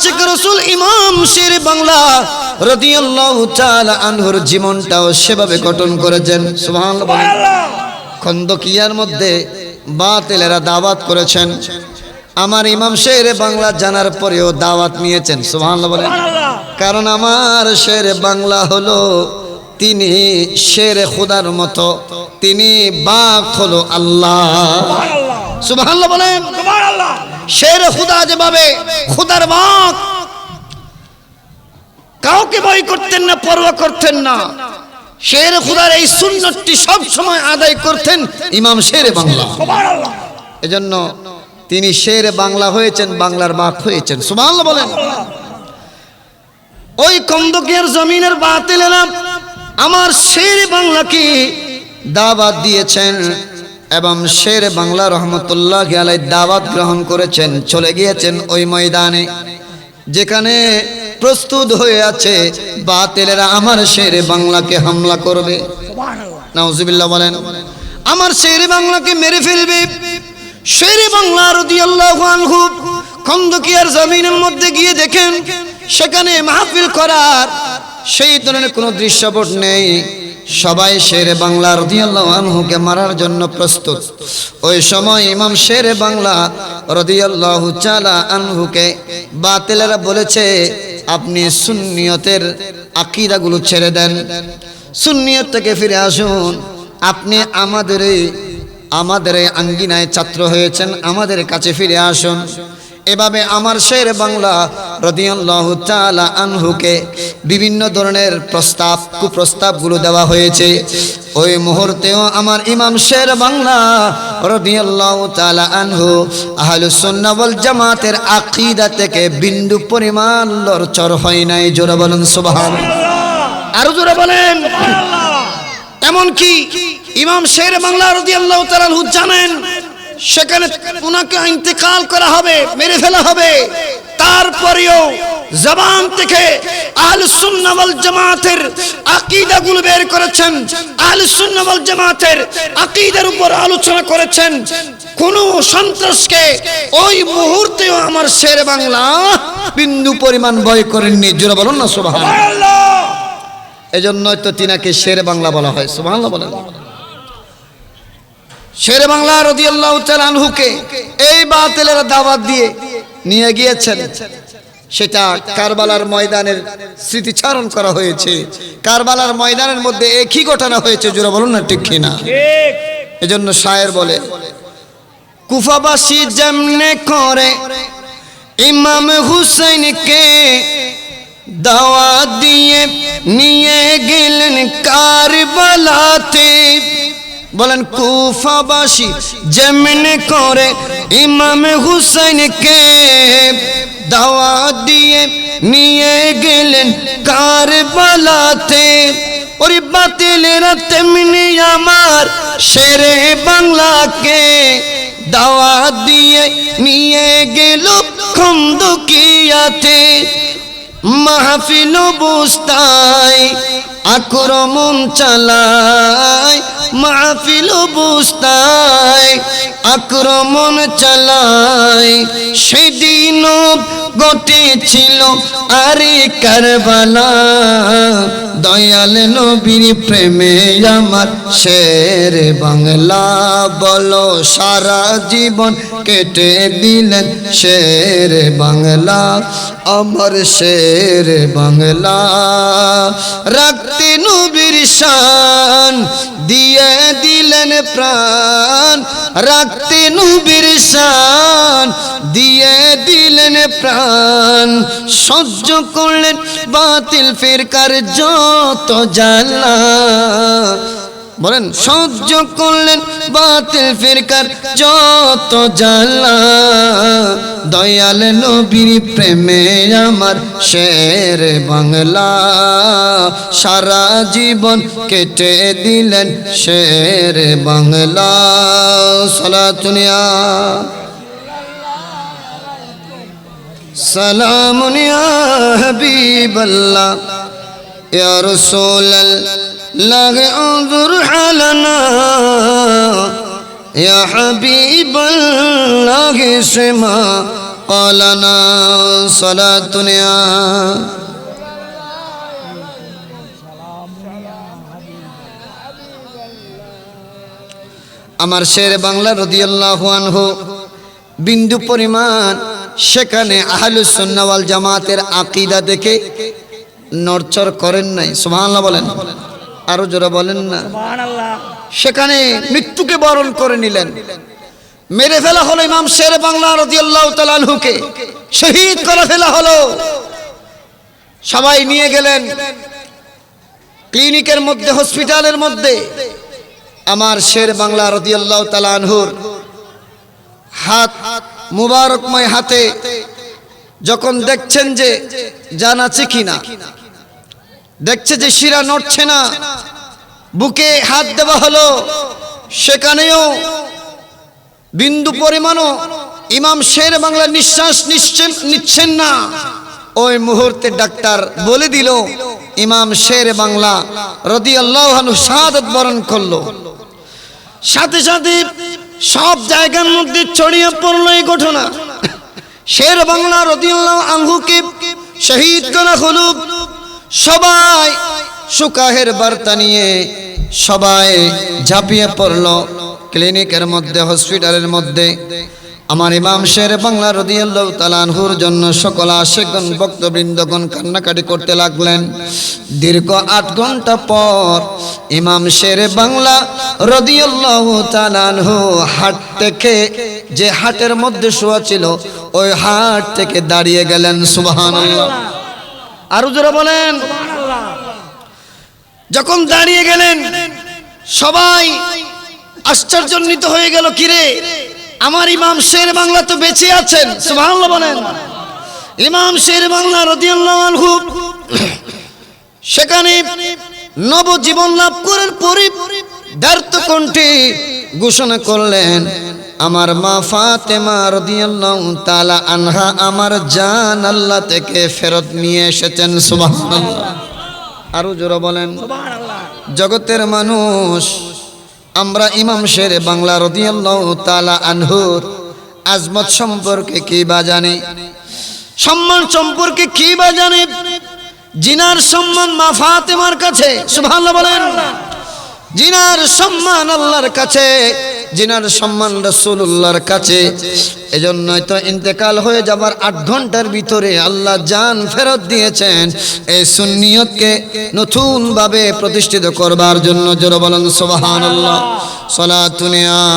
আশিক রাসূল ইমাম শের বাংলা রাদিয়াল্লাহু তাআলা আনহুর জীবনটাও সেভাবে গঠন করেছেন। সুবহানাল্লাহ বলেন। খন্দকিয়ার মধ্যে বাতিলেরা দাওয়াত করেছেন, আমার ইমাম শের বাংলা জানার পরেও দাওয়াত নিয়েছেন। সুবহানাল্লাহ বলেন। কারণ আমার শের বাংলা হলো তিনি শের খুদার মতো, তিনি বাক হলো আল্লাহ। সুবহানাল্লাহ বলেন। শের খুদা যেভাবে খুদার বাক, কাউকে ভয় করতেন না, পরোয়া করতেন না, শের খুদার এই সুন্নতটি সব সময় আদায় করতেন ইমাম শের বাংলা। এজন্য তিনি শের বাংলা হয়েছেন, বাংলার বাক হয়েছেন। সুবহানাল্লাহ বলেন। ওই খন্দকিয়ার জমিনের বাতিলেরা আমার শের বাংলাকে দাওয়াত দিয়েছেন এবং শের বাংলা রহমতুল্লাহ আলাইহি দাওয়াত গ্রহণ করেছেন, চলে গিয়েছেন ওই ময়দানে যেখানে প্রস্তুত হয়ে আছে বাতিলেরা আমার শের বাংলাকে হামলা করবে। নাউজুবিল্লাহ বলেন। আমার শের বাংলাকে মেরে ফেলবে। শের বাংলা রাদিয়াল্লাহু আনহু খন্দকিয়ার জমিনের মধ্যে গিয়ে দেখেন সেখানে মাহফিল করার সেই ধরনের কোনো দৃশ্যপট নেই। সবাই শের বাংলা রাদিয়াল্লাহু আনহুকে মারার জন্য প্রস্তুত। ওই সময় ইমাম শের বাংলা রাদিয়াল্লাহু তাআলা আনহুকে বাতিলেরা বলেছে, আপনি সুন্নিয়তের আকীদাগুলো ছেড়ে দেন, সুন্নিয়ত থেকে ফিরে আসুন, আপনি আমাদের আঙ্গিনায় ছাত্র হয়েছেন, আমাদের কাছে ফিরে আসুন। এভাবে আমার শের বাংলা রাদিয়াল্লাহু তাআলা আনহুকে বিভিন্ন ধরনের প্রস্তাব, কুপ্রস্তাবগুলো দেওয়া হয়েছে। ওই মুহূর্তেও আমার ইমাম শের বাংলা রাদিয়াল্লাহু তাআলা আনহু আহলুস সুন্নাহ ওয়াল জামাতের আকীদা থেকে বিন্দু পরিমাণ লড়চড় হয় নাই। জোরে বলেন সুবহানাল্লাহ। আরো জোরে বলেন। এমন কি ইমাম শের বাংলা রাদিয়াল্লাহু তাআলা আনহু জানেন সেখানে ওনাকে ইন্তেকাল করা হবে, মেরে ফেলা হবে, তারপরেও জবান থেকে আহলুস সুন্নাহ ওয়াল জামাতের আকীদাগুলো বের করেছেন, আহলুস সুন্নাহ ওয়াল জামাতের আকীদার উপর আলোচনা করেছেন। কোন সন্ত্রাসকে ওই মুহূর্তেও আমার শের বাংলা বিন্দু পরিমাণ ভয় করেননি। জোরে বলুন না সুবহানাল্লাহ। এজন্যই তো তিনাকে শের বাংলা বলা হয়। সুবহানাল্লাহ বলেন। শের বাংলা রাদিয়াল্লাহু তাআলা আনহুকে এই বাতিলেরা দাওয়াত দিয়ে নিয়ে গিয়েছেন, সেটা কারবালার ময়দানের স্মৃতিচারণ করা হয়েছে। কারবালার ময়দানের মধ্যে একই ঘটনা হয়েছে। জোরে বলুন না ঠিক কি না? এজন্য শায়ের বলে, কুফাবাসী যেমনে করে ইমাম হুসাইনকে দাওয়াত দিয়ে নিয়ে গেলেন কারবালাতে। বলেন, কুফাবাসী যেমনে করে ইমাম হুসাইনকে দাওয়াত দিয়ে নিয়ে গেলেন কারবালাতে, ওরে বাতিলেরা তেমনি আমার শেরে বাংলাকে দাওয়াত দিয়ে নিয়ে গেল খন্দকিয়াতে। মাহফিল বুস্তায় আক্রমণ চালায়, মাহফিল বুস্তায় আক্রমণ চালায়, সেদিন ঘটেছিল আরে কারবালা। দয়াল নবীর প্রেমে আমার শের বাংলা বলো সারা জীবন কেটে দিলেন শের বাংলা, আমার শের বাংলা। রাখতে নবীর শান দিয়ে দিলেন প্রাণ, রাখতে নবীর শান দিয়ে দিলেন প্রাণ। সহ্য করলেন বাতিল ফিরকার যত জ্বালা। বলেন, সহ্য করলেন বাতিল ফিরকার যত জ্বালা। দয়াল নবীর প্রেমে আমার শের বাংলা সারা জীবন কেটে দিলেন শের বাংলা। সালাতুনিয়া সালামুন ইয়া হাবিবাল্লাহ ইয়া রাসূলাল্লাহ আনজুর হালানা ইয়া হাবিবাল্লাহ ইসমা قالنا صلاتنا আমার শের বাংলা রাদিয়াল্লাহু আনহু বিন্দু পরিমাণ সেখানে আহলুস সুন্নাহ ওয়াল জামাতের আকীদা দেখে নড়চড় করেন নাই। সুবহানাল্লাহ বলেন, আরো জোরে বলেন না সুবহানাল্লাহ। সেখানে মৃত্যুকে বরণ করে নিলেন। মেরে ফেলা হলো ইমাম শের বাংলা রাদিয়াল্লাহু তাআলা আনহুকে, শহীদ করে ফেলা হলো। সবাই নিয়ে গেলেন ক্লিনিকের মধ্যে, হসপিটালের মধ্যে। আমার শের বাংলা রাদিয়াল্লাহু তাআলা আনহুর হাত মুবারকময় হাতে যখন দেখছেন যে জান আছে কিনা, দেখছে যে শিরা নড়ছে না, বুকে হাত দেওয়া হলো, সেখানেও বিন্দু পরিমাণও ইমাম শের বাংলা নিঃশ্বাস নিচ্ছেন না। ওই মুহূর্তে ডাক্তার বলে দিল ইমাম শের বাংলা রাদিয়াল্লাহু আনহু শাহাদাত বরণ করলো। সাথে সাথে সব জায়গার মধ্যে ছড়িয়ে পড়লো এই ঘটনা। শের বাংলা রাদিয়াল্লাহু আনহুকে শহীদ করা হলো। সবাই সুকাহের বার্তা নিয়ে সবাই ঝাঁপিয়ে পড়লো ক্লিনিকের মধ্যে, হসপিটালের মধ্যে। আমার ইমাম শের বাংলা রাদিয়াল্লাহু তাআলা আনহুর জন্য সকল আশিকগণ ভক্তবৃন্দগণ কান্নাকাটি করতে লাগলেন। দীর্ঘ 8 ঘন্টা পর ইমাম শের বাংলা রাদিয়াল্লাহু তাআলা আনহু হাট থেকে, যে হাটের মধ্যে শোয়া ছিল, ওই হাট থেকে দাঁড়িয়ে গেলেন। সুবহানাল্লাহ, আরো জোরে বলেন সুবহানাল্লাহ। যখন দাঁড়িয়ে গেলেন সবাই আশ্চর্যান্বিত হয়ে গেল, কিরে আমার ইমাম শের বাংলা তো বেঁচে আছেন। সুবহানাল্লাহ বলেন। ইমাম শের বাংলা রাদিয়াল্লাহু আনহু সেখানে নবজীবন লাভ করার পরে ব্যর্থ কণ্ঠে ঘোষণা করলেন, আমার মা ফাতেমা রাদিয়াল্লাহু তাআলা আনহা আমার জান আল্লাহ থেকে ফেরত নিয়ে এসেছেন। সুবহানাল্লাহ, আরো জোরে বলেন সুবহানাল্লাহ। জগতের মানুষ, আমরা ইমাম শের বাংলা রাদিয়াল্লাহু তাআলা আনহুর আজমত সম্পর্কে কি বা জানি, সম্মান সম্পর্কে কি বা জানি? জিনার সম্মান মা ফাতেমার কাছে। সুবহানাল্লাহ বলেন। জিনার সম্মান আল্লাহর কাছে, জিনার সম্মান রাসূলুল্লাহর কাছে। এজন্যই তো ইন্তেকাল হয়ে যাবার 8 ঘন্টার ভিতরে আল্লাহ জান ফেরত দিয়েছেন এই সুন্নিয়তকে নতুন ভাবে প্রতিষ্ঠিত করবার জন্য। জোরে বলেন সুবহানাল্লাহ। সালাতুন ইয়া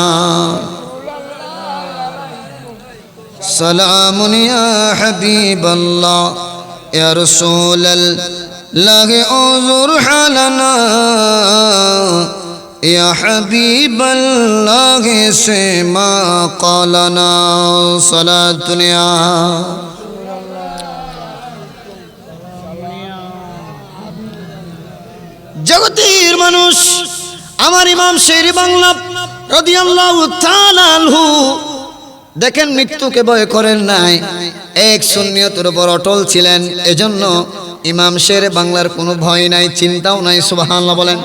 সালামুন ইয়া হাবিবাল্লাহ ইয়া রাসূলাল্লাহ উযুর হালানা ইয়া হাবিবাল্লাহ সে মা ক্বালানা। সালাতুন ইয়া জগতের মানুষ, আমার ইমাম শের বাংলা রাদিয়াল্লাহু তাআলা আনহু দেখেন মৃত্যুকে ভয় করেন নাই, এক সুন্নিয়তের উপর অটল ছিলেন। এজন্য ইমাম শের বাংলার কোনো ভয় নাই, চিন্তাও নাই। সুবহানাল্লাহ বলেন।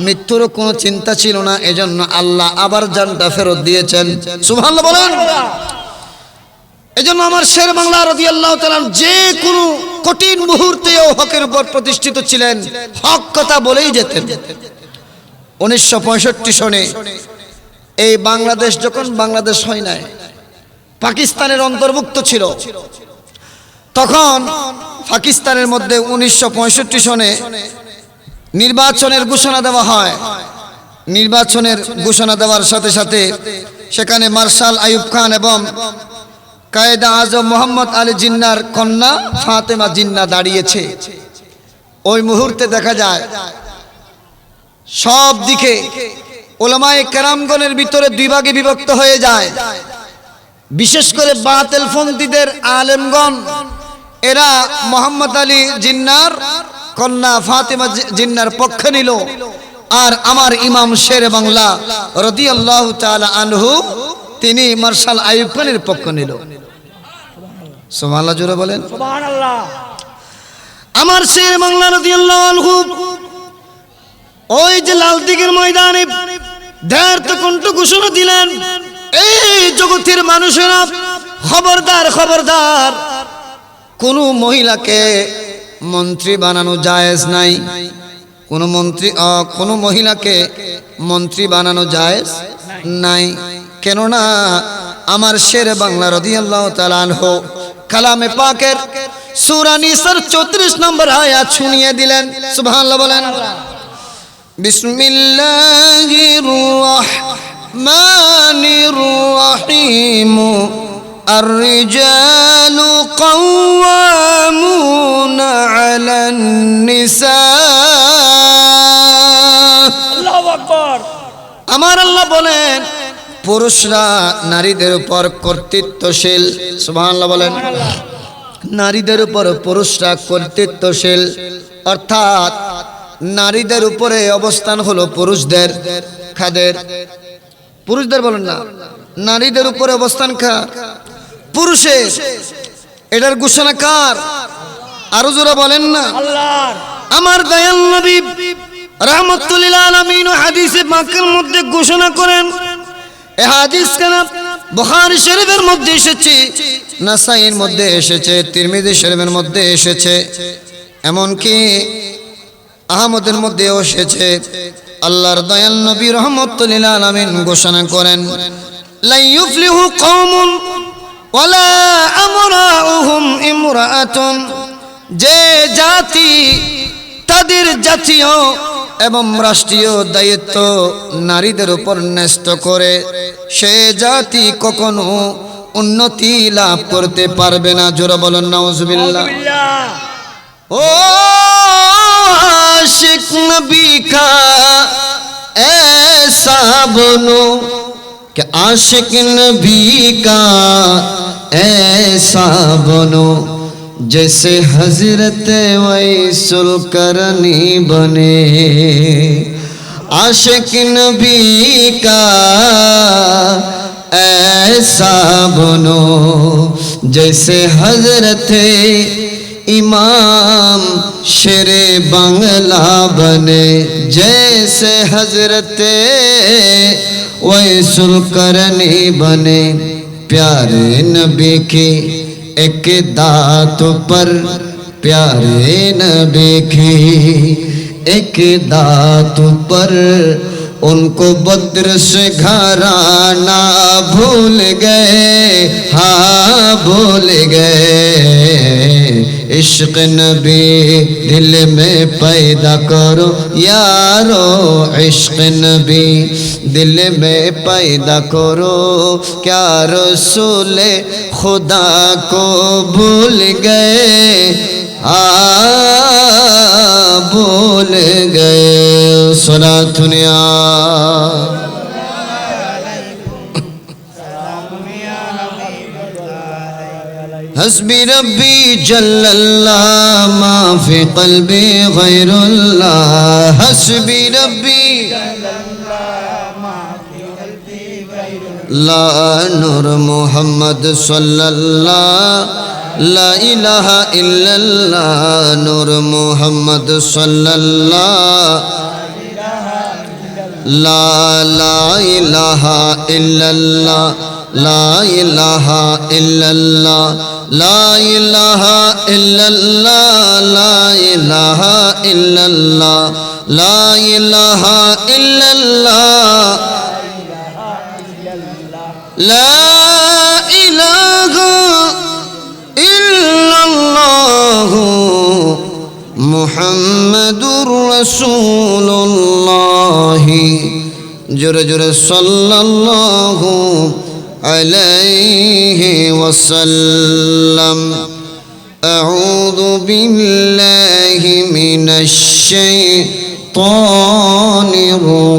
মৃত্যুরও কোনো চিন্তা ছিল না, এজন্য আল্লাহ আবার জানটা ফেরত দিয়েছেন। সুবহানাল্লাহ বলেন। এজন্য আমার শের বাংলা রাদিয়াল্লাহু তাআলা যে কোনো কঠিন মুহূর্তেও হকের উপর প্রতিষ্ঠিত ছিলেন, হক কথা বলেই যেতেন। 1965 সনে এই বাংলাদেশ যখন বাংলাদেশ হয় নাই, পাকিস্তানের অন্তর্ভুক্ত ছিল, তখন পাকিস্তানের মধ্যে 1965 সনে নির্বাচনের ঘোষণা দেওয়া হয়। নির্বাচনের ঘোষণা দেওয়ার সাথে সাথে সেখানে মার্শাল আইয়ুব খান এবং কায়েদে আজম মোহাম্মদ আলী জিন্নার কন্যা ফাতেমা জিন্না দাঁড়িয়েছে। ওই মুহূর্তে দেখা যায় সব দিকে উলামায়ে কেরামগণের ভিতরে 2 ভাগে বিভক্ত হয়ে যায়। বিশেষ করে বাতিলপন্থীদের আলেমগণ, এরা মোহাম্মদ আলী জিন্নার কন্যা ফাতেমা জিন্নার পক্ষ নিল, আর আমার ইমাম শের বাংলা রাদিয়াল্লাহু তাআলা আনহু তিনি মার্শাল আইয়ুব খানের পক্ষ নিল। সুবহানাল্লাহ জোরে বলেন সুবহানাল্লাহ। আমার শের বাংলা রাদিয়াল্লাহু আনহু ওই যে লাল দিঘির ময়দানে ধারত কণ্ঠ ঘোষণা দিলেন, এই জগতের মানুষেরা খবরদার খবরদার, কোনো মহিলাকে মন্ত্রী বানানো জায়েজ নাই। কোনো মহিলাকে মন্ত্রী বানানো জায়েজ নাই। কেননা আমার শেরে বাংলা রাদিয়াল্লাহু তাআলা আনহু কালামে পাকের সূরা নিসার 34 নম্বর আয়াত শুনিয়ে দিলেন। সুবহানাল্লাহ বলেন। বিসমিল্লাহির রাহমানির রহিম الرجال قوامون على النساء। আল্লাহু আকবার। আমার আল্লাহ বলেন পুরুষরা নারীদের উপর কর্তৃত্বশীল। সুবহানাল্লাহ বলেন। নারীদের উপর পুরুষরা কর্তৃত্বশীল, অর্থাৎ নারীদের উপরে অবস্থান হলো পুরুষদের। কাদের? পুরুষদের বলেন না, নারীদের উপরে অবস্থান কার? পুরুষের। এটার ঘোষণা কার? আরো জোরে বলেন না। আল্লাহর। আমার দয়াল নবী রাহমাতুল লিল আলামিন হাদিসে পাকের মধ্যে ঘোষণা করেন, এই হাদিস কেন বুখারী শরীফের মধ্যে এসেছে, নাসাইর মধ্যে এসেছে, তিরমিজি শরীফের মধ্যে এসেছে, এমনকি আহমদের মধ্যেও এসেছে। আল্লাহর দয়াল নবী রাহমাতুল লিল আলামিন ঘোষণা করেন, লা ইউফলিহু কওমুন ওয়ালা আমরাউহুম ইমরাআতুন। যে জাতি তাদের জাতীয় এবং রাষ্ট্রীয় দায়িত্ব নারীদের উপর ন্যস্ত করে, সে জাতি কখনো উন্নতি লাভ করতে পারবে না। জোরে বলেন নাউজুবিল্লাহ। ও आशिक नबी का ऐसा बनो कि आशिक नबी का ऐसा बनो जैसे हजरत वैसुल करनी बने। आशिक नबी का ऐसा बनो जैसे हजरत इमाम शेरे बांग्ला बने, जैसे हजरत वैसुल करनी बने। प्यारे नबी की एक दात पर, प्यारे नबी की एक दात पर उनको बद्र से घराना भूल गए, हाँ भूल गए। इश्क नबी दिल में पैदा करो यारो, इश्क नबी दिल में पैदा करो। क्या रसूल खुदा को भूल गए, भूल गए। सलातुनिया हस्बी रब्बी जल्लल्लाह मा फी क़ल्बी गैरुल्लाह। हस्बी रब्बी ला नूर मोहम्मद सल्लल्लाह ला इलाहा इल्लल्लाह नूर मोहम्मद सल्लल्लाह ला ला इलाहा इल्लल्लाह ला इलाहा इल्लल्लाह ला इलाहा इल्लल्लाह ला इलाहा इल्लल्लाह ला इलाहा इल्लल्लाह ला इलाहा इल्लल्लाह मुहम्मदुर रसूलुल्लाह। जोरे जोरे सल्लल्लाहु अलैहि वसल्लम। अऊज़ु बिल्लाहि मिनश शैतानिर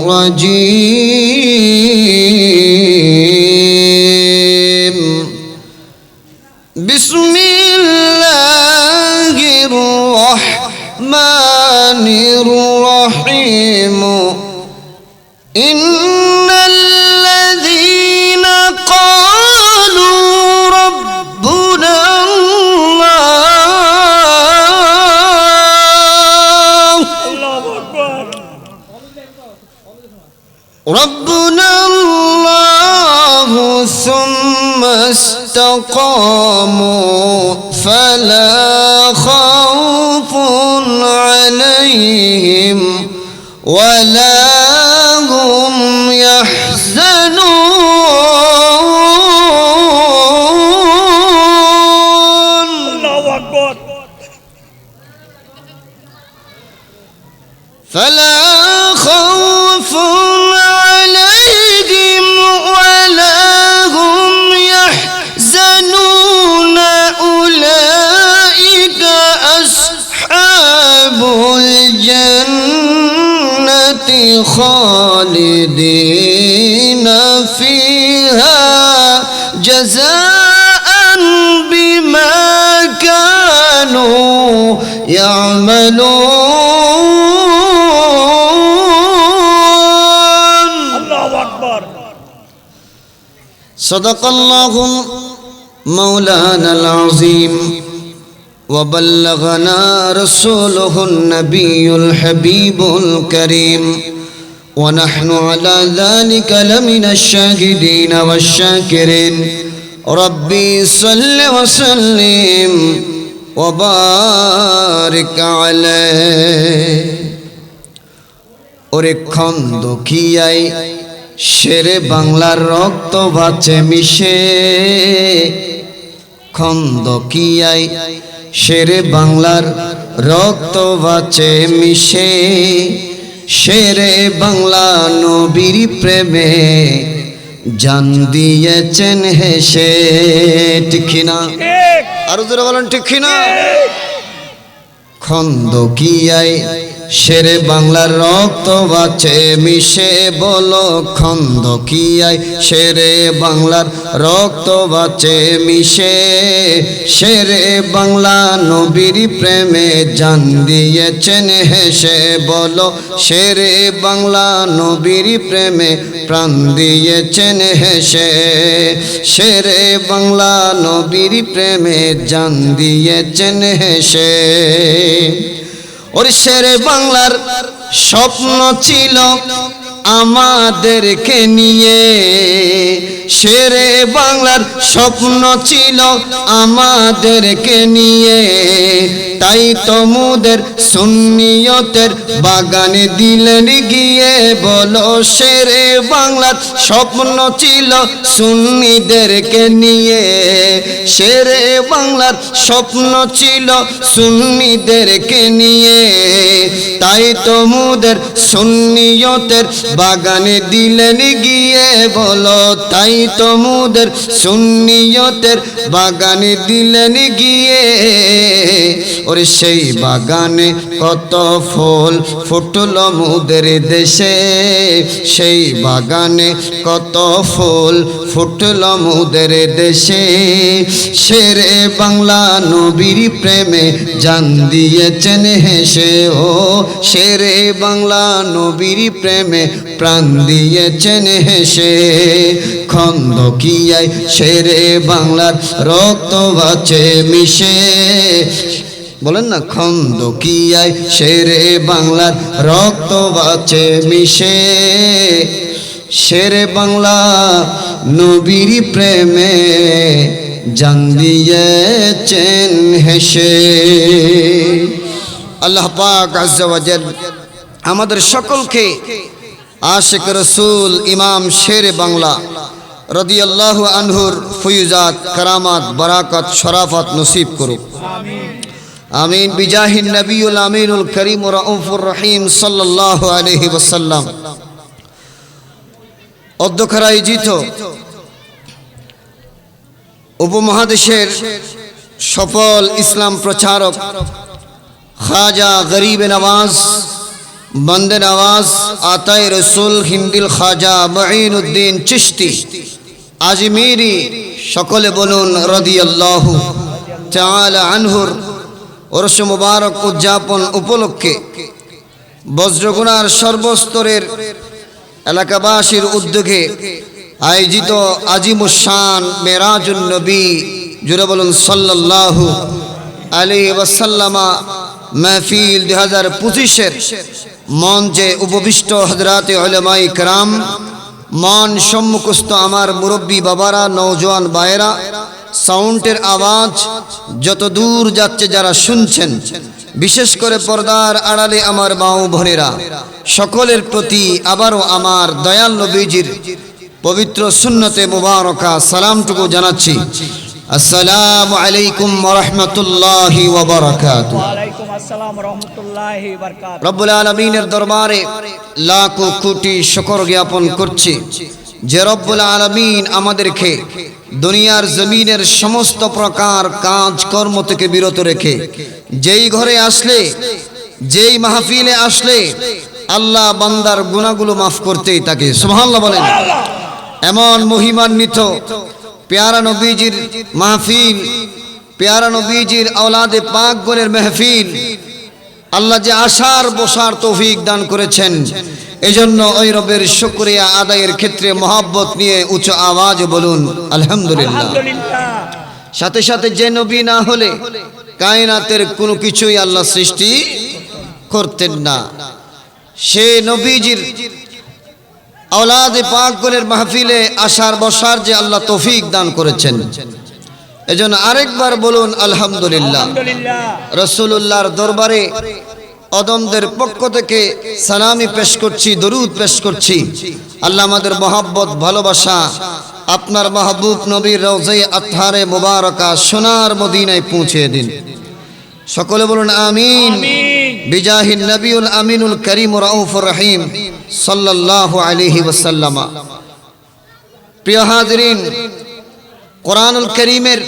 रजीम। बिस्मिल्लाहिर रहमानिर रहीम। इन्नल्लज़ीन क़ालू रब्बुना अल्लाह, रब्बुना अल्लाह सुम्मा استقاموا فلا خوف عليهم ولا هم يحزنون الله أكبر فلا خوف عليهم ولا هم يحزنون أولئك أصحاب الجنة خالدين فيها جزاء بما كانوا يعملون الله أكبر صدق الله مولانا العظيم وبلغنا رسوله النبي الحبيب الكريم ونحن على ذلك لمن الشاهدين والشاكرين ربي صل وسلم وبارك عليه ওরে খন্দকিয়াই শেরে বাংলার রক্ত বাঁচে মিশে খন্দকিয়াই শেরে বাংলার রক্ত বাঁচে মিশে শেরে বাংলা নবীর প্রেমে জান দিয়েছেন হেসে ঠিক না আরো জোরে বলেন ঠিক না খন্দকিয়াই শেরে বাংলার রক্ত বাঁচে মিশে বলো খন্দকিয়াই শেরে বাংলার রক্ত বাঁচে মিশে শেরে বাংলা নবীর প্রেমে জান দিয়েছেন হেসে বলো শেরে বাংলা নবীর প্রেমে প্রাণ দিয়েছেন হেসে শেরে বাংলা নবীর প্রেমে জান দিয়েছেন হেসে ওর শেরে বাংলার স্বপ্ন ছিল আমাদেরকে নিয়ে শেরে বাংলার স্বপ্ন ছিল আমাদেরকে নিয়ে তাই তমুদের সুন্নিয়তের বাগানে দিলেন গিয়ে বলো শেরে বাংলার স্বপ্ন ছিল সুন্নিদেরকে নিয়ে শেরে বাংলার স্বপ্ন ছিল সুন্নিদেরকে নিয়ে তাই তমুদের সুন্নিয়তের বাগানে দিলেন গিয়ে বলো তাই তমুদের সুন্নিয়তের বাগানে দিলেন গিয়ে ওরে সেই বাগানে কত ফুল ফুটল মুদের দেশে সেই বাগানে কত ফুল ফুটল মুদের দেশে শেরে বাংলা নবীর প্রেমে জান দিয়েছেন হেসে ও শেরে বাংলা নবীর প্রেমে প্রাণ দিয়েছেন হেসে খন্দকিয়াই শেরে বাংলার রক্ত বাঁচে মিশে বলেন না খন্দকিয়াই শেরে বাংলার রক্ত বাঁচে মিশে শেরে বাংলা নবীর প্রেমে জান দিয়েছেন হেসে আল্লাহ পাক আজ্জা ওয়া জাল আমাদের সকলকে আশিক রাসূল ইমাম শেরে বাংলা রাদিয়াল্লাহু আনহুর ফয়ুজাত কারামাত বারাকাত শরাফত নসিব করুক আমিন বিজাহিন নবিয়ুল আমিনুল করিম রাউফুর রহিম সাল্লাল্লাহু আলাইহি ওয়াসাল্লাম অধ্যক্ষরা আয়োজিত উপমহাদেশের সফল ইসলাম প্রচারক খাজা গরিব নওয়াজ বন্দে নওয়াজ আতায়ে রসুল হিন্দিল খাজা মুঈনুদ্দিন চিশতি আজমিরি সকলে বলুন রাদিয়াল্লাহু তাআলা আনহুর ওরস মুবারক উদযাপন উপলক্ষে বজ্রগুনার সর্বস্তরের এলাকাবাসীর উদ্যোগে আয়োজিত আজিমুশান মেরাজুন নবী জুড়ে বলুন সাল্লাল্লাহু আলাইহি ওয়াসাল্লামা महफिल 2025 মঞ্চে উপবিষ্ট হযরতে উলামায়ে কেরাম মান সম্মুখস্থ আমার মুরব্বী বাবারা, নওজোয়ান ভাইয়েরা, সাউন্ডের আওয়াজ যত দূর যাচ্ছে যারা শুনছেন, বিশেষ করে পর্দার আড়ালে আমার মা ও বোনেরা, সকলের প্রতি আবারও আমার দয়াল নবীজির পবিত্র সুন্নতে মুবারকা সালামটুকু জানাচ্ছি। আসসালামু আলাইকুম ওয়া রাহমাতুল্লাহি ওয়া বারাকাতুহু। ওয়া আলাইকুম আসসালাম ওয়া রাহমাতুল্লাহি ওয়া বারাকাতুহু। রব্বুল আলামিনের দরবারে লাখো কোটি শুকর জ্ঞাপন করছি যে রব্বুল আলামিন আমাদেরকে দুনিয়ার জমিনের সমস্ত প্রকার কাজ কর্ম থেকে বিরত রেখে যেই ঘরে আসলে, যেই মাহফিলে আসলে আল্লাহ বান্দার গুনাহগুলো মাফ করতেই থাকে। সুবহানাল্লাহ বলেন। এমন মহিমান্বিত প্যারা নবীজির মাহফিল, প্যারা নবীজির আওলাদে পাকগণের মাহফিল, আল্লাহ যে আসার বসার তৌফিক দান করেছেন, এজন্য ওই রবের শুকরিয়া আদায়ের ক্ষেত্রে মহব্বত নিয়ে উচ্চ আওয়াজে বলুন আলহামদুলিল্লাহ। সাথে সাথে যে নবী না হলে কায়নাতের কোনো কিছুই আল্লাহ সৃষ্টি করতেন না। সে নবীজির আওলাদে পাকগণের মাহফিলে আসার বসার যে আল্লাহ তৌফিক দান করেছেন, এজন্য আরেকবার বলুন আলহামদুলিল্লাহ। রাসূলুল্লাহর দরবারে অদমদের পক্ষ থেকে সালামি পেশ করছি, দরুদ পেশ করছি। আল্লাহ আমাদের মহব্বত ভালোবাসা আপনার মাহবুব নবীর রওজায়ে আতহারে মুবারকা সোনার মদিনায় পৌঁছে দিন। সকলে বলুন আমিন। বিজাহিন নবিউল আমিনুল করিম রাউফুর রহিম সাল্লাল্লাহু আলাইহি ওয়াসাল্লাম। প্রিয় হাজিরিন, কোরআনুল কারীমের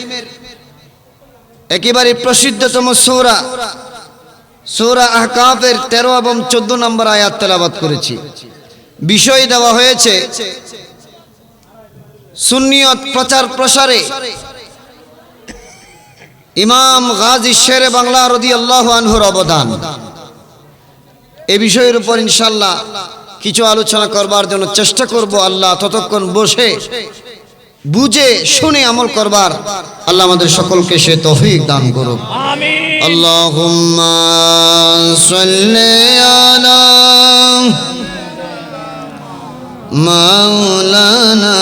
একেবারে প্রসিদ্ধতম সূরা, সূরা আহকাফের 13 এবং 14 নম্বর আয়াত তেলাওয়াত করেছি। বিষয় দেওয়া হয়েছে সুন্নিয়ত প্রচার প্রসারে ইমাম গাজী শেরে বাংলা রাদিয়াল্লাহু আনহুর অবদান। এই বিষয়ের উপর ইনশাআল্লাহ কিছু আলোচনা করবার জন্য চেষ্টা করব। আল্লাহ ততক্ষণ বসে বুঝে শুনে আমল করবার আল্লাহ আমাদের সকলকে সে তৌফিক দান করুক। আমিন। আল্লাহুম্মা সাল্লি আলা মাওলানা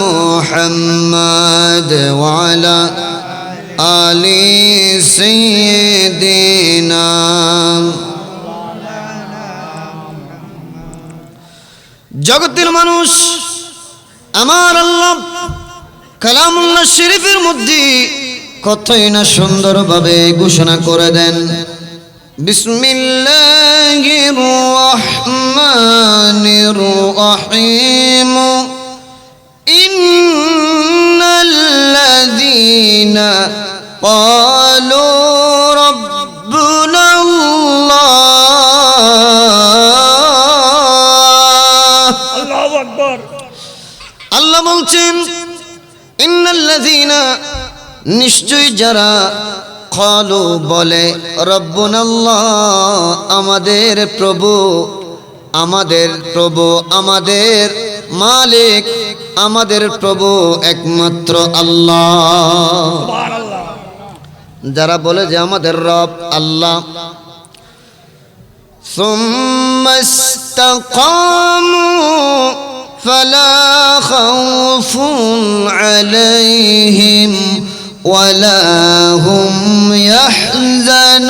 মুহাম্মাদ ওয়া আলা আলি সাইয়্যিদিনা। জগতের মানুষ আমার আল্লাহ কালামুল্লাহ শরীফের মধ্যে কতই না সুন্দরভাবে ঘোষণা করে দেন, বিসমিল্লাহির রহমানির রহিম, ইন্নাল্লাযীনা ক্বালু রাব্বুনাল্লাহ। আল্লাহু আকবার। আল্লাহ বলছেন ইন্নাল্লাযীনা, নিশ্চয় যারা, ক্বালু বলে, রব্বুনাল্লাহ আমাদের প্রভু, আমাদের প্রভু, আমাদের মালিক, আমাদের প্রভু একমাত্র আল্লাহ। সুবহানাল্লাহ। যারা বলে যে আমাদের রব আল্লাহ, সুম্মা ইসতাকামু ফালা খাউফুন আলাইহিম ওয়ালা হুম ইয়াহজানুন।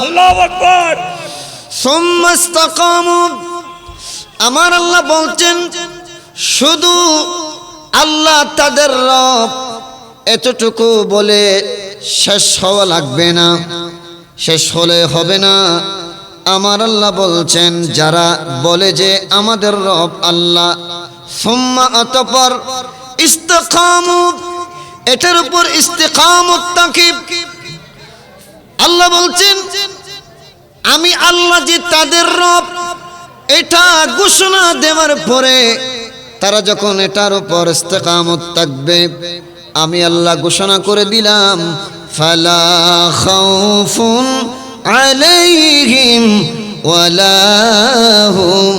আল্লাহু আকবার। সুম্মা ইসতাকামু, আমার আল্লাহ বলছেন শুধু আল্লাহ তাদের রব এতটুকু বলে শেষ হওয়া লাগবে না, শেষ হলে হবে না। আমার আল্লাহ বলছেন যারা বলে যে আমাদের রব আল্লাহ, সুম্মা অতঃপর ইস্তিকামু, এটার উপর ইস্তিকামত তাকিব। আল্লাহ বলছেন আমি আল্লাহ যে তাদের রব, এটা ঘোষণা দেওয়ার পরে তারা যখন এটার উপর ইস্তিকামত থাকবে, আমি আল্লাহ ঘোষণা করে দিলাম ফালা খাউফুন আলাইহিম ওয়ালা হুম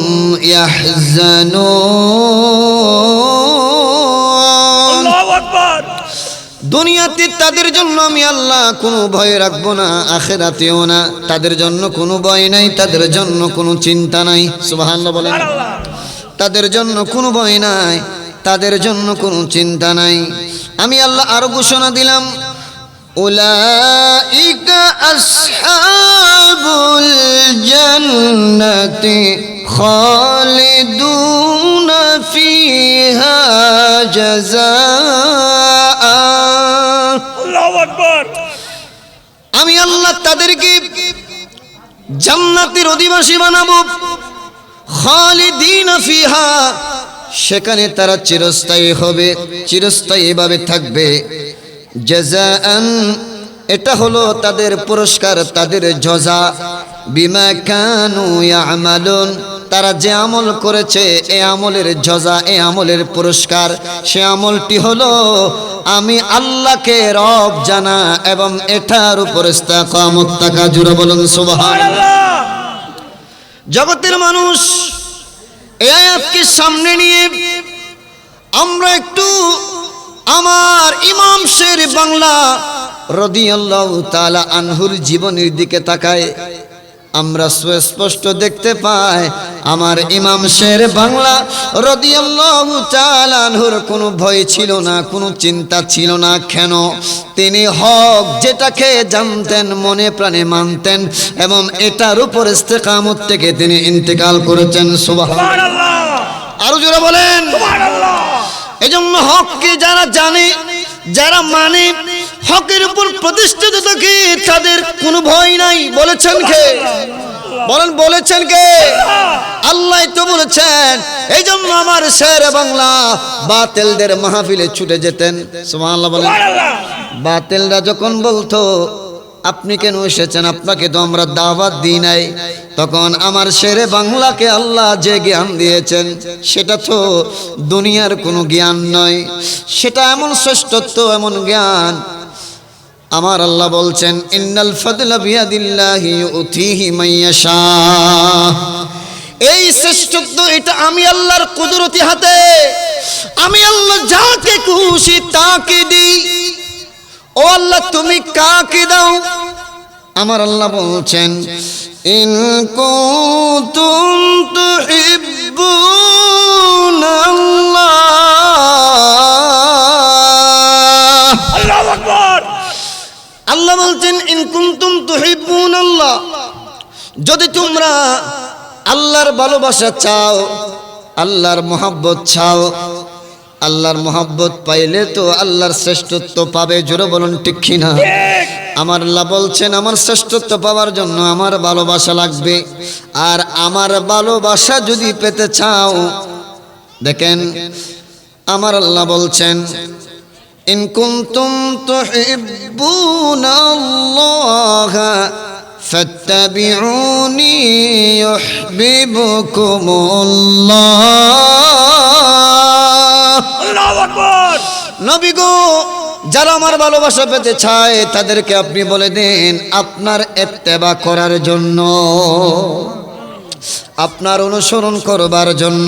ইয়াহজানুন। আল্লাহু আকবার। দুনিয়াতে তাদের জন্য আমি আল্লাহ কোনো ভয় রাখবো না, আখিরাতেও না। তাদের জন্য কোনো ভয় নাই, তাদের জন্য কোনো চিন্তা নাই। সুবহানাল্লাহ বলেন। তাদের জন্য কোনো ভয় নাই, তাদের জন্য কোনো চিন্তা নাই। আমি আল্লাহ আরো ঘোষণা দিলাম, উলাইকা আসহাবুল জান্নাতি খালিদুনা ফিহা জাযাআ। আল্লাহু আকবার। আমি আল্লাহ তাদেরকে জান্নাতের অধিবাসী বানাবো, খালিদিনা ফিহা, সেখানে তারা চিরস্থায়ী হবে, চিরস্থায়ী এভাবে থাকবে। জাযাআন, এটা হলো তাদের পুরস্কার, তাদের জজা। বিমা কানু ইয়ামালুন, তারা যে আমল করেছে এই আমলের জজা, এই আমলের পুরস্কার। সে আমলটি হলো আমি আল্লাহকে রব জানা এবং এটার উপর ইস্তিকামত থাকা। জোরে বলুন সুবহানাল্লাহ। জগতের মানুষ, এই আয়াতকে সামনে নিয়ে আমরা একটু আমার ইমাম শের বাংলা রাদিয়াল্লাহু তাআলা আনহুর জীবনের দিকে তাকায়, আমরা সুস্পষ্ট দেখতে পাই আমার ইমাম শের বাংলা রাদিয়াল্লাহু তাআলা আনহুর কোনো ভয় ছিল না, কোনো চিন্তা ছিল না। কেন? তিনি হক যেটাকে জানতেন, মনে প্রাণে মানতেন এবং এটার উপর ইস্তিকামত থেকে তিনি ইন্তেকাল করেছেন। সুবহানাল্লাহ। আরো জোরে বলেন সুবহানাল্লাহ। এজন্য হককে যারা জানে, যারা মানে, হকের উপর প্রতিষ্ঠিত থাকে, তাদের কোনো ভয় নাই। বলেছেন কে? বলেন বলেছেন কে? আল্লাহ তো বলেছেন। এই জন্য আমার শের বাংলা বাতিলদের মাহফিলে ছুটে যেতেন। সুবহানাল্লাহ বলেন। বাতিলরা যখন বলতো আপনি কেন এসেছেন, আপনাকে তো আমরা দাওয়াত দিই নাই, তখন আমার শেরে বাংলাকে আল্লাহ যে জ্ঞান দিয়েছেন সেটা তো দুনিয়ার কোনো জ্ঞান নয়, সেটা এমন শ্রেষ্ঠত্ব, এমন জ্ঞান। আমার আল্লাহ বলছেন, ইন্নাল ফাদলা বিয়াদিল্লাহি ইউতিহি মাইয়াশা। এই শ্রেষ্ঠত্ব এটা আমি আল্লাহর কুদরতি হাতে, আমি আল্লাহ যাকে খুশি তাকে দিই। ও আল্লাহ, তুমি কাকে দাও? আমার আল্লাহ বলছেন, ইন কুনতুম তুহিব্বুনাল্লাহ। আল্লাহু আকবার। আল্লাহ বলছেন, ইন কুনতুম তুহিব্বুনাল্লাহ, যদি তোমরা আল্লাহর ভালোবাসা চাও, আল্লাহর মহব্বত চাও, আল্লাহর মহব্বত পাইলে তো আল্লাহর শ্রেষ্ঠত্ব পাবে। জোরে বলুন ঠিক কিনা? আমার আল্লাহ বলছেন, আমার শ্রেষ্ঠত্ব পাওয়ার জন্য আমার ভালোবাসা লাগবে। আর আমার ভালোবাসা যদি পেতে চাও, দেখেন আমার আল্লাহ বলছেন, ইন কুনতুম তুহিব্বুনাল্লাহ ফাত্তাবিউনি ইউহিব্বুকুমুল্লাহ। আল্লাহু আকবার। নবী গো, যারা আমার ভালোবাসা পেতে চায় তাদেরকে আপনি বলে দেন আপনার ইত্তেবা করার জন্য, আপনার অনুসরণ করবার জন্য,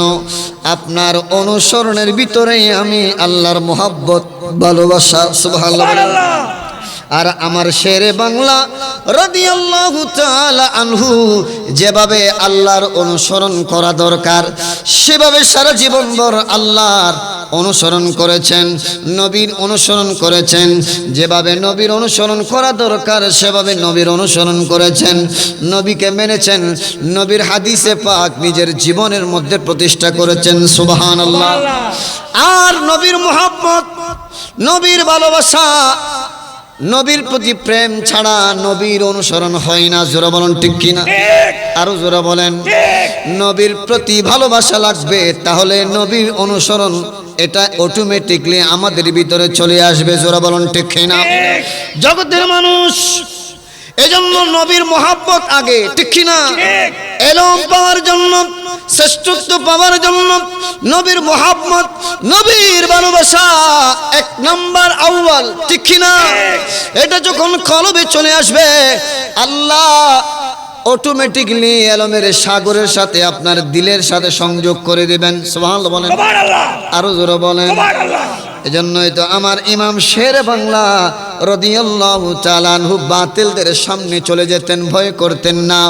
আপনার অনুসরণের ভিতরেই আমি আল্লাহর মহব্বত, ভালোবাসা। সুবহানাল্লাহ। আর আমার শেরে বাংলা রাদিয়াল্লাহু তাআলা আনহু যেভাবে আল্লাহর অনুসরণ করা দরকার সেভাবে সারা জীবনভর আল্লাহর অনুসরণ করেছেন, নবীর অনুসরণ করেছেন। যেভাবে নবীর অনুসরণ করা দরকার সেভাবে নবীর অনুসরণ করেছেন, নবীকে মেনেছেন, নবীর হাদিসে পাক নিজের জীবনের মধ্যে প্রতিষ্ঠা করেছেন। সুবহানাল্লাহ। আর নবীর মুহাব্বত, নবীর ভালোবাসা, নবীর প্রতি প্রেম ছাড়া নবীর অনুসরণ হয় না। জোরে বলেন ঠিক কিনা? আরো জোরে বলেন। নবীর প্রতি ভালোবাসা লাগবে, তাহলে নবীর অনুসরণ এটা অটোমেটিকলি আমাদের ভিতরে চলে আসবে। জোরে বলেন ঠিক কিনা? জগতের মানুষ এজন্য নবীর মহব্বত আগে, ঠিক কিনা? এলম পাওয়ার জন্য, শ্রেষ্ঠত্ব পাওয়ার জন্য নবীর মহব্বত, নবীর ভালোবাসা এক নাম্বার আউয়াল, ঠিক কিনা? এটা যখন কলবে চলে আসবে আল্লাহ অটোমেটিকলি এলমের সাগরের সাথে আপনার দিলের সাথে সংযোগ করে দেবেন। সুবহানাল্লাহ বলেন। আরো জোরে বলেন। এজন্যই তো আমার ইমাম শের বাংলা রাদিয়াল্লাহু তাআলা আনহু বাতিলদের সামনে চলে যেতেন, ভয় করতেন না।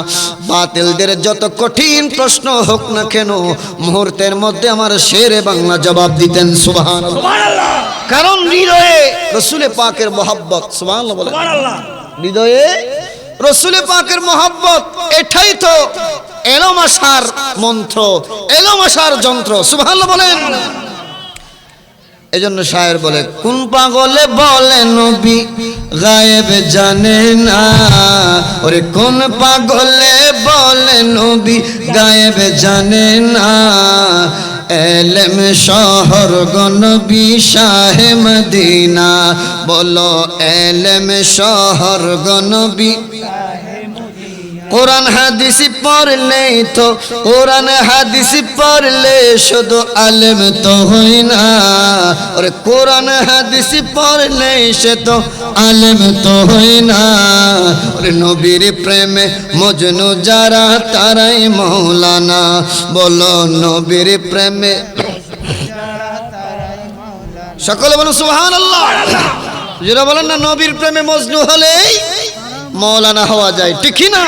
বাতিলদের যত কঠিন প্রশ্ন হোক না কেন মুহূর্তের মধ্যে আমার শের বাংলা জবাব দিতেন। সুবহানাল্লাহ, সুবহানাল্লাহ, কারণ হৃদয়ে রসুল পাকের মহব্বত। সুবহানাল্লাহ বলেন, সুবহানাল্লাহ। হৃদয়ে রসুল পাকের মহব্বত, এটাই তো এলম আসার মন্ত্র, এলম আসার যন্ত্র। সুবহানাল্লাহ বলেন। এজন্য শায়ের বলে, কোন পাগলে বলে নবী গায়েব জানে না, ওরে কোন পাগলে বলে নবী গায়েব জানে না, এলেম শহর গনবী শাহে মদিনা, বলো এলেম শহর গনবী। কোরআন হাদিস পড়লেই তো, কোরআন হাদিস পড়লে শুধু আলেম তো হই না, ওরে কোরআন হাদিস পড়লে সে তো আলেম তো হই না, ওরে নবীর প্রেমে মজনু যারা তারাই মৌলানা, বলো নবীর প্রেমে। সকলে বলুন সুবহানাল্লাহ। যারা বলেন না নবীর প্রেমে মজনু হলেই মৌলানা হওয়া যায়, ঠিক না?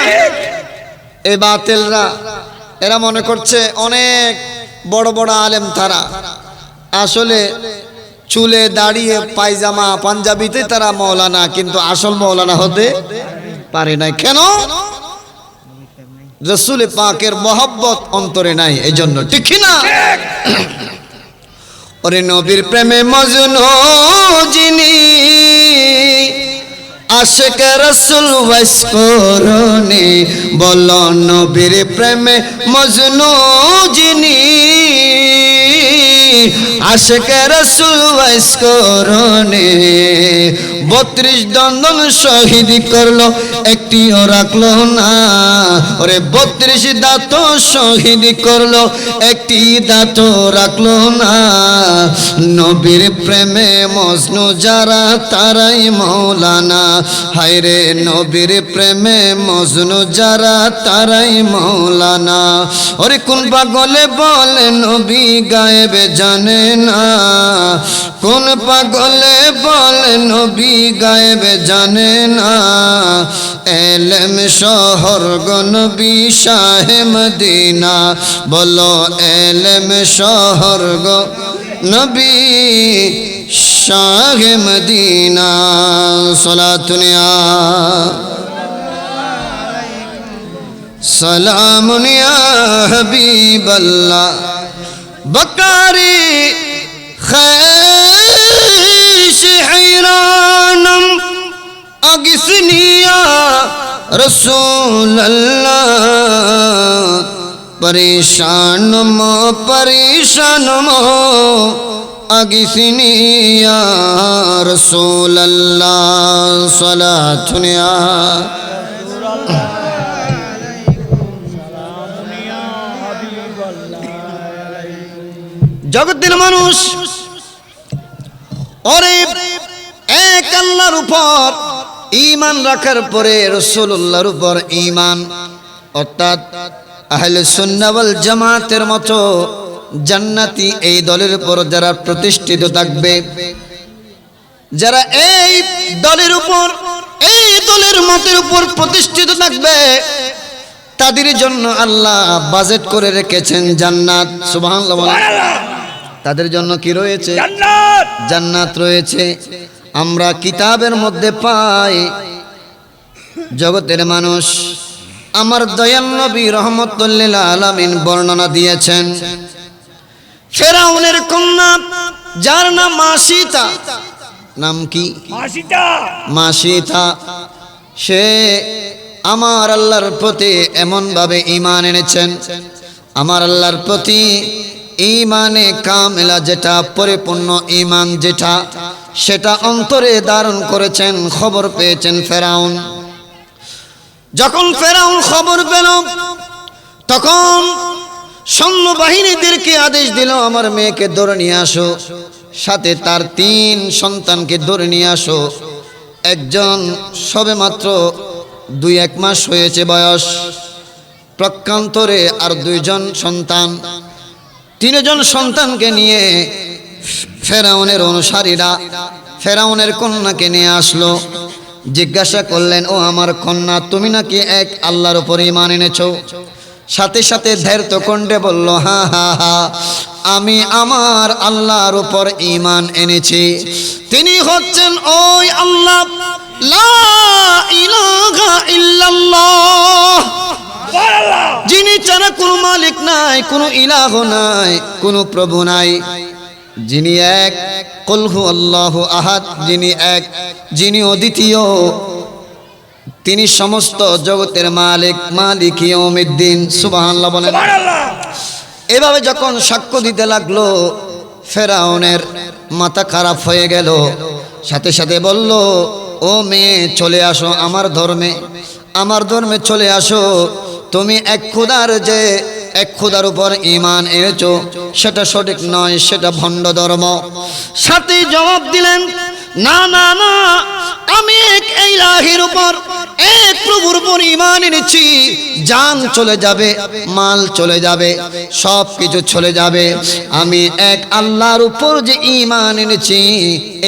এই বাতিলরা এরা মনে করছে অনেক বড় বড় আলেম তারা, আসলে চুলে দাঁড়িয়ে পায়জামা পাঞ্জাবিতে তারা মৌলানা, কিন্তু আসল মৌলানা হতে পারে নাই। কেন? রাসূল পাকের মহব্বত অন্তরে নাই, এই জন্য, ঠিক না? ওরে নবীর প্রেমে মজনু যিনি, আশিক রাসূল ওয়াইস করনে, বলো নবীর প্রেমে মজনু যিনি, আশিক রাসূল ওয়াইস করনে, 32 দন্দন শহীদ করলো একটিও রাখলো না, ওরে 32 দাঁত শহীদ করলো একটি দাঁত রাখলো না, নবীর প্রেমে মজনু যারা তারাই মৌলানা, হায়রে নবীর প্রেমে মজনু যারা তারাই মৌলানা, ওরে কোন পাগলে বলে নবী গায়েব জানে না, কোন পাগলে বলে নবী গায়েব জানে না, এলেম শহর গনবী শাহে মদিনা, বলো এলেম শহর গনবী শাহে মদিনা। সালাতুনিয়া সালামুনিয়া হাবিবাল্লাহ, বকারি خيش حيرانم أغثني يا رسول الله, پریشانم پریشانم أغثني يا رسول الله. صلاة يا জগতের মানুষ, ওরে এক আল্লাহর উপর ঈমান রাখার পরে রাসূলুল্লাহর উপর ঈমান, অর্থাৎ আহলে সুন্নাহ ওয়াল জামাতের মতো জান্নাতি এই দলের উপর যারা প্রতিষ্ঠিত থাকবে, যারা এই দলের উপর, এই দলের মতের উপর প্রতিষ্ঠিত থাকবে, তাদের জন্য আল্লাহ বাজেট করে রেখেছেন জান্নাত। সুবহানাল্লাহ। তাদের জন্য কি রয়েছে? জান্নাত, জান্নাত রয়েছে। আমরা কিতাবের মধ্যে পাই, জগতের মানুষ, আমার দয়াল নবী রাহমাতুল লিল আলামিন বর্ণনা দিয়েছেন, ফেরাউনের কন্যা যার নাম মাসিতা, নাম কি? মাসিতা, মাসিতা, সে আমার আল্লাহর প্রতি এমন ভাবে ঈমান এনেছেন, আমার আল্লাহর প্রতি ঈমানে কামেলা, যেটা পরিপূর্ণ ঈমান যেটা, সেটা অন্তরে ধারণ করেছেন। খবর পেয়েছেন ফেরাউন। যখন ফেরাউন খবর পেল, তখন সৈন্যবাহিনীদেরকে আদেশ দিল, আমার মেয়েকে ধরে নিয়ে আসো, সাথে তার 3 সন্তানকে ধরে নিয়ে আসো। একজন সবেমাত্র 2-1 মাস হয়েছে বয়স, প্রকান্তরে আর 2 জন সন্তান, 3 জন সন্তানকে নিয়ে ফেরাউনের অনুসারীরা ফেরাউনের কন্যাকে নিয়ে আসলো, জিজ্ঞাসা করলেন, ও আমার কন্যা, তুমি নাকি এক আল্লাহর উপর ঈমান এনেছো? সাথে সাথে ধৈর্য কণ্ঠে বলল, হা হা হা, আমি আমার আল্লাহর উপর ঈমান এনেছি। তিনি হচ্ছেন ওই আল্লাহ, লা ইলাহা ইল্লাল্লাহ, যিনি ছাড়া কোনো মালিক নাই, কোনো ইলাহ নাই, কোনো প্রভু নাই, যিনি এক, কুল হুয়াল্লাহু আহাদ, যিনি এক, যিনি অদ্বিতীয়, তিনি সমস্ত জগতের মালিক, মালিক ইয়াউমিদ্দিন। সুবহানাল্লাহ বলেন। এভাবে যখন সাক্ষ্য দিতে লাগলো, ফেরাউনের মাথা খারাপ হয়ে গেল। সাথে সাথে বলল, ও মেয়ে, চলে আসো আমার ধর্মে, আমার ধর্মে চলে আসো। তুমি এক খোদার উপর ঈমান এনেছো, সেটা সঠিক নয়, সেটা ভণ্ড ধর্ম। সাথে জবাব দিলেন, না না না, আমি এক ইলাহির উপর, এক প্রভুর উপর ঈমান এনেছি। জান চলে যাবে, মাল চলে যাবে, সব কিছু চলে যাবে, আমি এক আল্লাহর উপর যে ঈমান এনেছি,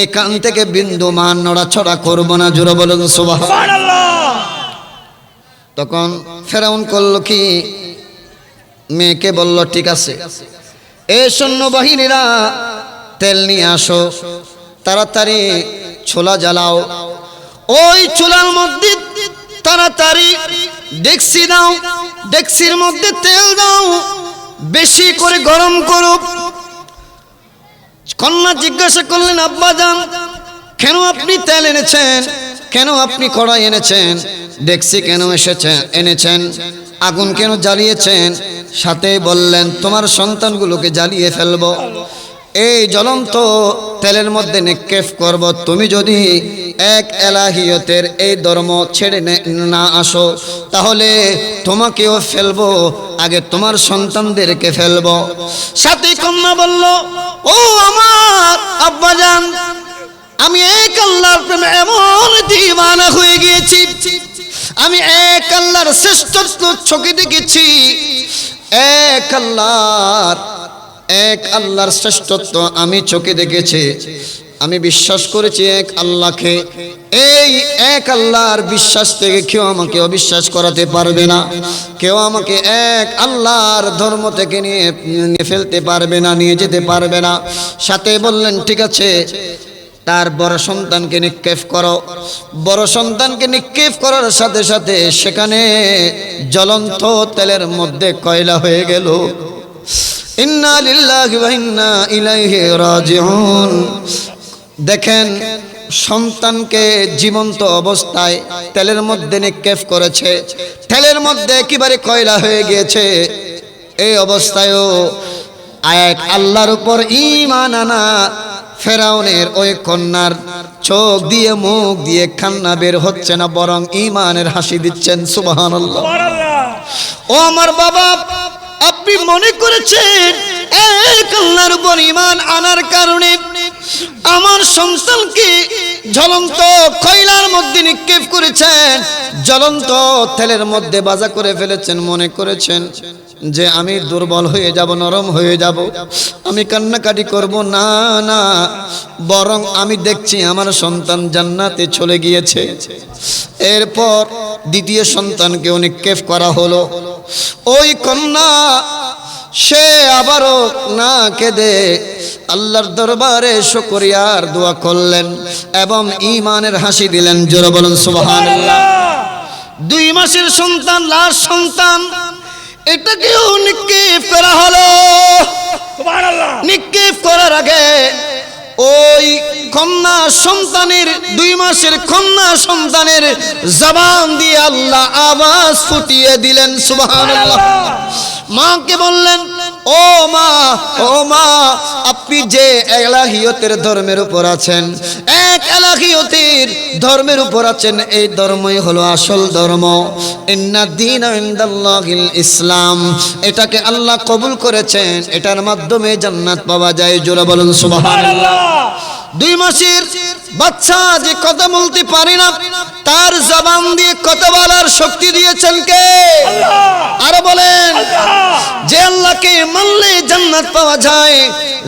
এখান থেকে বিন্দুমান নড়াচড়া করব না। জোরে বলুন সুবহানাল্লাহ। তখন ফেরাউন করল কি, মেয়েকে বলল, ঠিক আছে, এই সৈন্যবাহিনীরা তেল নিয়ে আসো, তাড়াতাড়ি ছোলা জ্বালাও, ওই চুলার মধ্যে তাড়াতাড়ি ডেকসি দাও, ডেকসির মধ্যে তেল দাও, বেশি করে গরম করো। কন্যা জিজ্ঞাসা করলেন, আব্বাজান, কেন আপনি তেল এনেছেন, কেন আপনি কড়াই এনেছেন, ডেকসি কেন এনেছেন, আগুন কেন জ্বালিয়েছেন? সাথে বললেন, তোমার সন্তানগুলোকে জ্বালিয়ে ফেলবো, এই জ্বলন্ত তেলের মধ্যে নিক্ষেপ করব। তুমি যদি এক এলাহিয়তের এই ধর্ম ছেড়ে না আসো, তাহলে তোমাকেও ফেলবো, আগে তোমার সন্তানদেরকে ফেলবো। সাথে কন্যা বলল, ও আমার আব্বাজান, আমি এক আল্লাহর প্রেমে এমন দিওয়ানা হয়ে গিয়েছি, আমি এক আল্লাহর শ্রেষ্ঠত্ব চোখে দেখেছি, এক আল্লাহর শ্রেষ্ঠত্ব আমি চোখে দেখেছি, আমি বিশ্বাস করেছি এক আল্লাহকে। এই এক আল্লাহর বিশ্বাস থেকে কেউ আমাকে অবিশ্বাস করাতে পারবে না, কেউ আমাকে এক আল্লাহর ধর্ম থেকে নিয়ে ফেলতে পারবে না, নিয়ে যেতে পারবে না। সাথে বললেন, ঠিক আছে, তার বড় সন্তানকে নিক্ষেপ করো। বড় সন্তানকে নিক্ষেপ করার সাথে সাথে সেখানে জ্বলন্ত তেলের মধ্যে কয়লা হয়ে গেল। ইন্না লিল্লাহি ওয়া ইন্না ইলাইহি রাজিউন। দেখেন, সন্তানকে জীবন্ত অবস্থায় তেলের মধ্যে নিক্ষেপ করেছে, তেলের মধ্যে একেবারে কয়লা হয়ে গিয়েছে। এই অবস্থায়ও এক আল্লাহর উপর ঈমান আনা ফেরাউনের ওই কন্যার চোখ দিয়ে, মুখ দিয়ে কান্না বের হচ্ছে না, বরং ঈমানের হাসি দিচ্ছেন। সুবহানাল্লাহ। ও আমার বাবা, আপনি মনে করেছেন এক আল্লাহর উপর ঈমান আনার কারণে আমার সন্তানকে জ্বলন্ত কয়লার মধ্যে নিক্ষেপ করেছেন, জ্বলন্ত তেলের মধ্যে ভাজা করে ফেলেছেন, মনে করেছেন যে আমি দুর্বল হয়ে যাব, নরম হয়ে যাব, আমি কান্নাকাটি করব। না না, বরং আমি দেখছি আমার সন্তান জান্নাতে চলে গিয়েছে। এরপর দ্বিতীয় সন্তানকেও নিক্ষেপ করা হলো। ওই কন্যা সে আবারও না কেঁদে আল্লাহর দরবারে শুকরিয়ার দোয়া করলেন এবং ঈমানের হাসি দিলেন। জোরে বলুন সুবহানাল্লাহ। 2 মাসের সন্তান, লাস্ট সন্তান, এটাকেও নিক্ষেপ করা হলো। সুবহানাল্লাহ। নিক্ষেপ করার আগে ওই কন্যা সন্তানের, 2 মাসের কন্যা সন্তানের জবান দিয়ে আল্লাহ আওয়াজ ফুটিয়ে দিলেন। সুবহানাল্লাহ। মাকে বললেন, ও মা, ও মা, আপনি যে এলাহিয়তের ধর্মের উপর আছেন, এক এলাহিয়তের ধর্মের উপর আছেন, এই ধর্মই হলো আসল ধর্ম। ইন্না দীনা ইনদাল্লাহিল ইসলাম। এটাকে আল্লাহ কবুল করেছেন, এটার মাধ্যমে জান্নাত পাওয়া যায়। জোরে বলুন সুবহানাল্লাহ। 2 মাসের বাচ্চা যে কথা বলতে পারে না, তার জবান দিয়ে কথা বলার শক্তি দিয়েছেন কে? আরো বলেন। যে আল্লাহকে মানলে জান্নাত পাওয়া যায়,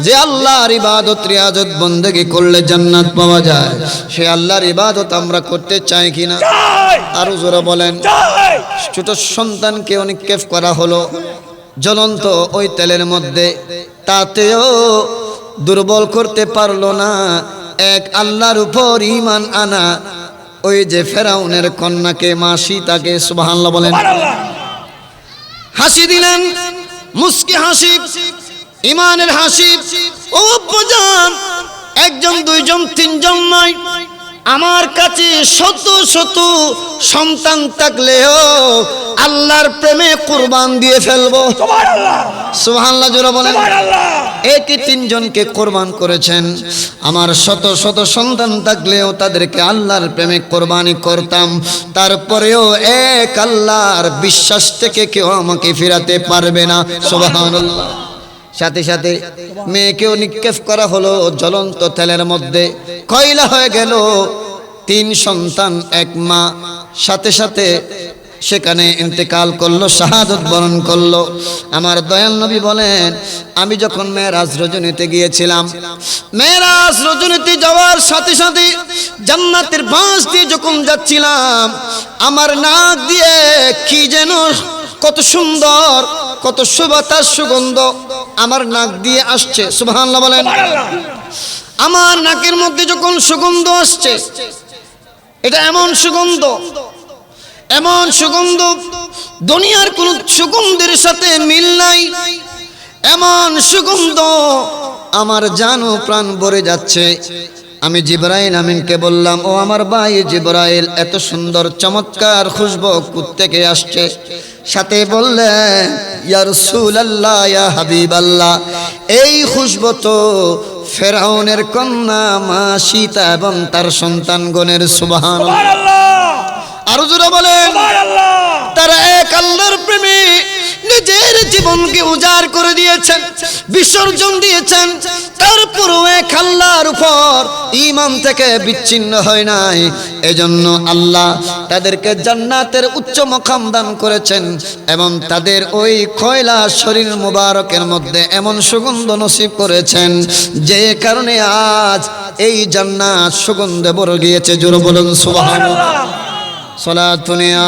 যে আল্লাহর ইবাদত রিয়াজত বন্দেগি করলে জান্নাত পাওয়া যায়, সে আল্লাহর ইবাদত আমরা করতে চাই কিনা? আরো জোরে বলেন। ছোট সন্তানকে নিক্ষেপ করা হলো জ্বলন্ত ওই তেলের মধ্যে, তাতেও দুর্বল করতে পারলো না এক আল্লাহর উপর ঈমান আনা ওই যে ফেরাউনের কন্যাকে, মাসি, তাকে সুবহানাল্লাহ বলেন। হাসি দিলেন, মুস্কি হাসি, ঈমানের হাসি। ও বাজান, একজন দুইজন তিনজন নয়, আমার কাছে শত শত সন্তান থাকলেও আল্লাহর প্রেমে কুরবান দিয়ে ফেলবো। সুবহানাল্লাহ জোরে বলেন। একই তিনজনকে কুরবান করেছেন। আমার শত শত সন্তান থাকলেও তাদেরকে আল্লাহর প্রেমে কুরবানি করতাম, তারপরেও এক আল্লাহর বিশ্বাস থেকে কেউ আমাকে ফিরাতে পারবে না। সুবহানাল্লাহ। সাথে সাথে মেয়েকেও নিক্ষেপ করা হলো জ্বলন্ত তেলের মধ্যে, কয়লা হয়ে গেল। 3 সন্তান, 1 মা, সাথে সাথে সেখানে ইন্তেকাল করলো, শাহাদত বরণ করলো। আমার দয়াল নবী বলেন, আমি যখন মেরাজ রজনীতে গিয়েছিলাম, মেরাজ রজনীতে যাওয়ার সাথে সাথে জান্নাতের বাস দিয়ে যখন যাচ্ছিলাম, আমার নাক দিয়ে কি যেন কত সুন্দর, কত সুবাতাস সুগন্ধ আমার নাক দিয়ে আসছে। সুবহানাল্লাহ বলেন। আমার নাকের মধ্যে যখন সুগন্ধ আসছে, এটা এমন সুগন্ধ, এমন সুগন্ধ দুনিয়ার কোন সুগন্ধের সাথে মিল নাই। এমন সুগন্ধ আমার জান ও প্রাণ ভরে যাচ্ছে। আমি জিবরাইল আমিনকে বললাম, ও আমার ভাই জিবরাইল, এত সুন্দর চমৎকার খুশবু কোত্থেকে আসছে? সাথে বললেন, ইয়া রাসূলুল্লাহ, ইয়া হাবিবাল্লাহ, এই খুশবু তো ফেরাউনের কন্যা মা সীতা এবং তার সন্তানগণের। সুবহানাল্লাহ। আরো জোরে বলেন। তারা এক আল্লাহর প্রেমে নিজের জীবনকে উজাড় করে দিয়েছেন, বিসর্জন দিয়েছেন, তারপরও এক আল্লাহর উপর ঈমান থেকে বিচ্ছিন্ন হয় নাই। এজন্য আল্লাহ তাদেরকে জান্নাতের উচ্চ মাকাম দান করেছেন এবং তাদের ওই কয়লা শরীর মুবারকের মধ্যে এমন সুগন্ধ নসিব করেছেন, যে কারণে আজ এই জান্নাত সুগন্ধে ভরে গিয়েছে। জোরে বলুন সুবহানাল্লাহ। সালাতুনিয়া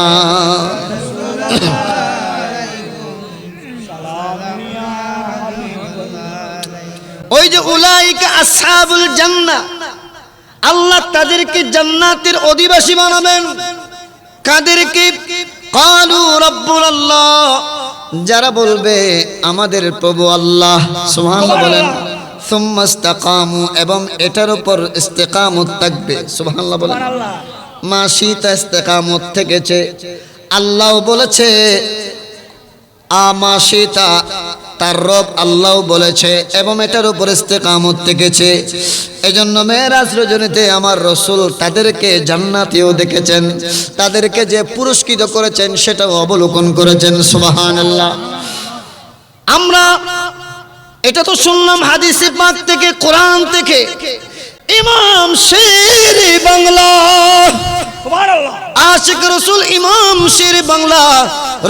ওই যে উলাইকা আসহাবুল জান্নাহ, আল্লাহ তাদেরকে জান্নাতের অধিবাসী বানাবেন। কাদেরকে? ক্বালু রাব্বুনাল্লাহ, যারা বলবে আমাদের প্রভু আল্লাহ। সুবহানাল্লাহ বলেন। সুম্মা ইসতাকামু, এবং এটার উপর ইস্তেকামত থাকবে। সুবহানাল্লাহ বলেন। মা সীতা ইস্তেকামত থেকেছে। আল্লাহ বলেছে আমা সীতা, তার রব আল্লাহ বলেছে, এবং এটার উপর ইস্তেকামত থেকেছে। এজন্য মেরাজ রজনীতে আমার রাসূল তাদেরকে জান্নাতীও দেখেছেন, তাদেরকে যে পুরস্কৃত করেছেন সেটাও অবলোকন করেছেন। সুবহানাল্লাহ। আমরা এটা তো শুনলাম হাদিসে পাক থেকে, কোরআন থেকে। ইমাম শের বাংলা, সুবহানাল্লাহ, আশিক রাসূল ইমাম শের বাংলা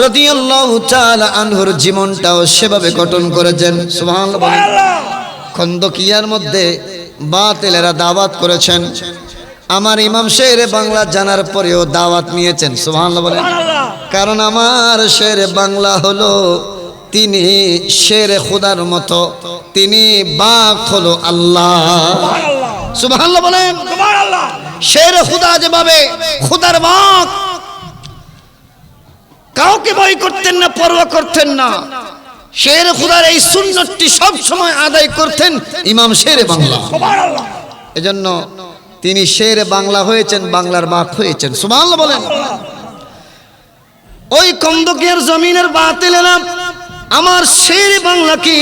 রাদিয়াল্লাহু তাআলা আনহুর জীবনটাও সেভাবে গঠন করেছেন। সুবহানাল্লাহ। খন্দকিয়ার মধ্যে বাতিলেরা দাওয়াত করেছেন, আমার ইমাম শের বাংলা জানার পরেও দাওয়াত নিয়েছেন। সুবহানাল্লাহ বলেন। কারণ আমার শের বাংলা হলো, তিনি শের খুদার মতো, তিনি বাক হলো আল্লাহ। সুবহানাল্লাহ বলেন। শের খুদা যেভাবে খুদার বাক, কাউকে ভয় করতেন না, পরোয়া করতেন না। শের খুদার এই সুন্নতটি সব সময় আদায় করতেন ইমাম শের বাংলা। এজন্য তিনি শের বাংলা হয়েছেন, বাংলার বাক হয়েছেন। সুবহানাল্লাহ বলেন। ওই কন্দকিয়ার জমিনের বাতিলেরা আমার শের বাংলাকে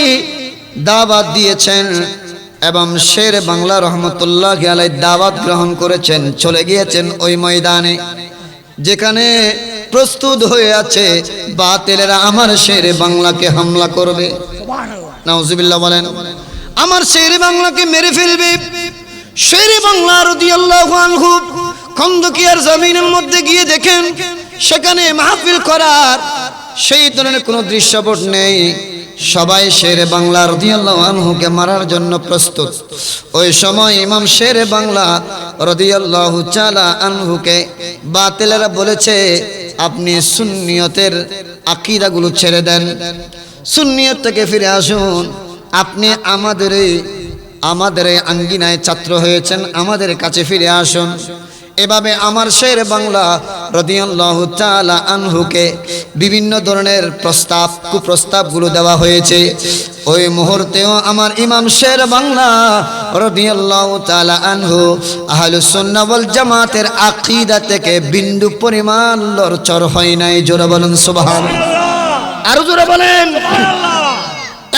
দাওয়াত দিয়েছেন এবং শের বাংলা রহমতুল্লাহ আলাইহি দাওয়াত গ্রহণ করেছেন। চলে গিয়েছেন ওই ময়দানে, যেখানে প্রস্তুত হয়ে আছে বাতিলেরা আমার শের বাংলাকে হামলা করবে। নাউজুবিল্লাহ বলেন। আমার শের বাংলাকে মেরে ফেলবে। শেরে বাংলা রাদিয়াল্লাহু আনহু খন্দকিয়ার জমিনের মধ্যে গিয়ে দেখেন সেখানে মাহফিল করার সেই ধরনের কোনো দৃশ্যপট নেই। সবাই শেরে বাংলা রাদিয়াল্লাহু আনহুকে মারার জন্য প্রস্তুত। ওই সময় ইমাম শেরে বাংলা রাদিয়াল্লাহু তাআলা আনহুকে বাতিলেরা বলেছে, আপনি সুন্নিয়তের আকীদাগুলো ছেড়ে দেন, সুন্নিয়ত থেকে ফিরে আসুন, আপনি আমাদের এই আঙ্গিনায় ছাত্র হয়েছেন, আমাদের কাছে ফিরে আসুন। এভাবে আমার শের বাংলা রাদিয়াল্লাহু তাআলা আনহুকে বিভিন্ন ধরনের কুপ্রস্তাবগুলো দেওয়া হয়েছে। ওই মুহূর্তেও আমার ইমাম শের বাংলা রাদিয়াল্লাহু তাআলা আনহু আহলুস সুন্নাহ ওয়াল জামাতের আকীদা থেকে বিন্দু পরিমাণ লড়চড় হয় নাই। জোরে বলেন সুবহানাল্লাহ, আরো জোরে বলেন।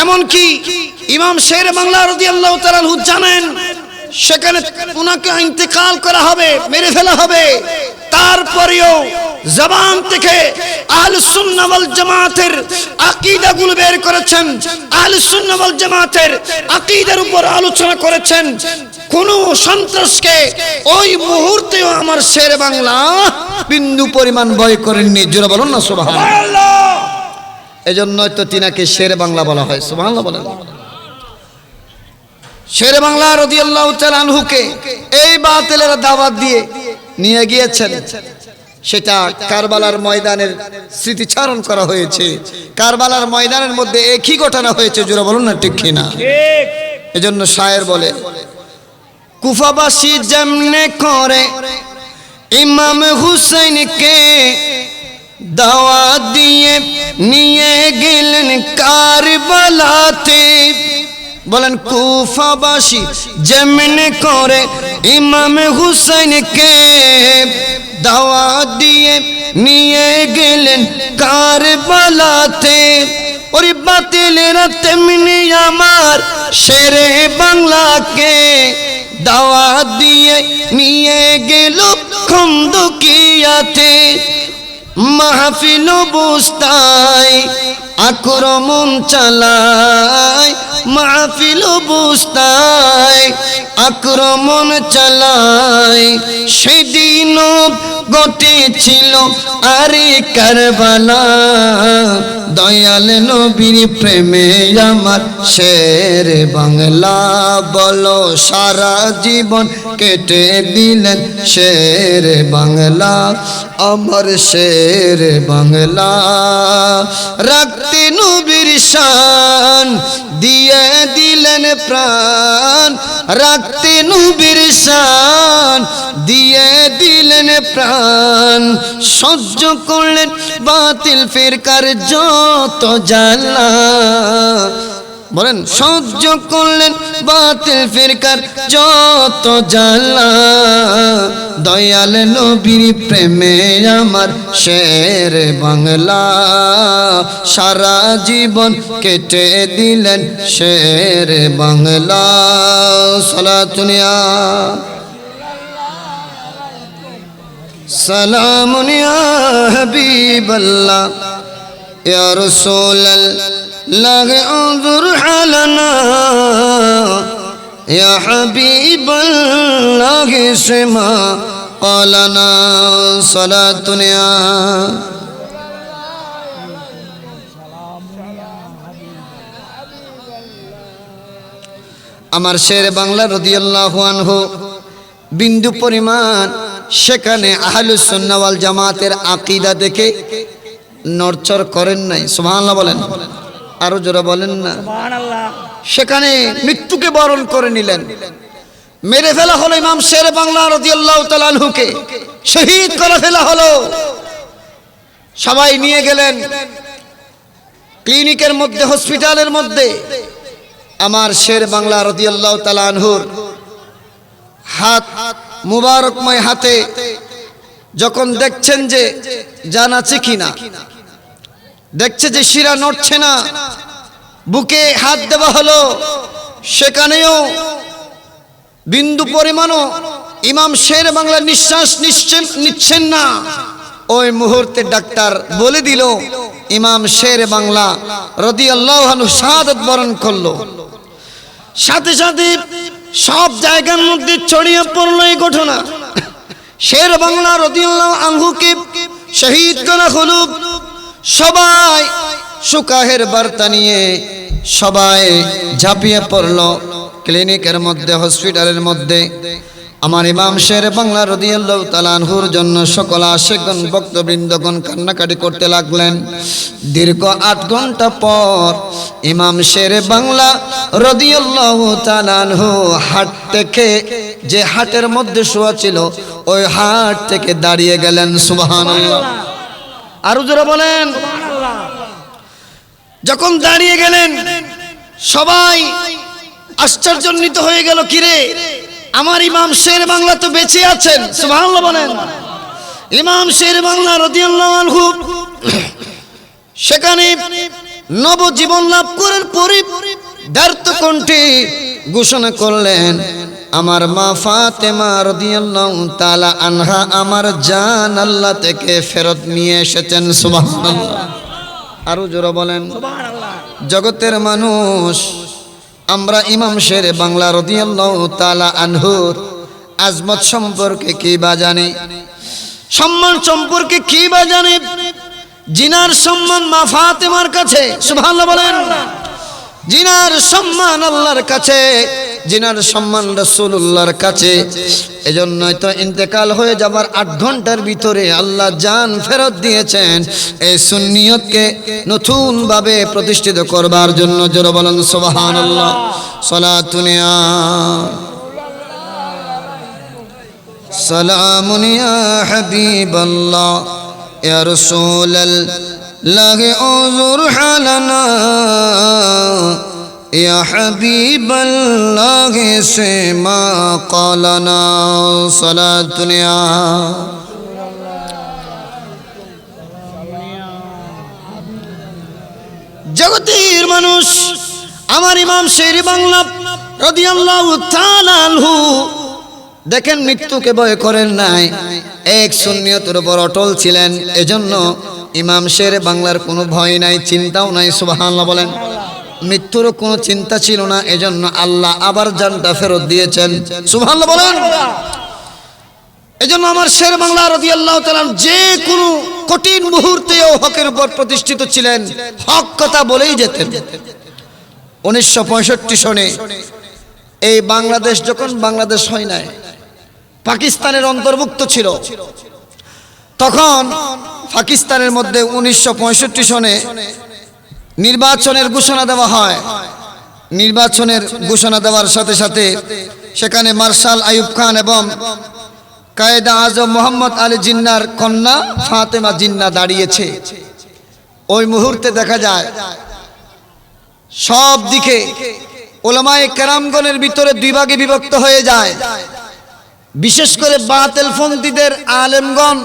এমনকি ইমাম শের বাংলা রাদিয়াল্লাহু তাআলা আনহু জানেন সেখানে ওনাকে ইন্তেকাল করা হবে, মেরে ফেলা হবে, তারপরেও জবান থেকে আহলুস সুন্নাহ ওয়াল জামাতের আকীদাগুলো বের করেছেন, আহলুস সুন্নাহ ওয়াল জামাতের আকীদার উপর আলোচনা করেছেন। কোন সন্ত্রাসকে ওই মুহূর্তেও আমার শের বাংলা বিন্দু পরিমাণ ভয় করেননি। জোরে বলুন না সুবহানাল্লাহ। এজন্যই তো তিনাকে শের বাংলা বলা হয়। সুবহানাল্লাহ বলেন। শেরে বাংলা রাদিয়াল্লাহু তাআলা আনহুকে এই বাতিলের দাওয়াত দিয়ে নিয়ে গিয়েছেন, সেটা কারবালার ময়দানের স্মৃতিচারণ করা হয়েছে। কারবালার ময়দানের মধ্যে একই ঘটনা হয়েছে। জোরে বলুন না ঠিক কিনা? এজন্য শায়ের বলে, কুফাবাসী যেমনে করে ইমাম হুসাইনকে দাওয়াত দিয়ে নিয়ে গেলেন কারবালাতে। বলেন, কুফাবাসী যেমনে করে ইমাম হুসাইনকে দাওয়াত দিয়ে নিয়ে গেলেন কারবালাতে, ওরে বাতিলেরা তেমনি আমার শেরে বাংলাকে দাওয়াত দিয়ে নিয়ে গেল খন্দকিয়াতে। মাহফিল বুস্তায় আক্রমণ চালায়, মাহফিল বুস্তায় আক্রমণ চালায়, সেদিনও ঘটেছিল আরে কারবালা। দয়াল নবীর প্রেমে আমার শের বাংলা বলো সারা জীবন কেটে দিলেন শের বাংলা, আমার শের বাংলা। রাখতে নবীর শান দিয়ে দিলেন প্রাণ, রাখতে নবীর শান দিয়ে দিলেন প্রাণ। সহ্য করলেন বাতিল ফিরকার যত জ্বালা। বলেন, সহ্য করলেন বাতিল ফিরকার যত জ্বালা। দয়াল নবীর প্রেমে আমার শের বাংলা সারা জীবন কেটে দিলেন শের বাংলা। সালাতুনিয়া সালামুন ইয়া হাবিবাল্লাহ ইয়া রাসূলাল্লাহ انظر حالنا يا حبيب الله اسمع قالنا صلاتنا আমার শের বাংলা রাদিয়াল্লাহু আনহু বিন্দু পরিমাণ সেখানে আহলুস সুন্নাহ ওয়াল জামাতের আকীদা দেখে নড়চড় করেন নাই। সুবহানাল্লাহ বলেন, আরো জোরে বলেন না সুবহানাল্লাহ। সেখানে মৃত্যুকে বরণ করে নিলেন, মেরে ফেলা হলো ইমাম শের বাংলা রাদিয়াল্লাহু তাআলা আনহুকে, শহীদ করে ফেলা হলো। সবাই নিয়ে গেলেন ক্লিনিকের মধ্যে, হসপিটালের মধ্যে। আমার শের বাংলা রাদিয়াল্লাহু তাআলা আনহুর হাত মুবারকময় হাতে যখন দেখছেন যে জান আছে কিনা, দেখছে যে শিরা নড়ছে না, বুকে হাত দেওয়া হলো, সেখানেও বিন্দু পরিমাণও ইমাম শের বাংলা নিঃশ্বাস নিচ্ছেন না। ওই মুহূর্তে ডাক্তার বলে দিল ইমাম শের বাংলা রাদিয়াল্লাহু আনহু শাহাদাত বরণ করলো। সাথে সাথে সব জায়গার মধ্যে ছড়িয়ে পড়লো এই ঘটনা। শের বাংলা রাদিয়াল্লাহু আনহুকে শহীদ করা হলো। সবাই সুকাহের বার্তা নিয়ে সবাই ঝাঁপিয়ে পড়লো ক্লিনিকের মধ্যে, হসপিটালের মধ্যে। আমার ইমাম শের বাংলা রাদিয়াল্লাহু তাআলা আনহুর জন্য সকল আশিকগণ ভক্তবৃন্দগণ কান্নাকাটি করতে লাগলেন। দীর্ঘ 8 ঘন্টা পর ইমাম শের বাংলা রাদিয়াল্লাহু তাআলা আনহু হাট থেকে, যে হাটের মধ্যে শোয়া ছিল, ওই হাট থেকে দাঁড়িয়ে গেলেন। সুবহানাল্লাহ। আরো জোরে বলেন। যখন দাঁড়িয়ে গেলেন সবাই আশ্চর্যান্বিত হয়ে গেল, কিরে আমার ইমাম শের বাংলা তো বেঁচে আছেন। সুবহানাল্লাহ বলেন। ইমাম শের বাংলা রাদিয়াল্লাহু আনহু সেখানে নবজীবন লাভ করার পরে দ্বার্থ কণ্ঠে ঘোষণা করলেন, আমার মা ফাতেমা রাদিয়াল্লাহু তাআলা আনহা আমার জান আল্লাহ থেকে ফেরত নিয়ে এসেছেন। সুবহানাল্লাহ। আরো জোরে বলেন। জগতের মানুষ, আমরা ইমাম শের বাংলা রাদিয়াল্লাহু তাআলা আনহুর আজমত সম্পর্কে কি বা জানি, সম্মান সম্পর্কে কি বা জানি, জিনার সম্মান মা ফাতেমার কাছে। সুবহানাল্লাহ বলেন। জিনার সম্মান আল্লাহর কাছে, জিনার সম্মান রাসূলুল্লাহর কাছে। এজন্যই তো ইন্তেকাল হয়ে যাবার 8 ঘন্টার ভিতরে আল্লাহ জান ফেরত দিয়েছেন এই সুন্নিয়তকে নতুন ভাবে প্রতিষ্ঠিত করবার জন্য। জোরে বলেন সুবহানাল্লাহ। সালাতুন ইয়া সালামুন ইয়া হাবিবাল্লাহ ইয়া রাসূলাল্লাহ উযুর হালানা ইয়া হাবিবাল্লাহ সে মা ক্বালানা। সালাতুন ইয়া জগতের মানুষ, আমার ইমাম শের বাংলা রাদিয়াল্লাহু তাআলা আনহু দেখেন মৃত্যুকে ভয় করেন নাই, এক সুন্নিয়তের উপর অটল ছিলেন। এজন্য ইমাম শের বাংলার কোনো ভয় নাই, চিন্তাও নাই। সুবহানাল্লাহ বলেন। মৃত্যুরও কোনো চিন্তা ছিল না, এজন্য আল্লাহ আবার জানটা ফেরত দিয়েছেন। সুবহানাল্লাহ বলেন। এজন্য আমার শের বাংলা রাদিয়াল্লাহু তাআলা যে কোনো কঠিন মুহূর্তেও হকের উপর প্রতিষ্ঠিত ছিলেন, হক কথা বলেই যেতেন। 1965 সনে এই বাংলাদেশ যখন বাংলাদেশ হয় নাই, পাকিস্তানের অন্তর্ভুক্ত ছিল, তখন পাকিস্তানের মধ্যে 1965 সনে নির্বাচনের ঘোষণা দেওয়া হয়। নির্বাচনের ঘোষণা দেওয়ার সাথে সাথে সেখানে মার্শাল আইয়ুব খান এবং কায়েদে আজম মোহাম্মদ আলী জিন্নার কন্যা ফাতেমা জিন্না দাঁড়িয়েছে। ওই মুহূর্তে দেখা যায় সব দিকে উলামায়ে কেরামগণের ভিতরে 2 ভাগে বিভক্ত হয়ে যায়। বিশেষ করে বাতিলপন্থীদের আলেমগণ,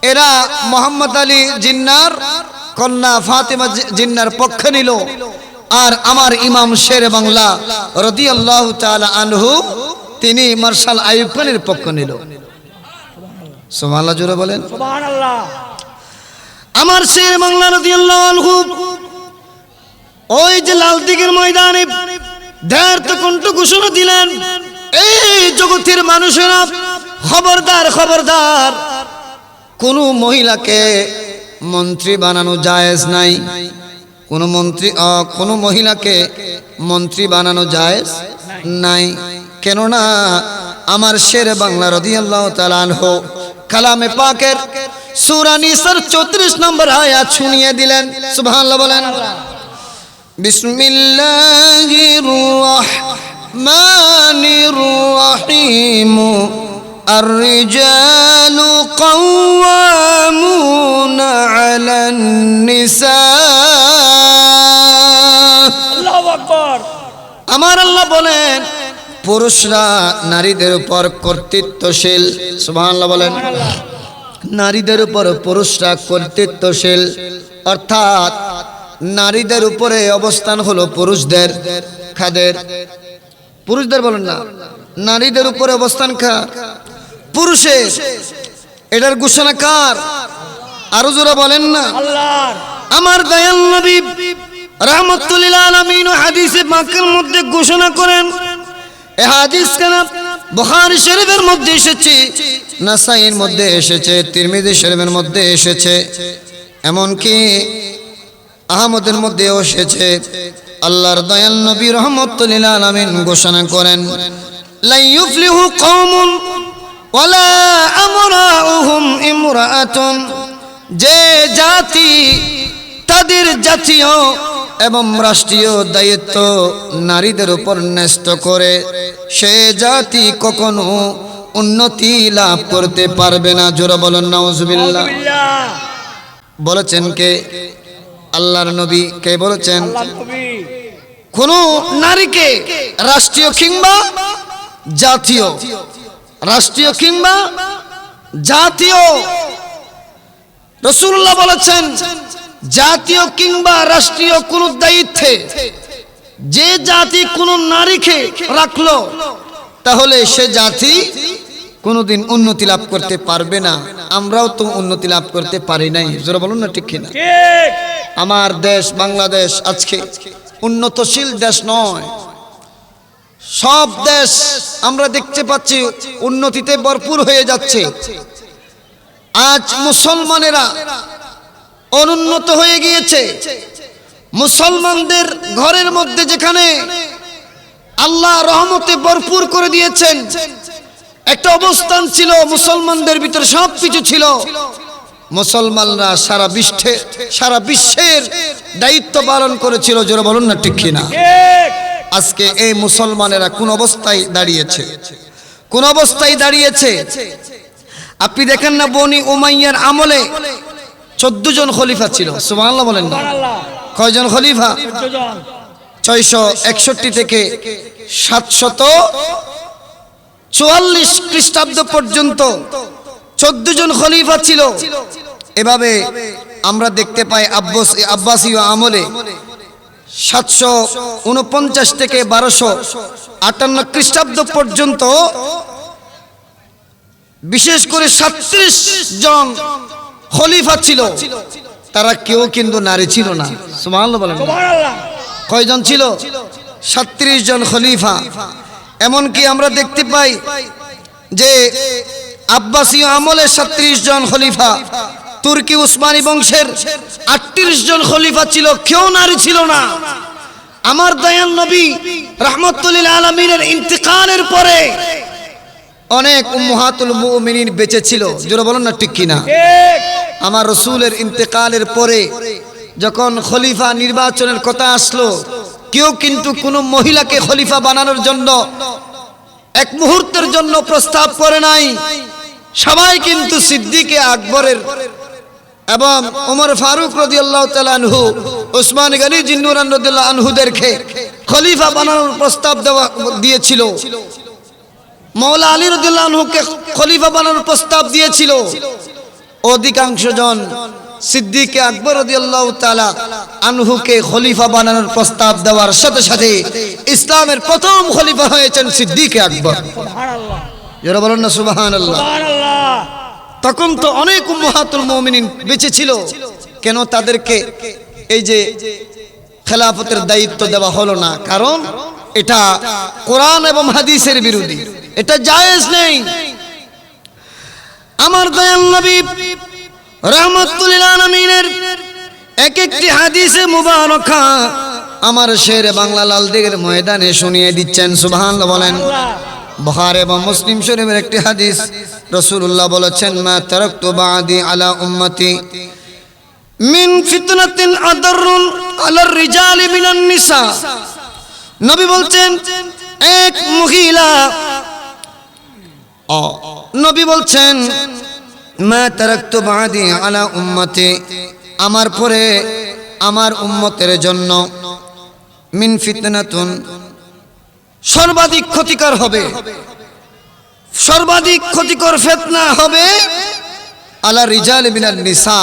এরা মোহাম্মদ আলী জিন্নার কন্যা ফাতেমা জিন্নার পক্ষ নিল, আর আমার ইমাম শের বাংলা রাদিয়াল্লাহু তাআলা আনহু তিনি মার্শাল আইয়ুব খানের পক্ষ নিল। সুবহানাল্লাহ জোরে বলেন। সুবহানাল্লাহ। আমার শের বাংলা রাদিয়াল্লাহু আনহু ওই যে লাল দিঘির ময়দানে দ্বার্থ কণ্ঠ ঘোষণা দিলেন, এই জগতের মানুষেরা খবরদার, খবরদার, কোন মহিলাকে মন্ত্রী বানানো জায়েজ নাই। কোন মহিলাকে মন্ত্রী বানানো জায়েজ নাই। কেননা আমার শের বাংলা রাদিয়াল্লাহু তাআলা আনহু কালামে পাকের সূরা নিসার 34 নম্বর আয়াত শুনিয়ে দিলেন। সুবহানাল্লাহ বলেন। বিসমিল্লাহির রহমানির রহিম الرجال قوامون على النساء। আল্লাহু আকবার। আমার আল্লাহ বলেন পুরুষরা নারীদের উপর কর্তৃত্বশীল। সুবহানাল্লাহ বলেন। নারীদের উপর পুরুষরা কর্তৃত্বশীল, অর্থাৎ নারীদের উপরে অবস্থান হলো পুরুষদের। খাদের পুরুষদের বলেন না, নারীদের উপরে অবস্থান কার? পুরুষের। এটার ঘোষণা কার? আরো জোরে বলেন না। আল্লাহর। আমার দয়াল নবী রাহমাতুল লিল আলামিন হাদিসে পাকের মধ্যে ঘোষণা করেন, এই হাদিস কেন বুখারী শরীফের মধ্যে এসেছে, নাসাইর মধ্যে এসেছে, তিরমিজি শরীফের মধ্যে এসেছে, এমনকি আহমদের মধ্যেও এসেছে। আল্লাহর দয়াল নবী রাহমাতুল লিল আলামিন ঘোষণা করেন, লা ইউফলিহু কওমুন ওয়ালা আমরাউহুম ইমরাআতুন, যে জাতি তাদের জাতীয় এবং রাষ্ট্রীয় দায়িত্ব নারীদের উপর ন্যস্ত করে, সে জাতি কখনো উন্নতি লাভ করতে পারবে না। জোরে বলেন নাউজুবিল্লাহ। নাউজুবিল্লাহ। বলেছেন কে? আল্লাহর নবী। কে বলেছেন? আল্লাহ নবী। কোন নারীকে রাষ্ট্রীয় কিংবা জাতীয়, রাষ্ট্রীয় কিংবা জাতীয়, রাসূলুল্লাহ বলেছেন জাতীয় কিংবা রাষ্ট্রীয় কোন দায়িত্বে যে জাতি কোন নারীকে রাখলো, তাহলে সে জাতি কোনোদিন উন্নতি লাভ করতে পারবে না। আমরাও তো উন্নতি লাভ করতে পারি নাই। জোরে বলুন না, ঠিক কিনা? ঠিক। আমার দেশ বাংলাদেশ আজকে উন্নতশীল দেশ নয়। সব দেশ আমরা দেখতে পাচ্ছি উন্নতিতে ভরপুর হয়ে যাচ্ছে। আজ মুসলমানেরা অনুন্নত হয়ে গিয়েছে। মুসলমানদের ঘরের মধ্যে যেখানে আল্লাহ রহমতে ভরপুর করে দিয়েছেন, একটা অবস্থান ছিল মুসলমানদের ভিতরে সবকিছু ছিল, মুসলমানরা সারা বিশ্বের দায়িত্ব পালন করেছিল। জোরে বলুন না, ঠিক কিনা? ঠিক। আজকে এই মুসলমানেরা কোন অবস্থায় দাঁড়িয়েছে? কোন অবস্থায় দাঁড়িয়েছে? আপনি দেখেন না, বনি উমাইয়ার আমলে 14 জন খলিফা ছিল। সুবহানাল্লাহ বলেন না? সুবহানাল্লাহ। কয়জন খলিফা? 14 জন। 661 থেকে 744 খ্রিস্টাব্দ পর্যন্ত 14 জন খলিফা ছিল। এভাবে আমরা দেখতে পাই আব্বাসীয় আমলে 749 থেকে 1258 খ্রিস্টাব্দ পর্যন্ত বিশেষ করে 37 জন খলিফা ছিল। তারা কেউ কিন্তু নারী ছিল না। সুবহানাল্লাহ বলেন। সুবহানাল্লাহ। কয়জন ছিল? 37 জন খলিফা। এমনকি আমরা দেখতে পাই যে আব্বাসীয় আমলে 37 জন খলিফা, তুর্কি উসমানী বংশের 38 জন খলিফা ছিল, কেউ নারী ছিল না। আমার দয়াল নবী রাহমাতুল লিল আলামিনের ইন্তিকালের পরে অনেক উম্মাহাতুল মুমিনিন বেঁচে ছিল। জোরে বলুন না, ঠিক কিনা? ঠিক। আমার রাসূলের ইন্তেকালের পরে যখন খলিফা নির্বাচনের কথা আসলো, কেউ কিন্তু কোনো মহিলাকে খলিফা বানানোর জন্য এক মুহূর্তের জন্য প্রস্তাব করে নাই। সবাই কিন্তু সিদ্দিকে আকবরের এবং ওমর ফারুক রাদিয়াল্লাহু তাআলা আনহু, ওসমান গনি জিন্নুরান রাদিয়াল্লাহু আনহুদেরকে খলিফা বানানোর প্রস্তাব দিয়েছিল। মাওলা আলী রাদিয়াল্লাহু আনহুকে খলিফা বানানোর প্রস্তাব দিয়েছিল। অধিকাংশ জন সিদ্দিকে আকবর রাদিয়াল্লাহু তাআলা আনহুকে খলিফা বানানোর প্রস্তাব দেওয়ার সাথে সাথে ইসলামের প্রথম খলিফা হয়েছেন সিদ্দিকে আকবর। সুবহানাল্লাহ। যারা বলেন না সুবহানাল্লাহ। সুবহানাল্লাহ। তখন তো অনেক উম্মাহাতুল মুমিনিন বেঁচে ছিল, কেন তাদেরকে এই যে খেলাফতের দায়িত্ব দেওয়া হলো না? কারণ এটা কোরআন এবং হাদিসের বিরোধী, এটা জায়েজ নেই। আমার দয়াল নবী রাহমাতুল লিল আলামিনের এক একটি হাদিসে মুবারাকা আমার শের বাংলা লালদিঘির ময়দানে শুনিয়ে দিচ্ছেন। সুবহানাল্লাহ বলেন। বুখারী এবং মুসলিম শরীফের একটি হাদিস, রাসূলুল্লাহ বলেছেন, মা তারাকতু বাদি আলা উম্মতি মিন ফিতনাতিন আদাররুন আলার রিজালি মিনান নিসা। নবী বলছেন, এক মহিলা, নবী বলছেন, মা তারাকতু বাদি আলা উম্মতি, আমার পরে আমার উম্মতের জন্য মিন ফিতনাতুন, সর্বাধিক ক্ষতিকর হবে, সর্বাধিক ক্ষতিকর ফিতনা হবে আলা রিজাল মিনান নিসা,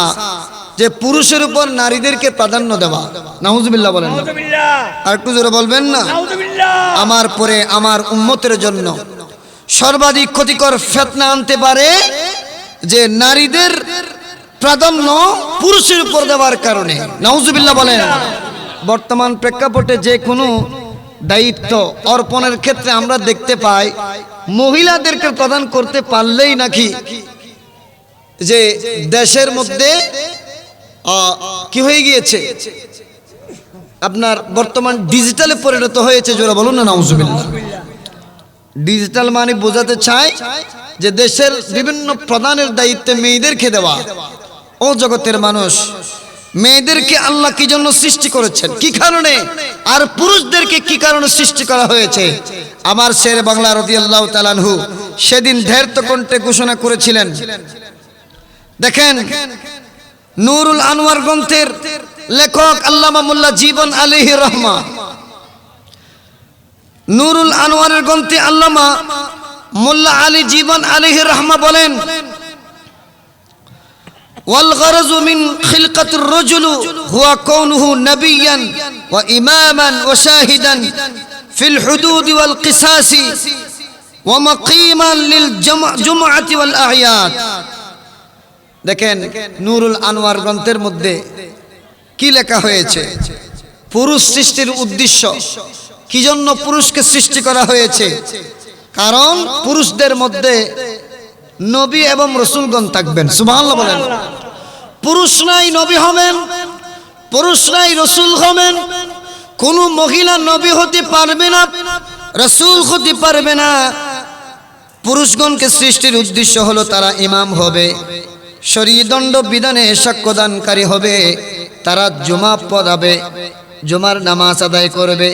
যে পুরুষের উপর নারীদেরকে প্রাধান্য দেওয়া। নাউজুবিল্লাহ বলেন। নাউজুবিল্লাহ। আর একটু জোরে বলবেন না? নাউজুবিল্লাহ। আমার পরে আমার উম্মতের জন্য সর্বাধিক ক্ষতিকর ফিতনা আনতে পারে যে নারীদের প্রাধান্য পুরুষের উপর দেওয়ার কারণে। নাউজুবিল্লাহ বলেন। বর্তমান প্রেক্ষাপটে যে কোনো দায়িত্ব অর্পণের ক্ষেত্রে আমরা দেখতে পাই মহিলাদেরকে প্রদান করতে পারলেই নাকি যে দেশের মধ্যে কি হয়ে গিয়েছে, আপনার বর্তমান ডিজিটালে পরিণত হয়েছে। জোরা বলুন না নাউজুবিল্লাহ। ডিজিটাল মানে বোঝাতে চায় যে দেশের বিভিন্ন প্রধানের দায়িত্বে মেয়েদেরকে দেওয়া। ও জগতের মানুষ, মেয়েদেরকে আল্লাহ কি জন্য সৃষ্টি করেছেন, কি কারণে, আর পুরুষদেরকে কি কারণে সৃষ্টি করা হয়েছে? আমার শের বাংলা রাদিয়াল্লাহু তাআলা আনহু সেদিন ধৈর্য কণ্ঠে ঘোষণা করেছিলেন। দেখেন, নূরুল আনোয়ার গ্রন্থের লেখক আল্লামা মোল্লা জীবন আলাইহির রহমা, নূরুল আনোয়ারের গ্রন্থে আল্লামা মোল্লা আলী জীবন আলাইহির রহমা বলেন, ওয়াল গরজু মিন খিলকাতির রাজুলি হুয়া কাউনুহু নাবিয়্যান ওয়া ইমামান ওয়া শাহিদান ফিল হুদুদ ওয়াল কিসাসি ওয়া মাকিমান লিল জুমআতি ওয়াল আ'য়াদ। দেখেন, নূরুল আনোয়ার গ্রন্থের মধ্যে কি লেখা হয়েছে? পুরুষ সৃষ্টির উদ্দেশ্য কি জন্য পুরুষকে সৃষ্টি করা হয়েছে? কারণ পুরুষদের মধ্যে নবী এবং রাসূলগণ থাকবেন। সুবহানাল্লাহ বলেন। পুরুষ নাই নবী হবেন, পুরুষ নাই রাসূল হবেন, কোন মহিলা নবী হতে পারবে না, রাসূল হতে পারবে না। পুরুষগণকে সৃষ্টির উদ্দেশ্য হলো তারা ইমাম হবে, শরীয়ত দণ্ড বিধানে সাক্ষ্যদানকারী হবে, তারা জুমা পড়াবে, জুমার নামাজ আদায় করবে,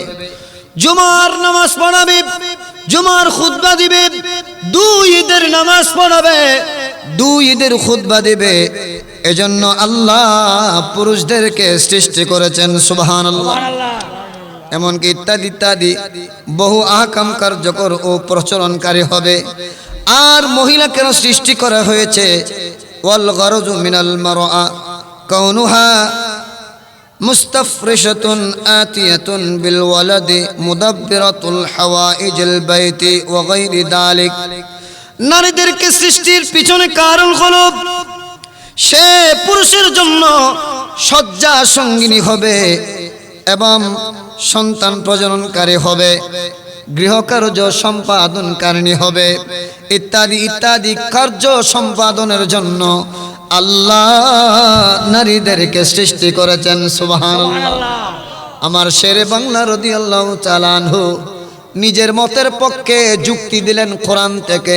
জুমার নামাজ পড়াবে, জুমার খুতবা দিবে, দুই ঈদের নামাজ পড়াবে, দুই ঈদের খুতবা দিবে। এজন্য আল্লাহ পুরুষদেরকে সৃষ্টি করেছেন। সুবহানাল্লাহ। এমনকি ইত্যাদি ইত্যাদি বহু আহকাম কার্যকর ও প্রচলনকারী হবে। আর মহিলা কেন সৃষ্টি করা হয়েছে? ওয়াল গরজু মিনাল মারআ কাউনুহা মুস্তাফরিশাতুন আতিয়াতুন বিল ওয়ালাদি মুদাব্বিরাতুল হাওয়াইজিল বাইতি ওয়া গায়রি যালিক। নারীদেরকে সৃষ্টির পিছনে কারণ হলো সে পুরুষের জন্য শয্যা সঙ্গিনী হবে এবং সন্তান প্রজননকারী হবে, গৃহকার্য সম্পাদনকারিণী হবে, ইত্যাদি ইত্যাদি কার্য সম্পাদনের জন্য আল্লাহ নারীদেরকে সৃষ্টি করেছেন। সুবহানাল্লাহ। আমার শেরে বাংলা রাদিয়াল্লাহু তাআলা আনহু নিজের মতের পক্ষে যুক্তি দিলেন কোরআন থেকে,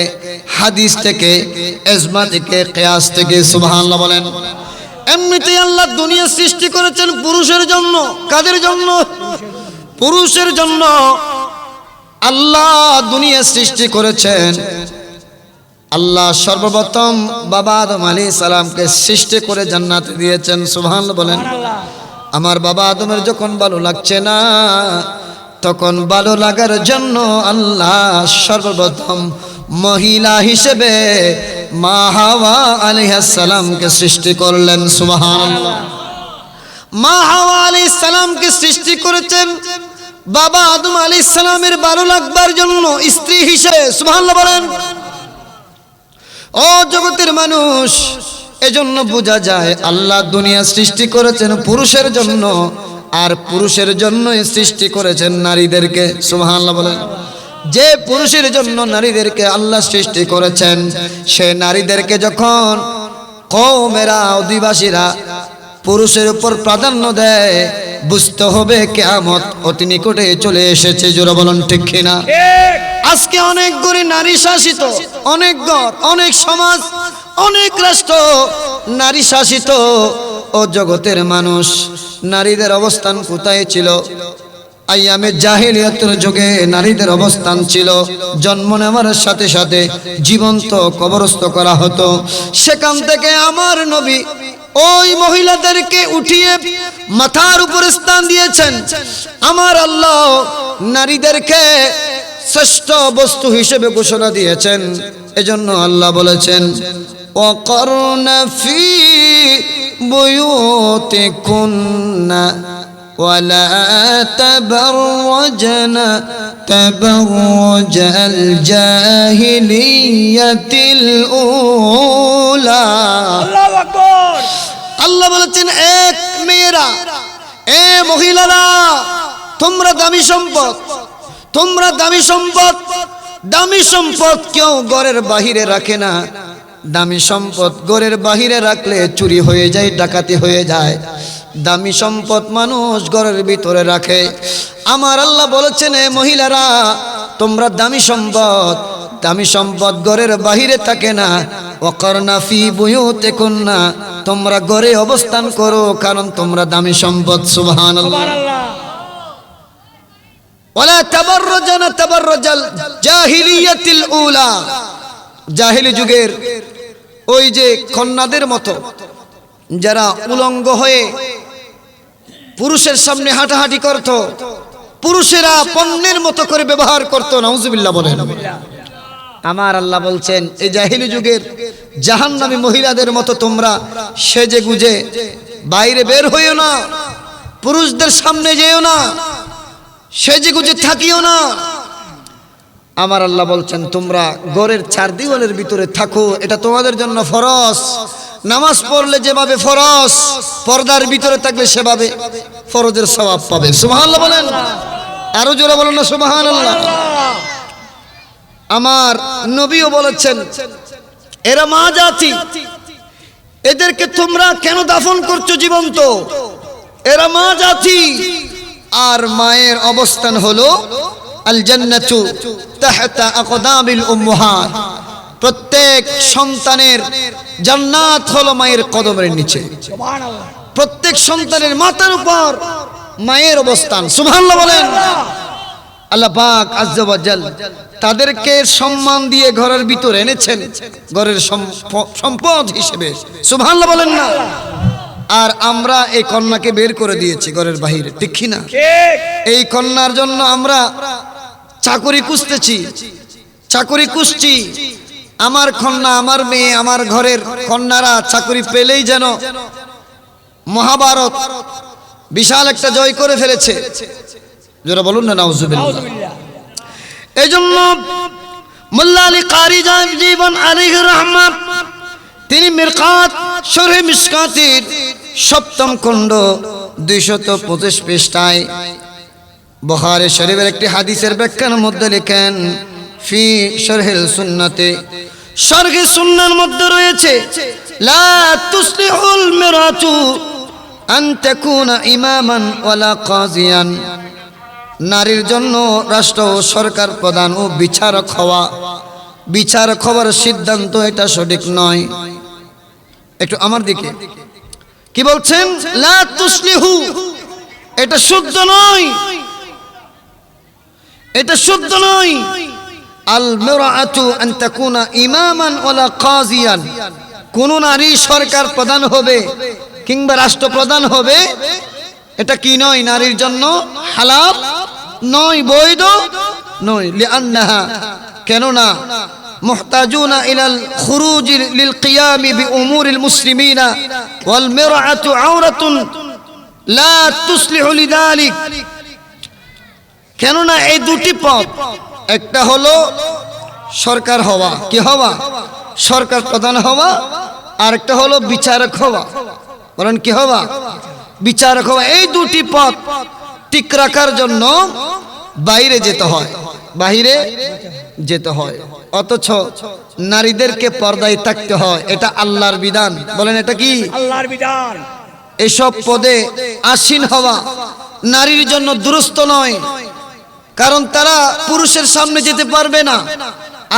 হাদিস থেকে, ইজমা থেকে, কিয়াস থেকে। সুবহানাল্লাহ বলেন। এমনিতেই আল্লাহ দুনিয়া সৃষ্টি করেছেন পুরুষের জন্য। কাদের জন্য? পুরুষের জন্য আল্লাহ দুনিয়া সৃষ্টি করেছেন। আল্লাহ সর্বপ্রথম বাবা আদম আলাইহিস সালামকে সৃষ্টি করে জান্নাতে দিয়েছেন। সুবহানাল্লাহ বলেন। আমার বাবা আদমের যখন ভালো লাগছে না, তখন ভালো লাগার জন্য আল্লাহ সর্বপ্রথম মহিলা হিসেবে মা হাওয়া আলাইহিস সালামকে সৃষ্টি করলেন। সুবহানাল্লাহ। মা হাওয়া আলাইহিস সালামকে সৃষ্টি করেছেন বাবা আদম আলাইহিস সালামের ভালো লাগবার জন্য স্ত্রী হিসেবে। সুবহানাল্লাহ বলেন। ও জগতের মানুষ, এজন্য বোঝা যায় আল্লাহ দুনিয়া সৃষ্টি করেছেন পুরুষের জন্য, আর পুরুষের জন্যই সৃষ্টি করেছেন নারীদেরকে। সুবহানাল্লাহ বলেন। যে পুরুষের জন্য নারীদেরকে আল্লাহ সৃষ্টি করেছেন, সে নারীদেরকে যখন কওমেরা, অধিবাসীরা পুরুষের উপর প্রাধান্য দেয়, বুঝতে হবে কিয়ামত অতি নিকটে চলে এসেছে। জোরে বলুন ঠিক কিনা? আজকে অনেক গরি নারী শাসিত, অনেক ঘর, অনেক সমাজ, অনেক রাষ্ট্র নারী শাসিত। ও জগতের মানুষ, নারীদের অবস্থান কোথায় ছিল? আইয়ামে জাহেলিয়াতের যুগে নারীদের অবস্থান ছিল জন্ম নেওয়ার সাথে সাথে জীবন্ত কবরস্থ করা হতো। সেখান থেকে আমার নবী ওই মহিলাদেরকে উঠিয়ে মাথার উপর স্থান দিয়েছেন। আমার আল্লাহ নারীদেরকে শ্রেষ্ঠ বস্তু হিসেবে ঘোষণা দিয়েছেন। এজন্য আল্লাহ বলেছেন, ওয়াকরনা ফি বুয়ুতিকুন্না ওয়ালা তাবাররাজনা তাবাররাজাল জাহিলিয়াতিল উলা। আল্লাহু আকবার। আল্লাহ বলেছেন, এক মেয়েরা, এ মহিলারা, তোমরা দামি সম্পদ, তোমরা দামি সম্পদ। দামি সম্পদ কেউ ঘরের বাহিরে রাখে না। দামি সম্পদ ঘরের বাহিরে রাখলে চুরি হয়ে যায়, ডাকাতি হয়ে যায়। দামি সম্পদ মানুষ ঘরের ভিতরে রাখে। আমার আল্লাহ বলেছেন, এ মহিলারা তোমরা দামি সম্পদ, দামি সম্পদ ঘরের বাহিরে থাকে না। ওয়াকারনা ফি বুয়ুতিকুন্না, তোমরা ঘরে অবস্থান করো, কারণ তোমরা দামি সম্পদ। সুবহানাল্লাহ। ওয়ালা তাবাররাজানা তাবাররাজাল জাহিলিয়াতিল উলা, জাহিলি যুগের ওই যে কন্যাদের মতো যারা উলঙ্গ হয়ে পুরুষের সামনে হাঁটাহাঁটি করত, পুরুষেরা পণ্যের মতো করে ব্যবহার করত। নাউজুবিল্লাহ বলেন। আমার আল্লাহ বলছেন, এই জাহিলি যুগের জাহান্নামী মহিলাদের মতো তোমরা সেজে গুজে বাইরে বের হইও না, পুরুষদের সামনে যেও না, সেজে গুজে থাকিও না। আমার আল্লাহ বলছেন, তোমরা ঘরের চার দেওয়ালের ভিতরে থাকো, এটা তোমাদের জন্য ফরজ। নামাজ পড়লে যেভাবে ফরজ, পর্দার ভিতরে থাকলে সেভাবে ফরজের সওয়াব পাবে। সুবহানাল্লাহ বলেন। আরো জোরে বলেন না সুবহানাল্লাহ। আমার নবীও বলেছেন, এরা মা জাতি, এদেরকে তোমরা কেন দাফন করছো জীবন্ত? এরা মা জাতি, আর মায়ের অবস্থান হলো আল জান্নাতু তাহতা আকদামিল উম্মাহাত। প্রত্যেক সন্তানের জান্নাত হলো মায়ের কদমের নিচে। প্রত্যেক সন্তানের মাথার উপর মায়ের অবস্থান। সুবহানাল্লাহ বলেন। আল্লাহ পাক আজ্জা ওয়া জাল তাদেরকে সম্মান দিয়ে ঘরের ভিতরে এনেছেন, ঘরের সম্পদ হিসেবে। সুবহানাল্লাহ বলেন না। আর আমরা এই কন্যাকে বের করে দিয়েছি ঘরের বাহিরে, ঠিক কি না? এই কন্যার জন্য আমরা চাকরি খুঁজতেছি, চাকরি খুঁজছি। আমার কন্যা, আমার মেয়ে, আমার ঘরের কন্যারা চাকরি পেলেই যেন মহাভারত বিশাল একটা জয় করে ফেলেছে। যারা বলুন না নাউজুবিল্লাহ। এই জন্য মোল্লা আলী কারি জীবন আলাইহির রহমাত, তিনি মিরকাত শরহে মিশকাতের 7ম খণ্ড 225 পৃষ্ঠায় বুখারী শরীফের একটি হাদিসের ব্যাখ্যার মধ্যে লেখেন, ফি শরহিল সুন্নাতে, শরহে সুন্নাহর মধ্যে রয়েছে, লা তুসলিহুল মিরাতু আন তাকুনা ইমামান ওয়ালা কাজিয়ান। নারীর জন্য রাষ্ট্র ও সরকার প্রধান ও বিচারক হওয়া, বিচারক হওয়ার সিদ্ধান্ত এটা সঠিক নয়। একটু আমার দিকে কি বলছেন? লা তুসলিহু, এটা শুদ্ধ নয়, এটা শুদ্ধ নয়। আল মিরাআতু আন তাকুনা ইমামান ওয়ালা কাজিয়ান, কোন নারী সরকার প্রধান হবে কিংবা রাষ্ট্রপ্রধান হবে, এটা কি নয়? নারীর জন্য হালাল নয়, বৈধ নয়। লিআন্নাহা, কেননা মুহতাজুনা ইলাল খুরুজ লিল কিয়াম বিউমুরিল মুসলিমিনা ওয়াল মিরআতু আওরাতুন লা তুসলিহু লিযালিক। কেননা এই দুটি পথ, একটা হলো সরকার হওয়া, কি হওয়া? সরকার প্রধান হওয়া, আর একটা হলো বিচারক হওয়া। বলেন কি হওয়া? বিচারক হওয়া। এই দুটি পথ ঠিক রাখার জন্য বাইরে যেতে হয়, বাইরে যেতে হয়। অথচ নারীদেরকে পর্দায় থাকতে হয়, এটা আল্লাহর বিধান। বলেন এটা কি? আল্লাহর বিধান। এসব পদে আসীন হওয়া নারীর জন্য দুরূহ নয়, কারণ তারা পুরুষের সামনে যেতে পারবে না।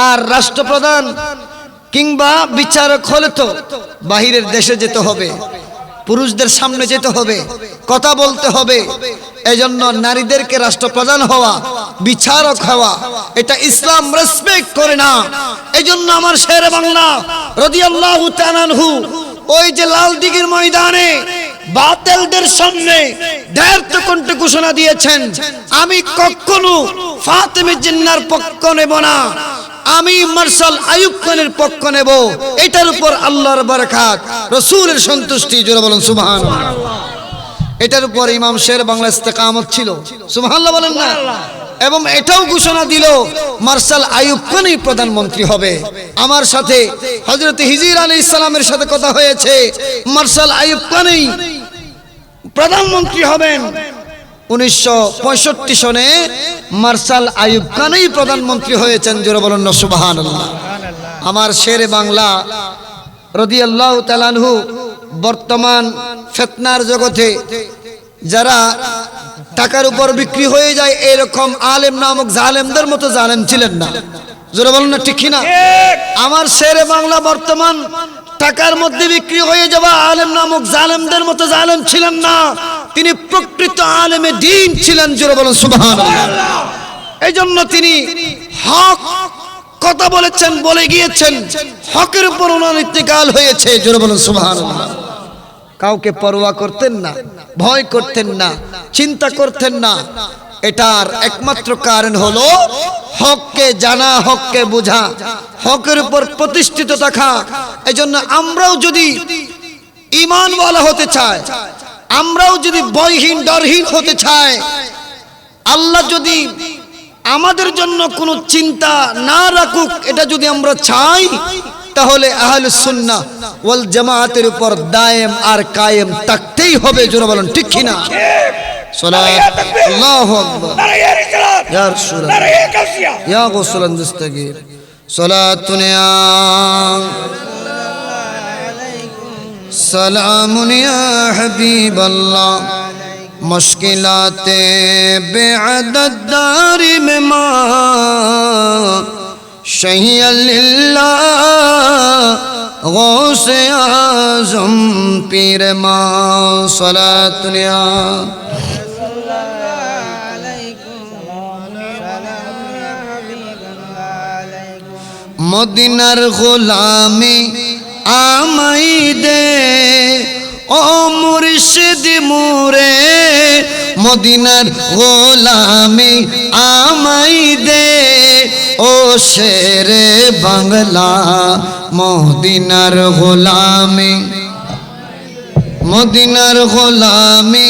আর রাষ্ট্রপ্রধান কিংবা বিচারক হলে তো বাহিরের দেশে যেতে হবে, পুরুষদের সামনে যেতে হবে, কথা বলতে হবে। এজন্য নারীদেরকে রাষ্ট্রপ্রধান হওয়া, বিচারক হওয়া, এটা ইসলাম রেসপেক্ট করে না। এজন্য আমার শেরে বাংলা রাদিয়াল্লাহু তাআলা আনহু ওই যে লাল দিঘির ময়দানে বাতিলদের সামনে দৃঢ় কণ্ঠে ঘোষণা দিয়েছেন, আমি কখনো ফাতেমা জিন্নার পক্ষ নেব না, আমি মার্শাল আইয়ুব খানের পক্ষ নেব। এটার উপর আল্লাহর বরকত, রাসূলের সন্তুষ্টি। জোরে বলেন সুবহানাল্লাহ। এটার উপর ইমাম শের বাংলা ইস্তেকামত ছিল। সুবহানাল্লাহ বলেন না। এবং এটাও ঘোষণা দিল মার্শাল আইয়ুব খানই প্রধানমন্ত্রী হবে। আমার সাথে হযরত হিজর আলাইহিস সালামের সাথে কথা হয়েছে, মার্শাল আইয়ুব খানই প্রধানমন্ত্রী হবেন। 1965 সনে মার্শাল আইয়ুব খানই প্রধানমন্ত্রী হয়েছেন। জোরে বলুন না সুবহানাল্লাহ। আমার শেরে বাংলা রাদিয়াল্লাহু তাআলা আনহু বর্তমান ফিতনার জগতে যারা টাকার উপর বিক্রি হয়ে যায় এরকম আলেম নামক জালেমদের মতো জালেম ছিলেন না। জোরে বলুন না ঠিক কি না? আমার শেরে বাংলা বর্তমান টাকার মধ্যে বিক্রি হয়ে যাওয়া আলেম নামক জালেমদের মতো জালেম ছিলেন না। তিনি প্রকৃত আলেমে দ্বীন ছিলেন। জোরে বলুন সুবহানাল্লাহ। এই জন্য তিনি হক কথা বলেছেন, বলে গিয়েছেন, হকের উপর ওনার ইন্তেকাল হয়েছে। জোরে বলুন সুবহানাল্লাহ। কাউকে পরোয়া করতেন না, ভয় করতেন না, চিন্তা করতেন না। এটার একমাত্র কারণ হলো হককে জানা, হককে বোঝা, হকের উপর প্রতিষ্ঠিত থাকা। এজন্য আমরাও যদি ঈমানওয়ালা হতে চাই, আমরাও যদি ভয়হীন ডরহীন হতে চাই, আল্লাহ যদি আমাদের জন্য কোনো চিন্তা না রাখুক, এটা যদি আমরা চাই, তাহলে আহলুস সুন্নাহ ওয়াল জামাতের উপর দায়েম আর কায়েম থাকতেই হবে। জোরে বলেন ঠিক কি না? সালাত আল্লাহু আকবার ইয়া রাসূলুল্লাহ ইয়া গৌসুলান দস্তগীর সালাতুন ইয়া সালামুন ইয়া হাবিবাল্লাহ মুশকিলাতে বেআদদ দারি মে মা শহিয়াল্লাহ গৌসে আজম পীর মা সালাতুন ইয়া মদিনার গোলামি আমাই দে ও মুর্শিদ মুরে, মদিনার গোলামি আমাই দে ও শেরে বাংলা, মদিনার গোলামি, মদিনার গোলামি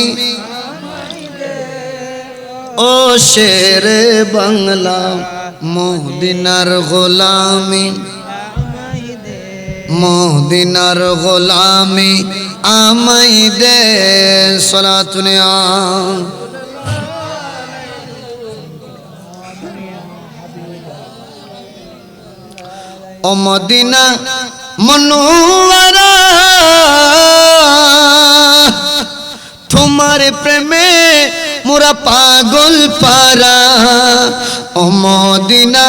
ও শেরে বাংলা, মদিনার গোলামি, মদিনার গোলামি আমাই দে সালাতুন ইয়া ও মদিনা মনোয়ারা, তোমার প্রেমে মোরা পাগল পারা, ও মদিনা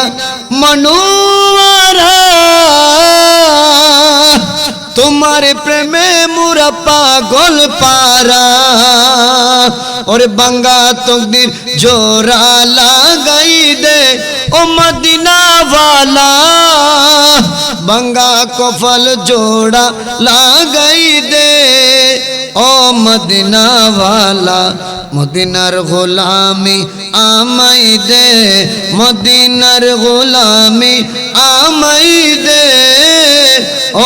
মনোয়ারা, তোমার প্রেমে মোরা পাগল পারা, ওরে বাঙ্গা তকদির জোরা লাগাই দে ও মদিনা ওয়ালা, বাঙ্গা কফল জোড়া লাগাই দে ও মদিনা ওয়ালা, মদিনার গোলামি আমাই দে, মদিনার গোলামি আমাই দে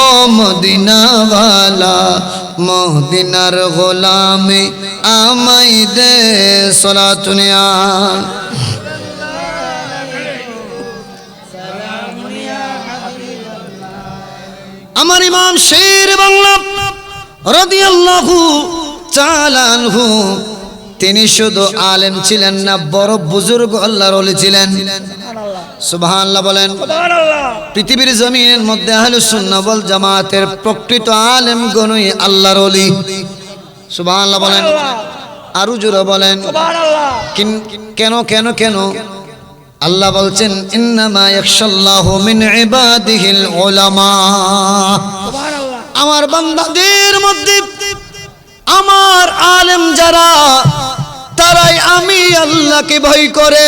ও মদিনা ওয়ালা, মদিনার গোলামি আমাই দে সালাতুন ইয়া আমার ইমাম শের বাংলা রাদিয়াল্লাহু তাআলা আনহু তিনি শুধু আলেম ছিলেন না, বড় বুজুর্গ আল্লাহর ওলি ছিলেন। সুবহানাল্লাহ বলেন। পৃথিবীর জমিনের মধ্যে আহলুস সুন্নাহ ওয়াল জামাতের প্রকৃত আলেম গণই আল্লাহর ওলি। সুবহানাল্লাহ বলেন। আরো জোরে বলেন কেন কেন কেন? আল্লাহ বলছেন ইন্নামা ইয়াখশাল্লাহু মিন ইবাদিহিল উলামা। আমার বান্দাদের মধ্যে আমার আলেম যারা, তারাই আমি আল্লাহকে ভয় করে।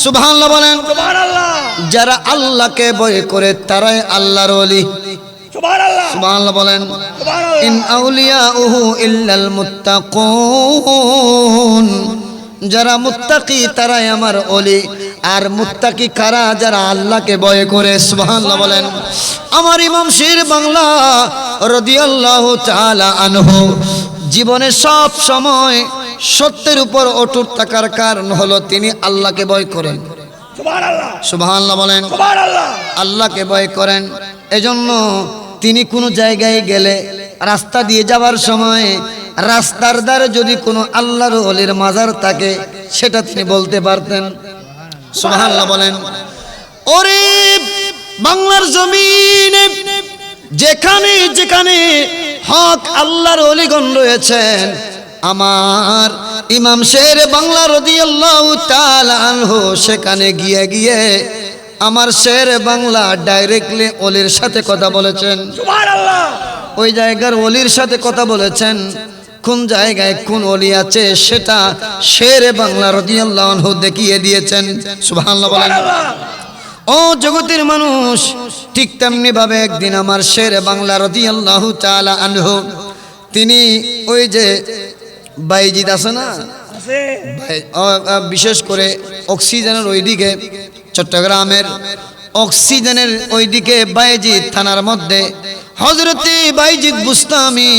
সুবহানাল্লাহ বলেন। যারা আল্লাহকে ভয় করে তারাই আল্লাহর ওলি। সুবহানাল্লাহ বলেন। ইন আউলিয়াউহু ইল্লাল মুত্তাকুন, যারা মুত্তাকি তারাই আমার ওলি। আর মুত্তাকি কারা? যারা আল্লাহকে ভয় করে। সুবহানাল্লাহ বলেন। আমার ইমাম শের বাংলা রাদিয়াল্লাহু তাআলা আনহু জীবনে সব সময় সত্যের উপর অটুট থাকার কারণ হলো তিনি আল্লাহকে ভয় করেন। সুবহানাল্লাহ সুবহানাল্লাহ বলেন। আল্লাহকে ভয় করেন। এজন্য তিনি কোনো জায়গায় গেলে রাস্তা দিয়ে যাওয়ার সময় রাস্তার ধারে যদি কোনো আল্লাহর ওলির মাজার থাকে সেটা তিনি বলতে পারতেন। সুবহানাল্লাহ বলেন। ওরে বাংলার জমিনে যেখানে যেখানে হক আল্লাহর ওলিগণ রয়েছেন, আমার ইমাম শের বাংলা রাদিয়াল্লাহু তাআলা আনহু সেখানে গিয়ে গিয়ে আমার শের বাংলা ডাইরেক্টলি ওলির সাথে কথা বলেছেন। সুবহানাল্লাহ। ওই জায়গার ওলির সাথে কথা বলেছেন। কোন জায়গায় কোন ওলি আছে সেটা শের বাংলা রাদিয়াল্লাহু আনহু দেখিয়ে দিয়েছেন। সুবহানাল্লাহ বলেন। ও জগতের মানুষ, ঠিক তেমনি ভাবে একদিন আমার শের বাংলা রাদিয়াল্লাহু তাআলা আনহু তিনি ওই যে বাইজিদ আছে না, আছে। বিশেষ করে অক্সিজেনের ওইদিকে, চট্টগ্রামের অক্সিজেনের ওইদিকে বাইজিদ থানার মধ্যে হযরতে বাইজিদ বুস্তামি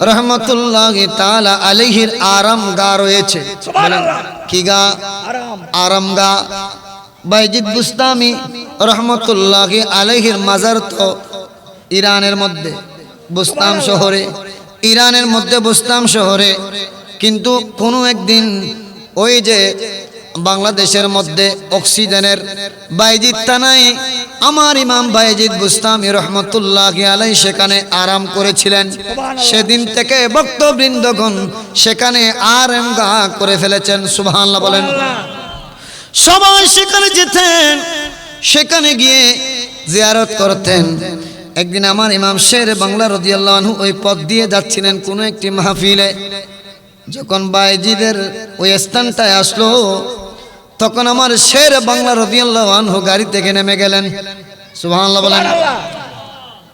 রহমতুল্লাহি তাআলা আলাইহির আরামগা রয়েছে। সুবহানাল্লাহ। কি গা? আরাম। আরামগা। বাইজিদ বুস্তামি রহমতুল্লাহি আলাইহির মাজার তো ইরানের মধ্যে বুস্তাম শহরে, ইরানের মধ্যে বুস্তাম শহরে। কিন্তু কোনো একদিন ওই যে বাংলাদেশের মধ্যে অক্সিজেনের বাইজিদ থানায় আমার ইমাম বাইজিদ বুস্তামি রহমতুল্লাহি আলাইহি সেখানে আরাম করেছিলেন। সেদিন থেকে ভক্তবৃন্দগণ সেখানে আরামগা করে ফেলেছেন। সুবহানাল্লাহ বলেন। সবাই সেখানে যেতেন, সেখানে গিয়ে জিয়ারত করতেন। একদিন আমার ইমাম শের বাংলা রাদিয়াল্লাহু আনহু ওই পথ দিয়ে যাচ্ছিলেন কোনো একটি মাহফিলে। যখন বাইজিদের ওই স্থানটায় আসলো, তখন আমার শের বাংলা রাদিয়াল্লাহু আনহু গাড়ি থেকে নেমে গেলেন। সুবহানাল্লাহ বলেন।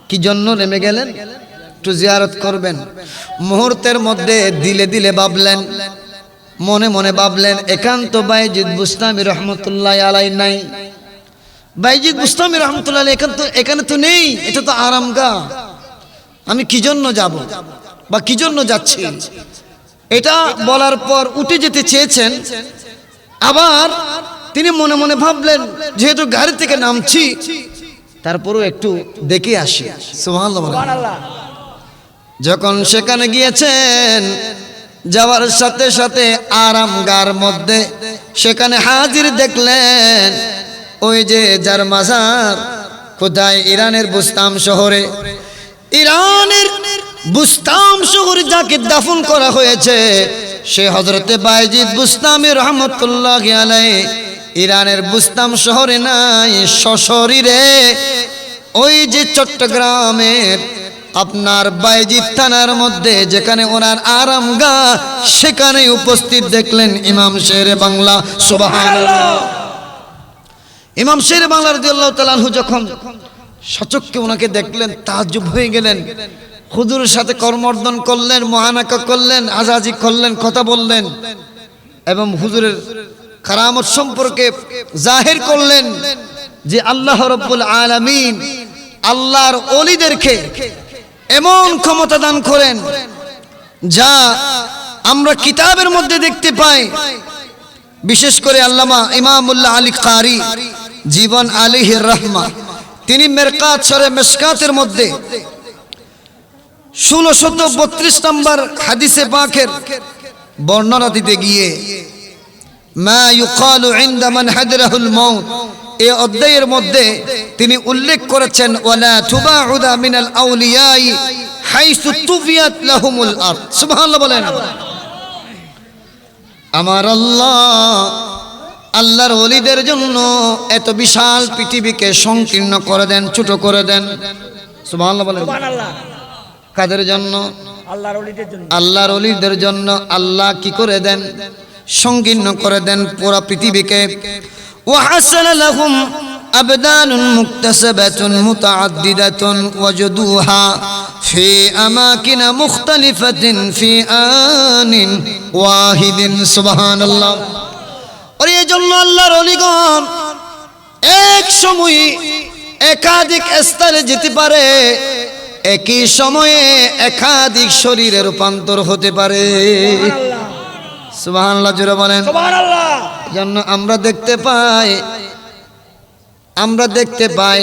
কি জন্য নেমে গেলেন? একটু জিয়ারত করবেন। মুহূর্তের মধ্যে দিলে দিলে ভাবলেন, মনে মনে ভাবলেন, একান্ত বাইজিদ বুস্তামি রহমতুল্লাহি আলাইহি নাই। বাইজিদ বুস্তামি রহমতুল্লাহি আলাইহি এখানে তো নেই, এটা তো আরামগা। আমি কি জন্য যাব বা কি জন্য যাচ্ছি? এটা বলার পর উঠে যেতে চেয়েছেন। আবার তিনি মনে মনে ভাবলেন, যেহেতু গাড়ি থেকে নামছি, তারপরও একটু দেখে আসি। সুবহানাল্লাহ। সুবহানাল্লাহ। যখন সেখানে গিয়েছেন, যাওয়ার সাথে সাথে আরামগার মধ্যে সেখানে হাজির দেখলেন ওই যে যার মাজার কোথায়? ইরানের বুস্তাম শহরে। ইরানের বুস্তাম শহরে যাকে দাফন করা হয়েছে সে হযরতে বাইজিদ বুস্তামি রহমতুল্লাহি আলাইহি ইরানের বুস্তাম শহরে নাই, সশরীরে ওই যে চট্টগ্রামের আপনার বাইজিদ থানার মধ্যে যেখানে ওনার আরামগা, সেখানে উপস্থিত দেখলেন ইমাম শের বাংলা। সুবহানাল্লাহ। ইমাম শের বাংলা রাদিয়াল্লাহু তাআলা আনহু যখন সচক্ষে ওনাকে দেখলেন, তাজ্জুব হয়ে গেলেন। হুজুরের সাথে কর্মর্দন করলেন, মুআনাকা করলেন, আজাজি করলেন, কথা বললেন এবং হুজুরের কারামত সম্পর্কে জাহির করলেন যে আল্লাহ রাব্বুল আলামিন আল্লাহর ওলিদেরকে এমন ক্ষমতা দান করেন যা আমরা কিতাবের মধ্যে দেখতে পাই। বিশেষ করে আল্লামা ইমামুল্লাহ আলী কারি জীবন আলাইহির রাহমা, তিনি মেরকাত শরে মিশকাতের মধ্যে 1632 নম্বর হাদিসে পাকের বর্ণনা দিতে গিয়ে মা ইউকালু ইনদা মান হাদরাহুল মাউত, এই অধ্যায়ের মধ্যে তিনি উল্লেখ করেছেন ওয়ালা তুবাউদা মিনাল আউলিয়াই হাইসু তুফিয়াত লাহুমুল আরদ। সুবহানাল্লাহ বলেন। আমার আল্লাহ আল্লাহর ওলিদের জন্য এত বিশাল পৃথিবীকে সংকীর্ণ করে দেন, ছোট করে দেন। সুবহানাল্লাহ বলেন। সুবহানাল্লাহ। কাদের জন্য? আল্লাহর ওলিদের জন্য। আল্লাহর ওলিদের জন্য আল্লাহ কি করে দেন? সংকীর্ণ করে দেন পুরো পৃথিবীকে। وحسن لهم أبدان مكتسبة متعددة وجدوها في أماكن مختلفة في آن واحد. سبحان الله. और ये জন্য আল্লাহর ওলিগণ এক সময়ে একাধিক স্তরে যেতে পারে, একই সময়ে একাধিক শরীরে রূপান্তর হতে পারে। সুবহানাল্লাহ জোরে বলেন। সুবহানাল্লাহ। জন্য আমরা দেখতে পাই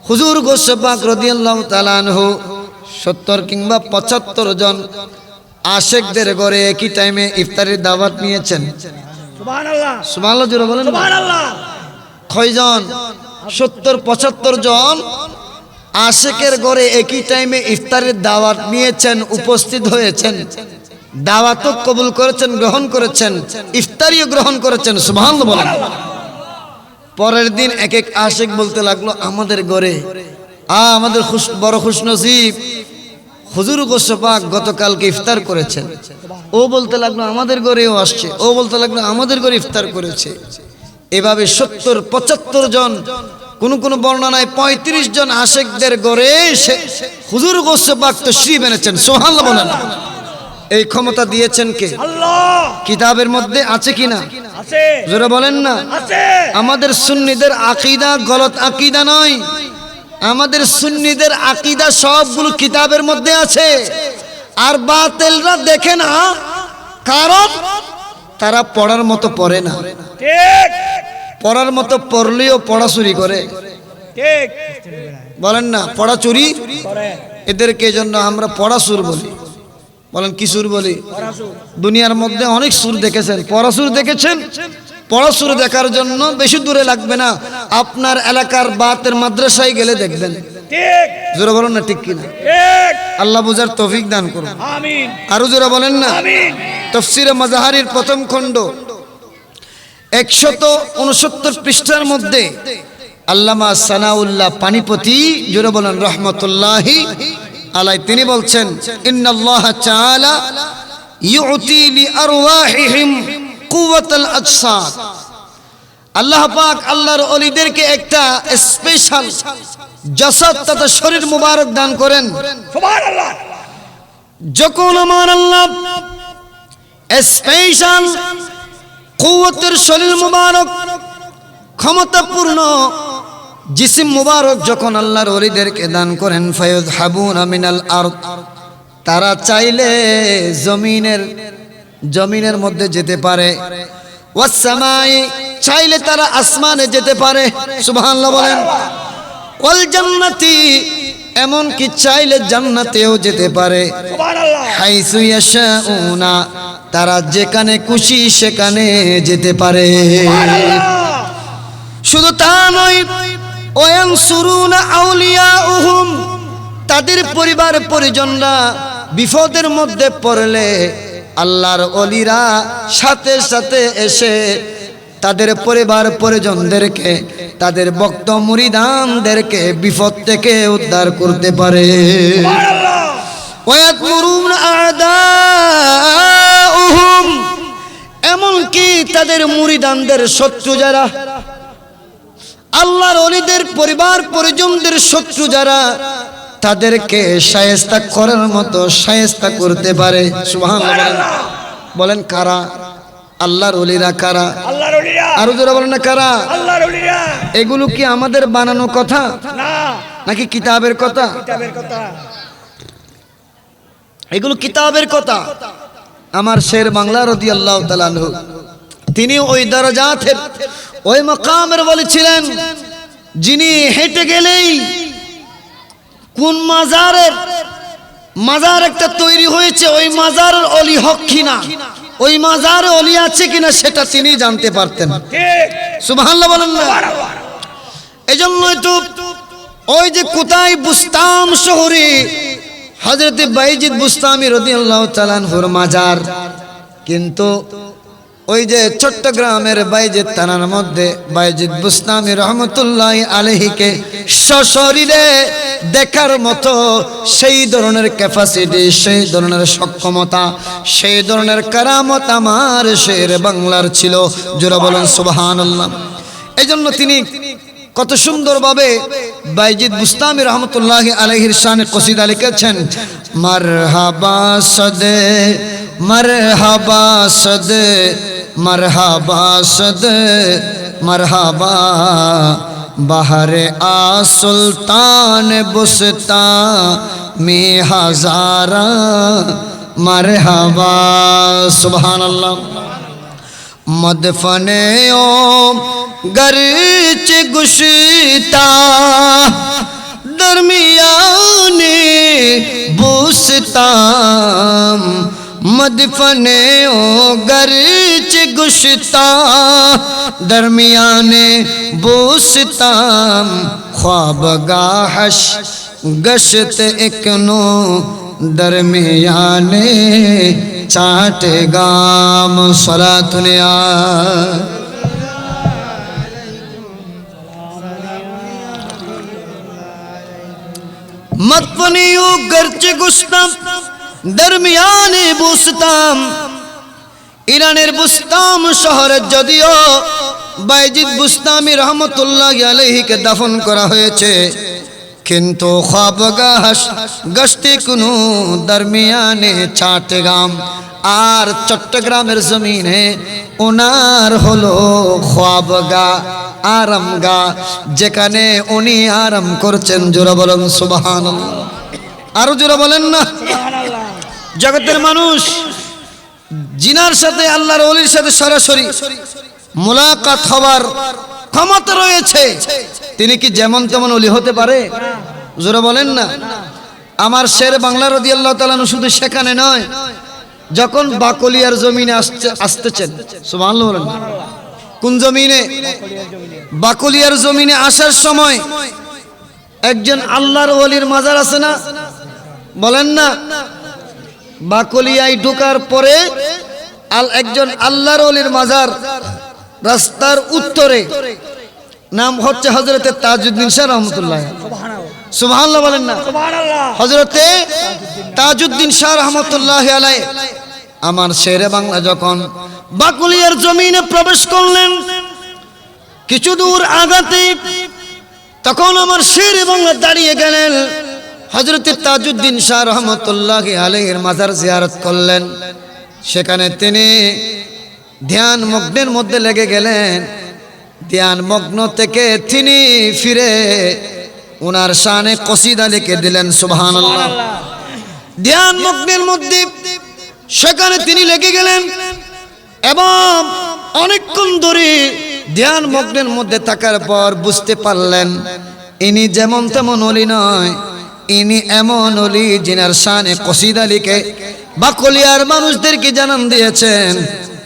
হুজুর গোস্ব পাক রাদিয়াল্লাহু তাআলা আনহু 70 কিংবা 75 জন আশেকদের ঘরে একই টাইমে ইফতারের দাওয়াত নিয়েছেন? সুবহানাল্লাহ সুবহানাল্লাহ জোরে বলেন না। সুবহানাল্লাহ। কয়জন? 70-75 জন আশেকের ঘরে একই টাইমে ইফতারের দাওয়াত নিয়েছেন, উপস্থিত হয়েছেন, দাওয়াতও কবুল করেছেন, গ্রহণ করেছেন, ইফতারিও গ্রহণ করেছেন। সুবহানাল্লাহ বলেন। পরের দিন এক এক আশেক বলতে লাগলো আমাদের ঘরে আমাদের বড় খুশনসিব, হুজুর গোসপাক গতকালকে ইফতার করেছেন। ও বলতে লাগলো আমাদের ঘরেও আসছে, ও বলতে লাগলো আমাদের ঘরে ইফতার করেছে। এভাবে 70-75 জন, কোন কোন বর্ণনায় 35 জন আশেকদের ঘরে হুজুর গোসপাক তশরিফ এনেছেন। সুবহানাল্লাহ বলেন। এই ক্ষমতা দিয়েছেন কে? আল্লাহ। কিতাবের মধ্যে আছে কিনা? আছে। জোরে বলেন না। আছে। আমাদের সুন্নিদের আকীদা গলত আকীদা নয়, আমাদের সুন্নিদের আকীদা সবগুলো কিতাবের মধ্যে আছে। আর বাতিলরা দেখে না, কারণ তারা পড়ার মতো পড়ে না। ঠিক পড়ার মতো পড়লেও পড়া চুরি করে। ঠিক বলেন না, পড়া চুরি। করে এদেরকে জন্য আমরা পড়া সুর বলি। বলেন কি সুর বলি? পড়াশু। দুনিয়ার মধ্যে অনেক সুর দেখেছেন, পড়া সুর দেখেছেন। পড়া সুর দেখার জন্য বেশি দূরে লাগবে না, আপনার এলাকার বাতের মাদ্রাসায় গেলে দেখবেন। ঠিক জোরে বলেন না ঠিক কিনা? ঠিক। আল্লাহ বুঝার তৌফিক দান করুন। আমিন আরো জোরে বলেন না। আমিন। তাফসীরে মাজাহারির প্রথম খণ্ড 169 পৃষ্ঠার মধ্যে আল্লামা সানাউল্লাহ পানিপতি, জোরে বলেন রহমতুল্লাহি আলাই, তিনি বলছেন ইন্নাল্লাহ তাআলা ইউতি লিআরওয়াহিহিম কুওয়াতাল আজসাদ। আল্লাহ পাক আল্লাহর ওলিদেরকে একটা স্পেশাল জাসাদ তথা শরীর মুবারক দান করেন। সুবহানাল্লাহ। যখন আমার আল্লাহ স্পেশাল কুওয়াতের শরীর মুবারক, ক্ষমতাপূর্ণ জিসিম মুবারক যখন আল্লাহর ওলিদেরকে দান করেন, ফায়ুযহাবুনা মিনাল আরদ, তারা চাইলে জমিনের মধ্যে যেতে পারে, ওয়াস সামাই, চাইলে তারা আসমানে যেতে পারে। সুবহানাল্লাহ বলেন। ওয়াল জান্নাতি, এমন কি চাইলে জান্নাতেও যেতে পারে। সুবহানাল্লাহ। হাইসু ইয়াশাউনা, তারা যেখানে খুশি সেখানে যেতে পারে। শুধু তা নয়, ওয়ানসুরুনা আউলিয়াউহুম, তাদের পরিবার পরিজনরা বিপদের মধ্যে পড়লে আল্লাহর ওলিরা সাথে সাথে এসে তাদের পরিবার পরিজনদেরকে, তাদের ভক্ত মুরিদানদেরকে বিপদ থেকে উদ্ধার করতে পারে। ওয়ায়াতমুরুনা আ'দাউহুম, এমনকি তাদের মুরিদানদের শত্রু যারা, আল্লাহর ওলিদের পরিবার পরিজনদের শত্রু যারা, তাদেরকে শায়েস্তা করার মতো শায়েস্তা করতে পারে। সুবহানাল্লাহ বলেন। কারা? আল্লাহর ওলিরা। কারা? আল্লাহর ওলিরা। আরো জোরে বলেন না কারা? আল্লাহর ওলিরা। এগুলো কি আমাদের বানানো কথা না, নাকি কিতাবের কথা? কিতাবের কথা। এগুলো কিতাবের কথা। আমার শের বাংলা রাদিয়াল্লাহু তাআলা আনহু, তিনি ওই দরজাতের, ওই মাকামের ওলি ছিলেন, যিনি হেঁটে গেলেই কোন মাজার একটা তৈরি হয়েছে, ওই মাজারের অলি হক কিনা, ওই মাজারে অলি আছে কিনা সেটা তিনি জানতে পারতেন। ঠিক। সুবহানাল্লাহ বলেন না। এজন্যই তো ওই যে কোথায় বুস্তাম শহরে হযরত বাইজিদ বুস্তামি রাদিয়াল্লাহু তাআলা আনহুর মাজার, কিন্তু ওই যে চট্টগ্রামের বাইজিদ থানার মধ্যে বাইজিদ বুস্তামি রহমতুল্লাহ আলাইহিকে সশরীরে দেখার মতো সেই ধরনের ক্যাপাসিটি, সেই ধরনের সক্ষমতা, সেই ধরনের কারামত আমার শের বাংলার ছিল। জোরে বলেন সুবহানাল্লাহ। এজন্য তিনি কত সুন্দরভাবে বাইজিদ বুস্তামি রহমতুল্লাহ আলাইহির শানে কসিদা লিখেছেন, মারহাবা সদে মারহাবা সদে মারহাবা সদে মারহাবা বাহারে আ সুলতান বুস্তা মে হাজারা মারহাবা। সুবহানাল্লাহ। মদফনে ও গরচ গুশতা দরমিয়ানে বুস্তাম मदफने ओ गर्च गुश्ता दरमियाने बोस्ताम ख्वाबगाहश गश्त इकनो दरमियाने चाटगाम सलातुनिया मदफने ओ गर्च गुश्ता দরমিয়ানে বুস্তাম ইরানের বুস্তাম শহরে যদিও বাইজিদ বুস্তামি রহমতুল্লাহ আলাইহিকে দাফন করা হয়েছে কিন্তু খ্বাবগাহ গশতে কুনু দরমিয়ানে চাটগাম আর চট্টগ্রামের জমিনে ওনার হলো খ্বাবগাহ আরামগাহ যেখানে উনি আরাম করছেন জোরে বলেন সুবহানাল্লাহ আরো জোরে বলেন না জগতের মানুষ জিনার সাথে আল্লাহর ওলির সাথে সরাসরি মুলাকাত হওয়ার ক্ষমতা রয়েছে তিনি কি যেমন তেমন ওলি হতে পারে জোরে বলেন না আমার শের বাংলা রাদিয়াল্লাহু তাআলা শুধু সেখানে নয় যখন বাকলিয়ার জমিনে আসতেছেন সুবহানাল্লাহ বলেন কোন জমিনে বাকলিয়ার জমিনে আসার সময় একজন আল্লাহর ওলির মাজার আছে না বলেন না বাকলিয়ায় ঢোকার পরে একজন আল্লাহর ওলির মাজার রাস্তার উত্তরে নাম হচ্ছে হযরতে তাজউদ্দিন শাহ রহমাতুল্লাহ সুবহানাল্লাহ বলেন না হযরতে তাজউদ্দিন শাহ রহমাতুল্লাহ আলাইহি আমার শেরে বাংলা যখন বাকলিয়ার জমিনে প্রবেশ করলেন কিছু দূর আগাতে তখন আমার শেরে বাংলা দাঁড়িয়ে গেলেন হযরতে তাজউদ্দিন শাহ রহমাতুল্লাহ আলাইহির মাজার জিয়ারত করলেন সেখানে তিনি ধ্যান মগ্নের মধ্যে লেগে গেলেন ধ্যান মগ্ন থেকে তিনি ফিরে ওনার শানে কসিদা লিখে দিলেন সুবহানাল্লাহ ধ্যান মগ্নের মধ্যে সেখানে তিনি লেগে গেলেন এবং অনেকক্ষণ ধরে ধ্যান মগ্নের মধ্যে থাকার পর বুঝতে পারলেন ইনি যেমন তেমন ওলি নয় ইনি এমন ওলি যিনার শানে কসিদা লিখে বাকলিয়ার মানুষদেরকে জানান দিয়েছেন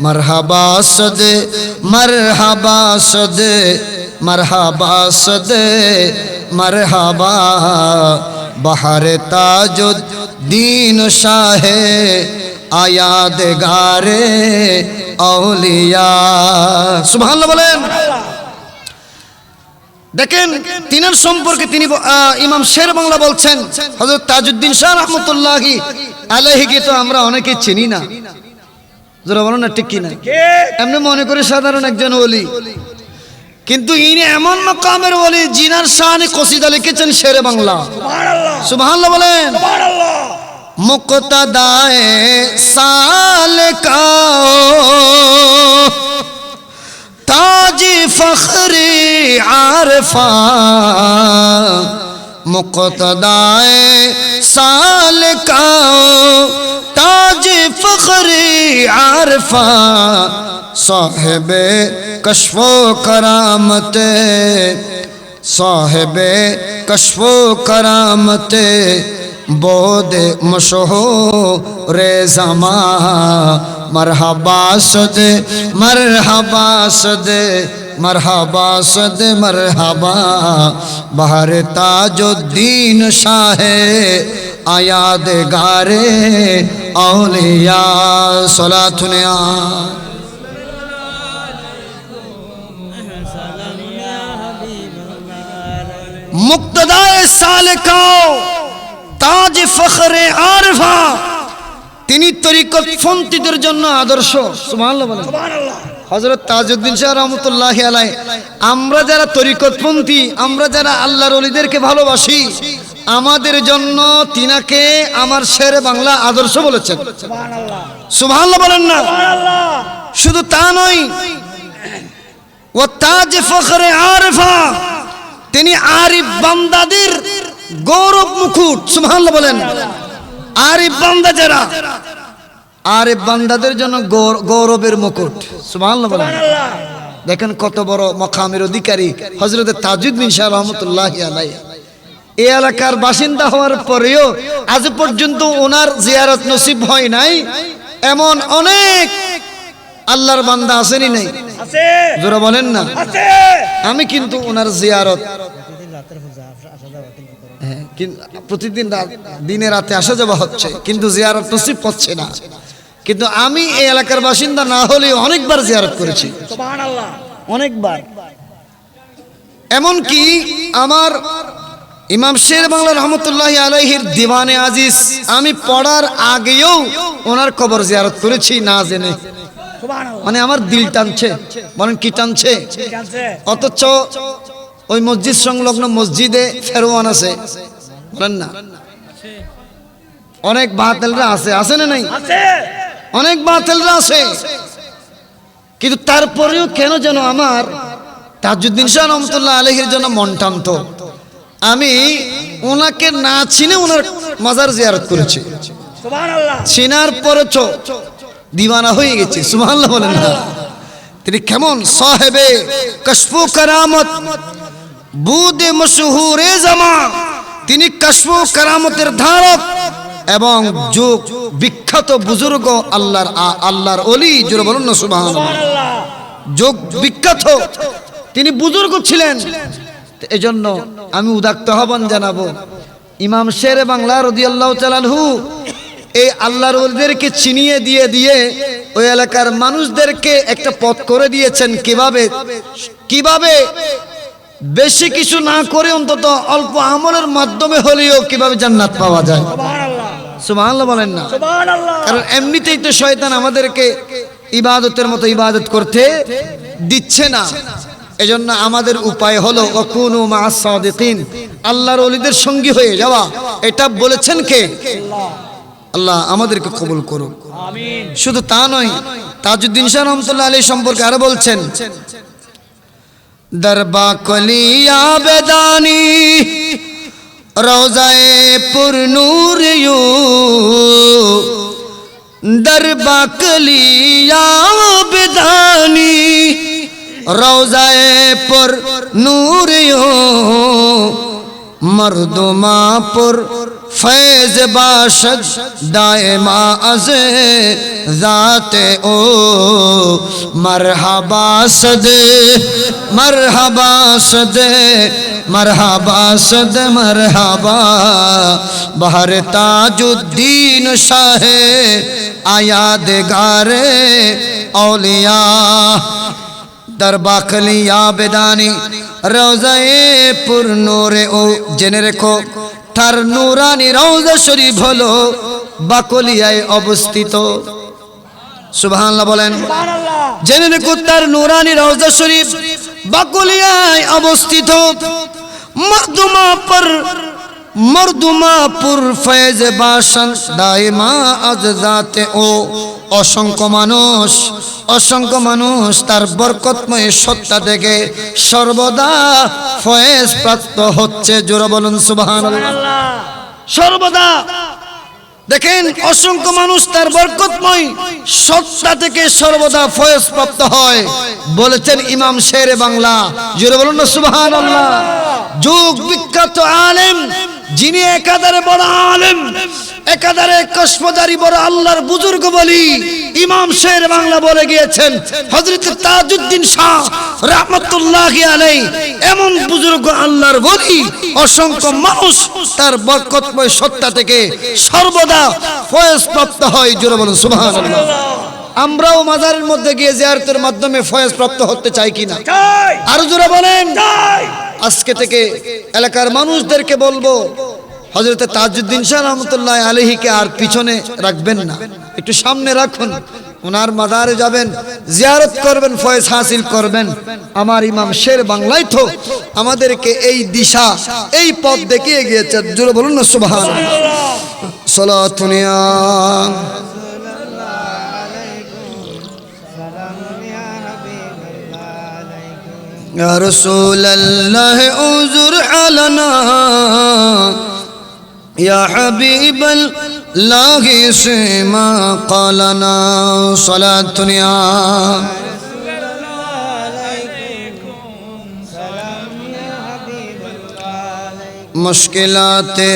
মারহাবা সদে মারহাবা সদে মারহাবা সদে মারহাবা বাহারে তাজউদ্দিন শাহে আয়াদ গারে আউলিয়া সুবহানাল্লাহ বলেন দেখেন তিনার সম্পর্কে তিনি ইমাম শের বাংলা বলছেন হযরত তাজউদ্দিন শাহ রাহমাতুল্লাহি আলাইহিকে তো আমরা অনেকে চিনি না যারা বলেন না ঠিক কিনা এমনি মনে করে সাধারণ একজন ওলি কিন্তু ইনি এমন মাকামের ওলি জিনার শানে কসিদা লিখেছেন শেরে বাংলা সুবহানাল্লাহ সুবহানাল্লাহ বলেন সুবহানাল্লাহ মুক্তদায়ে সালকাও ताज फख्रे आरफा मुक्तदाए सालकाओ ताज फख्रे आरफा साहिबे कश्फो करामते साहिबे कश्फो करामते बोदे मशहूर ज़मा मरहबा सदे मरहबा सदे मरहबा सदे मरहबा बहर ताजुद्दीन शाहे आयाद गारे औलिया सलातुनिया मुक्तदाए सालिकाओ ताज फखरे आरिफा তিনি তরিকতপন্থীদের জন্য আদর্শ সুবহানাল্লাহ বলেন সুবহানাল্লাহ হযরত তাজউদ্দিন শাহ রাহমাতুল্লাহি আলাইহি আমরা যারা তরিকতপন্থী আমরা যারা আল্লাহর ওলিদেরকে ভালোবাসি আমাদের জন্য তিনাকে আমার শেরে বাংলা আদর্শ বলেছেন সুবহানাল্লাহ সুবহানাল্লাহ বলেন না সুবহানাল্লাহ শুধু তা নয় ও তাজ ফখরে আরিফা তিনি আরিফ বান্দাদের গৌরব মুকুট সুবহানাল্লাহ বলেন আরিফ বান্দা যারা আরিফ বান্দাদের জন্য গৌরবের মুকুট সুবহানাল্লাহ বলেন দেখেন কত বড় মাকামের অধিকারী হযরত তাজউদ্দিন শাহ রাহমাতুল্লাহি আলাইহি এই এলাকার বাসিন্দা হওয়ার পরেও আজ পর্যন্ত ওনার জিয়ারত নসিব হয় নাই এমন অনেক আল্লাহর বান্দা আসেনি নাই, আছে জোরে বলেন না। আছে আমি কিন্তু ওনার জিয়ারত প্রতিদিন দিনে রাতে আসা যাওয়া হচ্ছে, কিন্তু জিয়ারত নসিব হচ্ছে না। কিন্তু আমি এই এলাকার বাসিন্দা না হলে অনেকবার জিয়ারত করেছি, সুবহানাল্লাহ, অনেকবার। এমনকি আমার ইমাম শের বাংলা রহমতুল্লাহ আলাইহির দিওয়ানে আজিজ আমি পড়ার আগেও ওনার কবর জিয়ারত করেছি না জেনে। সুবহানাল্লাহ, মানে আমার দিল টানছে, বলেন কি টানছে। ঠিক আছে, অথচ ওই মসজিদ সংলগ্ন মসজিদে ফেরোয়ান আছে, বলেন না। অনেক বাতিলরা আছে, আছে না নাই? আছে অনেক বাতিলরা আছে, কিন্তু তারপরেও কেন যেন আমার তাজউদ্দিন শাহ রহমতুল্লাহ আলাইহির জন্য মন টানতো। আমি ওনাকে না চিনে ওনার মাজার জিয়ারত করেছি, সুবহানাল্লাহ, চিনার পরে দিওয়ানা হয়ে গেছি। সুবহানাল্লাহ বলেন না। তিনি কেমন সাহেবে কশফু কারামত বুদে মশহুরে জামা, তিনি কশফু কারামতের ধারক এবং যুগ বিখ্যাত বুজুর্গ আল্লাহর ওলি, জোরে বলুন না সুবহানাল্লাহ। সুবহানাল্লাহ, যুগ বিখ্যাত তিনি বুজুর্গ ছিলেন। এজন্য আমি উদাত্ত আহ্বান জানাবো ইমাম শেরে বাংলা রাদিয়াল্লাহু তাআলা আনহু এই আল্লাহর ওলিদেরকে চিনিয়ে দিয়ে দিয়ে ওই এলাকার মানুষদেরকে একটা পথ করে দিয়েছেন, কিভাবে বেশি কিছু না করে অন্তত অল্প আমলের মাধ্যমে হলেও কিভাবে জান্নাত পাওয়া যায়। সুবহানাল্লাহ, সুবহানাল্লাহ বলেন না। সুবহানাল্লাহ, কারণ এমনিতেই তো শয়তান আমাদেরকে ইবাদতের মতো ইবাদত করতে দিচ্ছে না। এজন্য আমাদের উপায় হলো ওয়াকুনু মা'আস সাদিকিন, আল্লাহর ওলিদের সঙ্গী হয়ে যাওয়া। এটা বলেছেন কে? আল্লাহ আমাদেরকে কবুল করুন, আমিন। শুধু তা নয়, তাজউদ্দিন শাহ রহমতুল্লাহ আলাইহি সম্পর্কে আরো বলছেন, দরবা কলিয়া বেদানি রওজায়ে পুর নূর ইউ, দরবা কলিয়া বেদানি রওজায়ে পুর নূর ইউ, মর্দুমা পুর फैज बाशद दायमा अज़े ज़ाते ओ मरहबा सदे मरहबा सदे मरहबा सदे मरहबा बहर ताजुद्दीन शाहे आयाद गारे औलिया दरबाखलिया बेदानी रोज़ाए पुर नूरे ओ। জেনে রেখো তার নুরানি রওজা শরীফ হলো বাকলিয়ায় অবস্থিত। সুবহানাল্লাহ বলেন। সুবহানাল্লাহ, জেনে রেখো তার নুরানি রওজা শরীফ বাকলিয়ায় অবস্থিত। মর্দুমাপুর ফয়েজ বাসন দাইমা আজাতে ও, অসংখ্য মানুষ তার বরকতময় সত্তা থেকে সর্বদা ফয়েজ প্রাপ্ত হচ্ছে। জোরে বলুন সুবহানাল্লাহ। সর্বদা দেখেন অসংখ্য মানুষ তার বরকতময় সত্তা থেকে সর্বদা ফয়েজ প্রাপ্ত হয়, বলেছেন ইমাম শেরে বাংলা। জোরে বলুন না সুবহানাল্লাহ। যুগ বিখ্যাত আলেম, যিনি একাধারে বড় আলেম, একাধারে কশফজারি বড় আল্লাহর বুজুর্গ বলি ইমাম শের বাংলা বলে গিয়েছেন, হযরত তাজউদ্দিন শাহ রাহমাতুল্লাহি আলাইহি এমন বুজুর্গ আল্লাহর বলি, অসংখ্য মানুষ তার বরকতময় সত্তা থেকে সর্বদা ফয়েজ প্রাপ্ত হয়। জোরে বলুন সুবহানাল্লাহ। আমরাও মাজারের মধ্যে গিয়ে জিয়ারতের মাধ্যমে ফয়েজ প্রাপ্ত হতে চাই কিনা? চাই, আরো জোরে বলেন। চাই। আজকে থেকে এলাকার মানুষদেরকে বলবো, হযরত তাজউদ্দিন শাহ রহমতুল্লাহ আলাইহিকে আর পিছনে রাখবেন না, একটু সামনে রাখুন। ওনার মাজারে যাবেন, জিয়ারত করবেন, ফয়েজ হাসিল করবেন। আমার ইমাম শের বাংলায় তো আমাদেরকে এই দিশা, এই পথ দেখিয়ে গিয়েছে। জোরে বলুন না সুবহানাল্লাহ। সালাতুন ইয়া রাসূলুল্লাহ উযুর আলানা ইয়া হাবিবাল্লাহ সিমা ক্বালানা সালাতুন ইয়া मुश्किलाते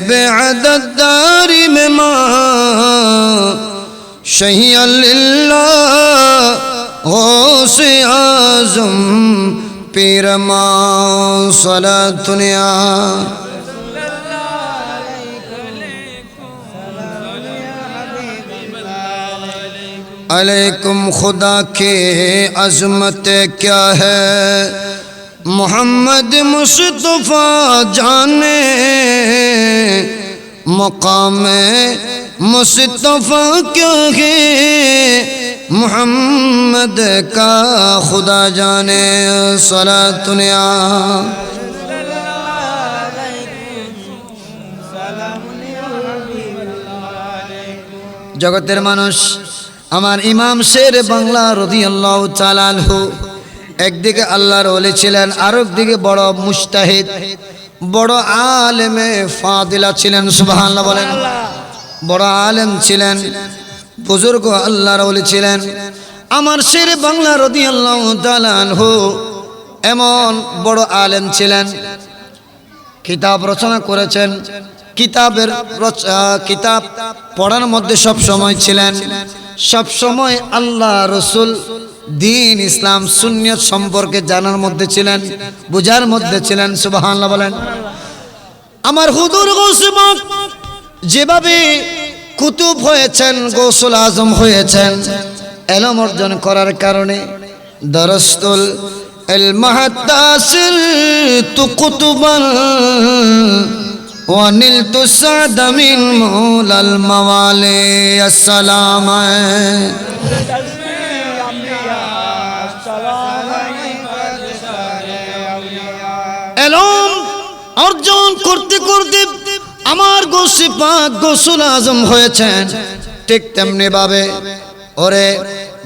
बेअदद दारी में माँ शहीअल्लाह गौसे आज़म पीर सलातुनिया अलैकुम खुदा के अज़मत क्या है मोहम्मद मुस्तफ़ा जाने मकाम मुस्तफ़ा क्या है मोहम्मद का खुदा जाने सलातुनिया जगतेर मानुष আমার ইমাম শের বাংলা রাদিয়াল্লাহু তাআলা আনহু একদিকে আল্লাহর ওলি ছিলেন আর একদিকে বড় মুজতাহিদ বড় আলেমে ফাদিলা ছিলেন সুবহানাল্লাহ বলেন বড় আলেম ছিলেন বুজুর্গ আল্লাহর ওলি ছিলেন আমার শের বাংলা রাদিয়াল্লাহু তাআলা আনহু এমন বড় আলেম ছিলেন কিতাব রচনা করেছেন কিতাব পড়ার মধ্যে সব সময় ছিলেন সব সময় আল্লাহ রসুল দ্বীন ইসলাম সুন্নিয়ত সম্পর্কে জানার মধ্যে ছিলেন বুঝার মধ্যে ছিলেন সুবহানাল্লাহ বলেন আমার হুজুর গৌসে পাক যেভাবে কুতুব হয়েছেন গৌসুল আজম হয়েছেন ইলম অর্জন করার কারণে দরস্তুল ইলম হাত্তাসিল তু কুতুবান وَنِلْتُ السَّعْدَ مِنْ مَوْلَى الْمَوَالِي السَّلَامَ এলম অর্জন করতে করতে আমার গৌসে পাক গৌসুল আজম হয়েছেন ঠিক তেমনি ভাবে ওরে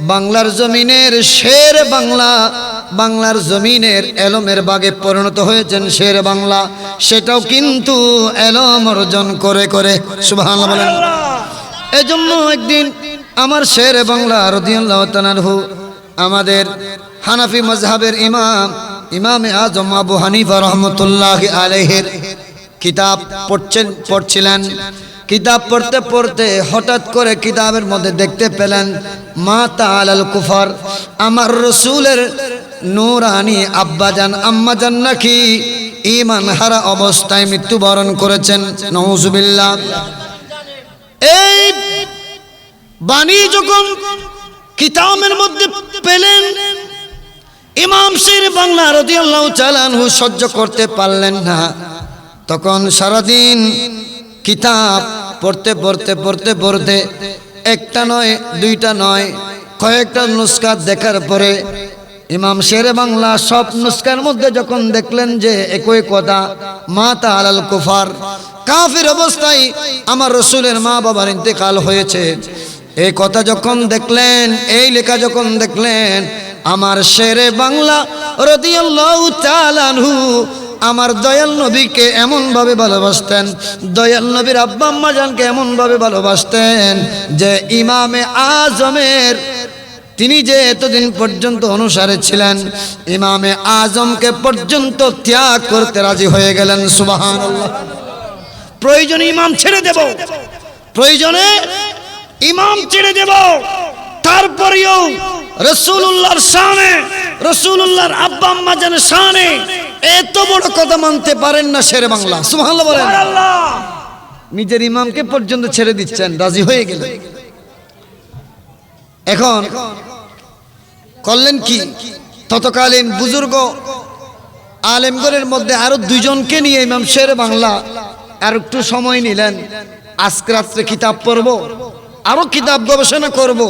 বাংলার জমিনের শের বাংলা বাংলার জমিনের এলমের বাগে পরিণত হয়েছেন শের বাংলা সেটাও কিন্তু এলম অর্জন করে করে সুবহানাল্লাহ বলেন এজন্য একদিন আমার শের বাংলা রাদিয়াল্লাহু তাআলা আনহু আমাদের হানাফি মাযহাবের ইমামে আজম আবু হানিফা রাহমাতুল্লাহি আলাইহির কিতাব পড়ছিলেন কিতাব পড়তে পড়তে হঠাৎ করে কিতাবের মধ্যে দেখতে পেলেন মাতা আলাল কুফার আমার রসুলের নূরানি আব্বাজান আম্মাজান নাকি ঈমান হারা অবস্থায় মৃত্যুবরণ করেছেন নাউজুবিল্লাহ এই বাণী যখন কিতাবের মধ্যে পেলেন ইমাম শের বাংলা রাদিয়াল্লাহু তাআলা আনহু সহ্য করতে পারলেন না তখন সারাদিন কিতাব পড়তে পড়তে পড়তে পড়তে একটা নয় দুইটা নয় কয়েকটা নুসখা দেখার পরে ইমাম শেরে বাংলা সব নুসখার মধ্যে যখন দেখলেন যে একই কথা মাতা আলাল কুফার কাফির অবস্থায় আমার রসুলের মা বাবার ইন্তেকাল হয়েছে এই কথা যখন দেখলেন এই লেখা যখন দেখলেন আমার শেরে বাংলা রাদিয়াল্লাহু তাআলা আনহু আমার দয়াল নবীকে এমন ভাবে ভালোবাসতেন দয়াল নবীর আব্বা আম্মা জানকে এমন ভাবে ভালোবাসতেন যে ইমামে আজমের তিনি যে এতদিন পর্যন্ত অনুসারে ছিলেন ইমামে আজমকে পর্যন্ত ত্যাগ করতে রাজি হয়ে গেলেন সুবহানাল্লাহ প্রয়োজনে ইমাম ছেড়ে দেব প্রয়োজনে ইমাম ছেড়ে দেব তারপরেও রাসূলুল্লাহর শানে রাসূলুল্লাহর আব্বা আম্মা জানের শানে এত বড় কথা মানতে পারেন না শেরে বাংলা সুবহানাল্লাহ বলেন নিজের ইমামকে পর্যন্ত ছেড়ে দিচ্ছেন রাজি হয়ে গেলেন এখন করলেন কি ততকালীন বুজুর্গ আলেমগণের মধ্যে আরো দুইজনকে নিয়ে ইমাম শেরে বাংলা আর একটু সময় নিলেন আজকে রাত্রে কিতাব পড়ব আরো কিতাব গবেষণা করব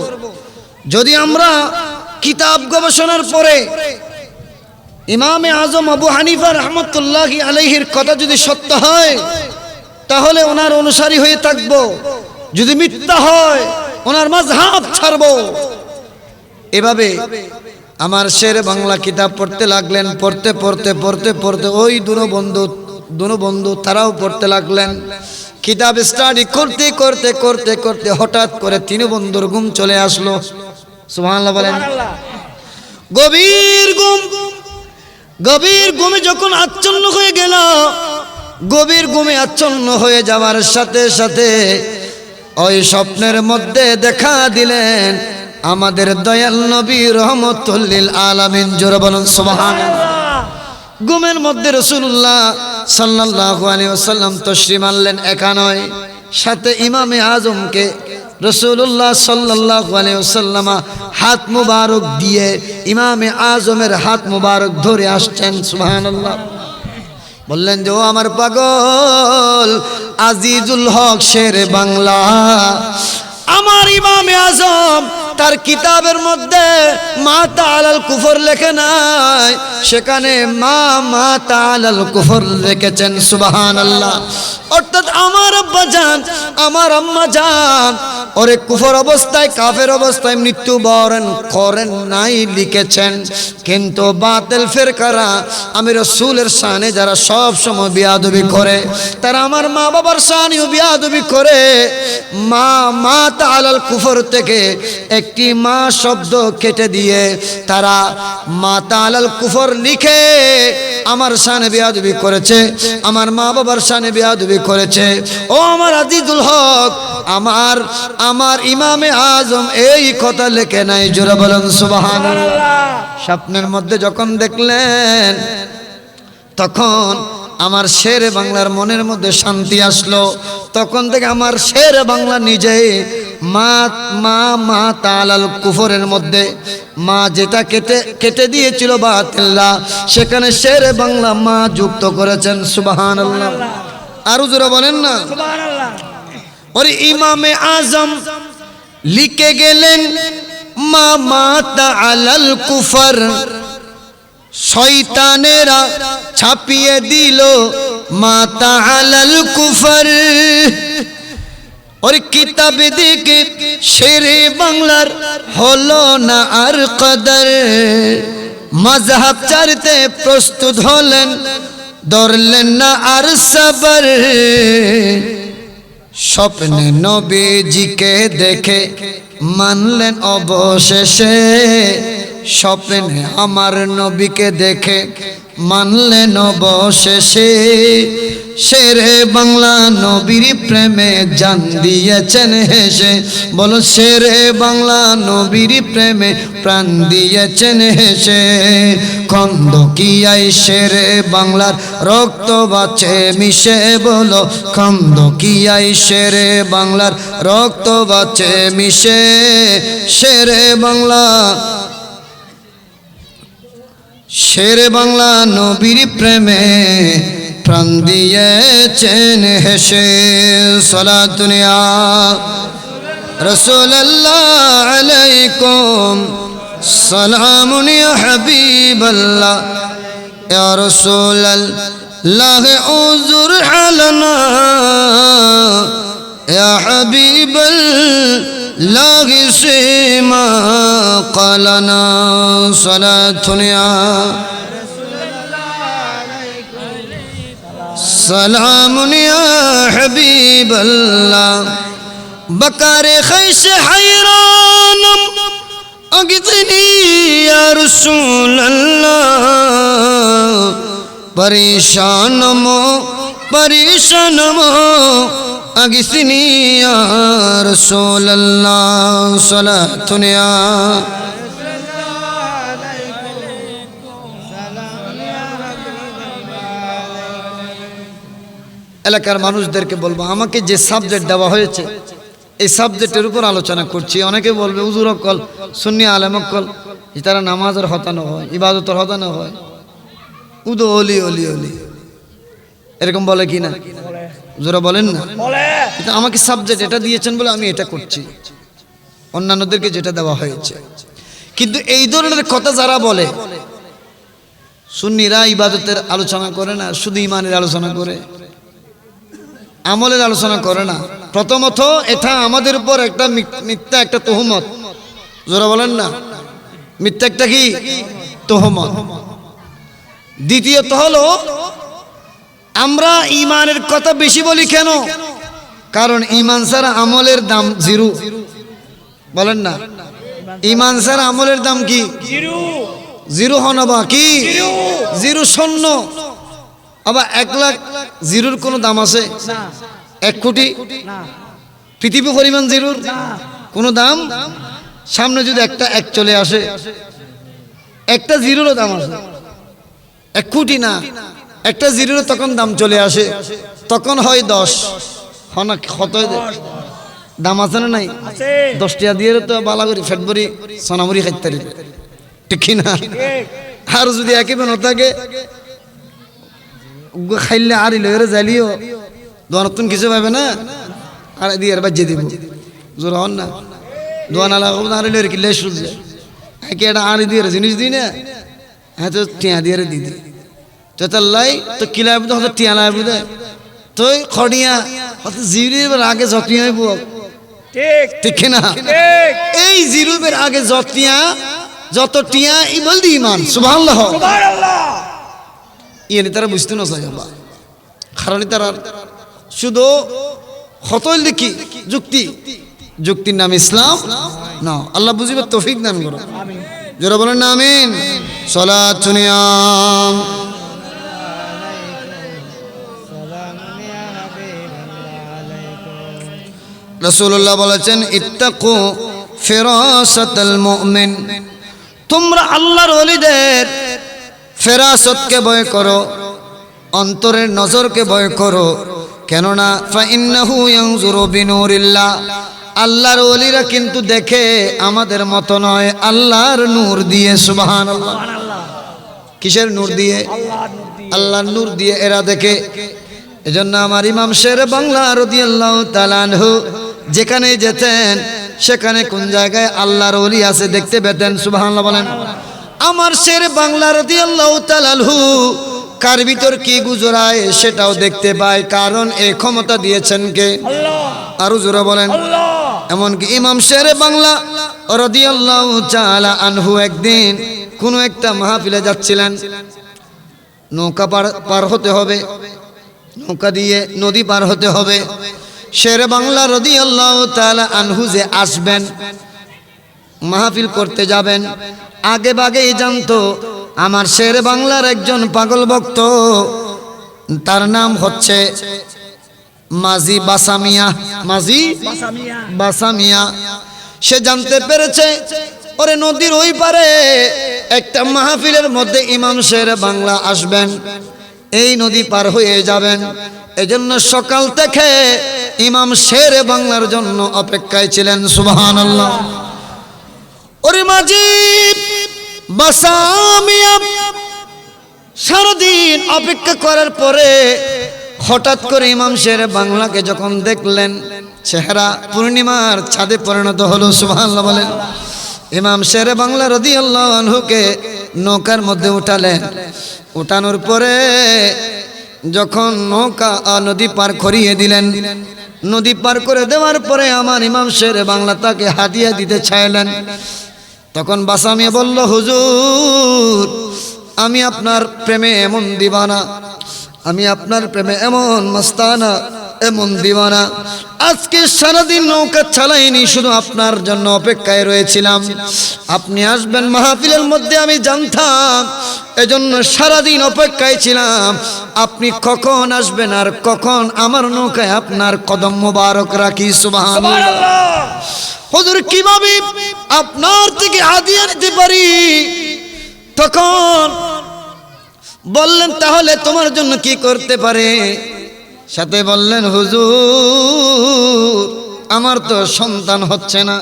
যদি আমরা কিতাব গবেষণার পরে ইমামে আজম আবু হানিফা রাহমাতুল্লাহি আলাইহির কথা যদি সত্য হয় তাহলে ওনার অনুসারী হয়ে থাকব যদি মিথ্যা হয় ওনার মাযহাব ছাড়ব এভাবে আমার শেরে বাংলা কিতাব পড়তে লাগলেন পড়তে পড়তে পড়তে পড়তে ওই দুনো বন্ধু তারাও পড়তে লাগলেন কিতাব স্টাডি করতে করতে করতে করতে হঠাৎ করে তিন বন্ধুর ঘুম চলে আসলো সুবহানাল্লাহ বলেন গভীর ঘুমে যখন আচ্ছন্ন হয়ে গেল গভীর ঘুমে আচ্ছন্ন হয়ে যাওয়ার সাথে সাথে ওই স্বপ্নের মধ্যে দেখা দিলেন আমাদের দয়াল নবী রহমতুল লিল আলামিন। জোরে বলুন সুবহানাল্লাহ। ঘুমের মধ্যে রাসূলুল্লাহ সাল্লাল্লাহু আলাইহি ওয়াসাল্লাম তশরিফ আনলেন। একা নয়, সাথে ইমামে আজমকে রাসূলুল্লাহ সাল্লাল্লাহু আলাইহি ওয়াসাল্লাম হাত মুবারক দিয়ে ইমামে আজমের হাত মুবারক ধরে আসছেন। সুবহানাল্লাহ। বললেন যে ও আমার পাগল আজিজুল হক শেরে বাংলা, আমার ইমামে আজম তার কিতাবের মধ্যে মা তাআলাল কুফর লেখে নাই, সেখানে মা তাআলাল কুফর লিখেছেন। সুবহানাল্লাহ। অর্থাৎ আমার আব্বা জান, আমার আম্মা জান ওরে কুফর অবস্থায়, কাফের অবস্থায় মৃত্যুবরণ করেন নাই লিখেছেন। কিন্তু বাতিল ফিরকারা আমি রাসূলের শানে যারা সব সময় বিয়াদবি করে, তারা আমার মা বাবার শানেও বিয়াদবি করে। মা তাআলাল কুফর থেকে একটি মা শব্দ কেটে দিয়ে তারা মা তাআলাল কুফর লিখে আমার শানে বিয়াদবি করেছে, আমার মা বাবার শানে বিয়াদবি করেছে। ও আমার আজিজুল হক, আমার ইমামে আজম এই কথা লেখে নাই। জোরে বলেন সুবহানাল্লাহ। স্বপ্নের মধ্যে যখন দেখলেন তখন আমার শেরে বাংলার মনের মধ্যে শান্তি আসলো। তখন থেকে আমার শেরে বাংলা নিজেই মা তাআলাল কুফরের মধ্যে মা যেটা কেটে দিয়েছিল বাতিল্লাহ, সেখানে শেরে বাংলা মা যুক্ত করেছেন। সুবহানাল্লাহ। আরো জোরে বলেন না সুবহানাল্লাহ। ওরে ইমামে আজম লিখে গেলেন মা তাআলাল কুফর, শয়তানেরা ছাপিয়ে দিল মা তাআলাল কুফর। ওর কিতাব দিকে শেরে বাংলার হলো না আর কদর, মাযহাব ছাড়তে প্রস্তুত হলেন, ধরলেন না আর সবর। স্বপ্নে নবীজিকে দেখে মানলেন অবশেষে, স্বপ্নে আমার নবীকে দেখে মানলেন অবশেষে। শেরে বাংলা নবীর প্রেমে জান দিয়েছেন হেসে, বলো শেরে বাংলা নবীর প্রেমে প্রাণ দিয়েছেন হেসে। খন্দকিয়ায় শেরে বাংলার রক্ত বাঁচে মিশে, বলো খন্দকিয়ায় শেরে বাংলার রক্ত বাঁচে মিশে। শেরে বাংলা নবীর প্রেমে প্রাণ দিয়েছেন হেসে। সালাতুন ইয়া রাসূলুল্লাহ আলাইকুম, সালামুন ইয়া হাবিবাল্লাহ, ইয়া রাসূলাল্লাহ উযুর হালানা, ইয়া হাবিবাল্লাহ সিমা কালানা। সালাতুন ইয়া সালামুন ইয়া হাবিবাল্লাহ, বকারে খাইশ হায়রানম আগিতনি ইয়া রাসূলুল্লাহ, পরেশানম আগিতনি ইয়া রাসূলুল্লাহ। সালাতুন ইয়া এলাকার মানুষদেরকে বলবো, আমাকে যে সাবজেক্ট দেওয়া হয়েছে এই সাবজেক্টের উপর আলোচনা করছি। অনেকে বলবে হুজুর অকল, সুন্নি আলেম অকল, তারা নামাজের হতানো হয়, ইবাদতের হতানো হয়, উদো অলি অলি অলি এরকম বলে কি না? হুজুরা বলেন না? কিন্তু আমাকে সাবজেক্ট এটা দিয়েছেন বলে আমি এটা করছি, অন্যান্যদেরকে যেটা দেওয়া হয়েছে। কিন্তু এই ধরনের কথা যারা বলে, সুন্নিরা ইবাদতের আলোচনা করে না, শুধু ইমানের আলোচনা করে, আমলের আলোচনা করে না। প্রথমত এটা আমাদের উপর একটা মিথ্যা একটা তহমত। যারা বলেন না মিথ্যা একটা কি তহমত। দ্বিতীয়ত হলো আমরা ইমানের কথা বেশি বলি কেন? কারণ ইমান ছাড়া আমলের দাম জিরো। বলেন না, ইমান ছাড়া আমলের দাম কি? জিরো হন বা কি জিরো শূন্য। আবার 1 লাখ জিরোর কোনো দাম আছে? 1 কোটি পৃথিবী পরিমাণ জিরোর কোনো দাম? সামনে যদি একটা এক চলে আসে, একটা জিরোরও দাম আছে, 1 কোটি না, একটা জিরোর তখন দাম চলে আসে, তখন হয় 10, হন কত দাম আছে না নাই? আছে 10 টাকা দিয়ে তো বালা করি ফেটবরি সোনামুড়ি খাইতে পারি, ঠিক কি না? ঠিক আর যদি একেবারে না থাকে খাইলে আর লয়ের জ্বালিও দোয়ানতুন কিছু পাবে না, আর দিয়ে আর বাজিয়ে দিব জোর হন না, দোয়ান আলা আর লয়ের কিলে সূর্য একে এটা আর দিয়ে জিনিস দিই না, হ্যাঁ তো টিয়া দিয়ে দিদি তো চাল্লাই তো কিলাব তো হয়তো টিয়া লাভ দে তো খড়িয়া হয়তো জিরির আগে যত্ন হইব, ঠিক ঠিক না? ঠিক এই জিরুবের আগে যত টিয়া ই বলদি ইমান সুবহানাল্লাহ। সুবহানাল্লাহ ইয়ে তারা বুঝতে না চাই বাবা, কারণ তারা শুধু হতইল দেখি যুক্তির নাম ইসলাম না। আল্লাহ বুঝিবার তৌফিক দান করো, আমিন যারা বলেন না আমিন। সালাত শুনিয়াম রাসূলুল্লাহ বলেছেন ইত্তাকু ফিরাসাতাল মুমিন, তোমরা আল্লাহর ওলিদের ফেরাসতকে ভয় করো, অন্তরের নজরকে ভয় করো, কেননা ফাইন্নাহু ইয়ানজুরু বিনুরিল্লাহ, আল্লাহর ওলিরা কিন্তু দেখে আমাদের মতো নয়, আল্লাহর নূর দিয়ে। সুবহানাল্লাহ। সুবহানাল্লাহ কিসের নূর দিয়ে? আল্লাহর নূর দিয়ে আল্লাহর নূর দিয়ে এরা দেখে। এজন্য আমার ইমাম শের বাংলা রাদিয়াল্লাহু তাআলা আনহু যেখানে যেতেন সেখানে কোন জায়গায় আল্লাহর ওলি আছে দেখতে পেতেন। সুবহানাল্লাহ বলেন। আমার শের বাংলা রাদিয়াল্লাহু তাআলা আনহু কার ভিতর কি গুজরায় সেটাও দেখতে পায়, কারণ এই ক্ষমতা দিয়েছেন কে? আল্লাহ আরো জোরে বলেন। আল্লাহ এমনকি ইমাম শের বাংলা রাদিয়াল্লাহু তাআলা আনহু একদিন কোন একটা মাহফিলে যাচ্ছিলেন, নৌকা পার হতে হবে, নৌকা দিয়ে নদী পার হতে হবে। শের বাংলা রাদিয়াল্লাহু তাআলা আনহু যে আসবেন মাহফিল করতে যাবেন, আগে ভাগেই জানতো আমার শের বাংলার একজন পাগল ভক্ত, তার নাম হচ্ছে মাঝি বাসামিয়া, মাঝি বাসামিয়া বাসামিয়া। সে জানতে পেরেছে ওরে নদীর ওই পারে একটা মাহফিলের মধ্যে ইমাম শের বাংলা আসবেন, এই নদী পার হয়ে যাবেন। এজন্য সকাল থেকে ইমাম শের বাংলার জন্য অপেক্ষায় ছিলেন। সুবহানাল্লাহ। ওরে মাঝি বাসামিয়া সারাদিন অপেক্ষা করার পরে হঠাৎ করে ইমাম শের বাংলাকে যখন দেখলেন, চেহারা পূর্ণিমার ছাদে পরিণত হলো। সুবহানাল্লাহ বলেন। ইমাম শের বাংলা রাদিয়াল্লাহু আনহুকে নৌকার মধ্যে উঠালেন, উঠানোর পরে যখন নৌকা নদী পার করিয়ে দিলেন, নদী পার করে দেওয়ার পরে আমার ইমাম শের বাংলা তাকে হাদিয়া দিতে চাইলেন। তখন বাসামিয়া বলল, হুজুর আমি আপনার প্রেমে এমন দিওয়ানা, আমি আপনার প্রেমে এমন মস্তানা, এমন দিওয়ানা, আজকে সারাদিন নৌকা চালাইনি, শুধু আপনার জন্য অপেক্ষায় রয়েছিলাম। আপনি আসবেন মাহফিলের মধ্যে আমি জানতাম, এজন্য সারাদিন অপেক্ষায় ছিলাম আপনি কখন আসবেন আর কখন আমার নৌকায় আপনার কদম মোবারক রাখি। সুবহানাল্লাহ। সুবহানাল্লাহ হুজুর কিভাবে আপনার থেকে হাদিয়া নিতে পারি? তখন বললেন তাহলে তোমার জন্য কি করতে পারে? সাথে বললেন হুজুর আমার তো সন্তান হচ্ছে না,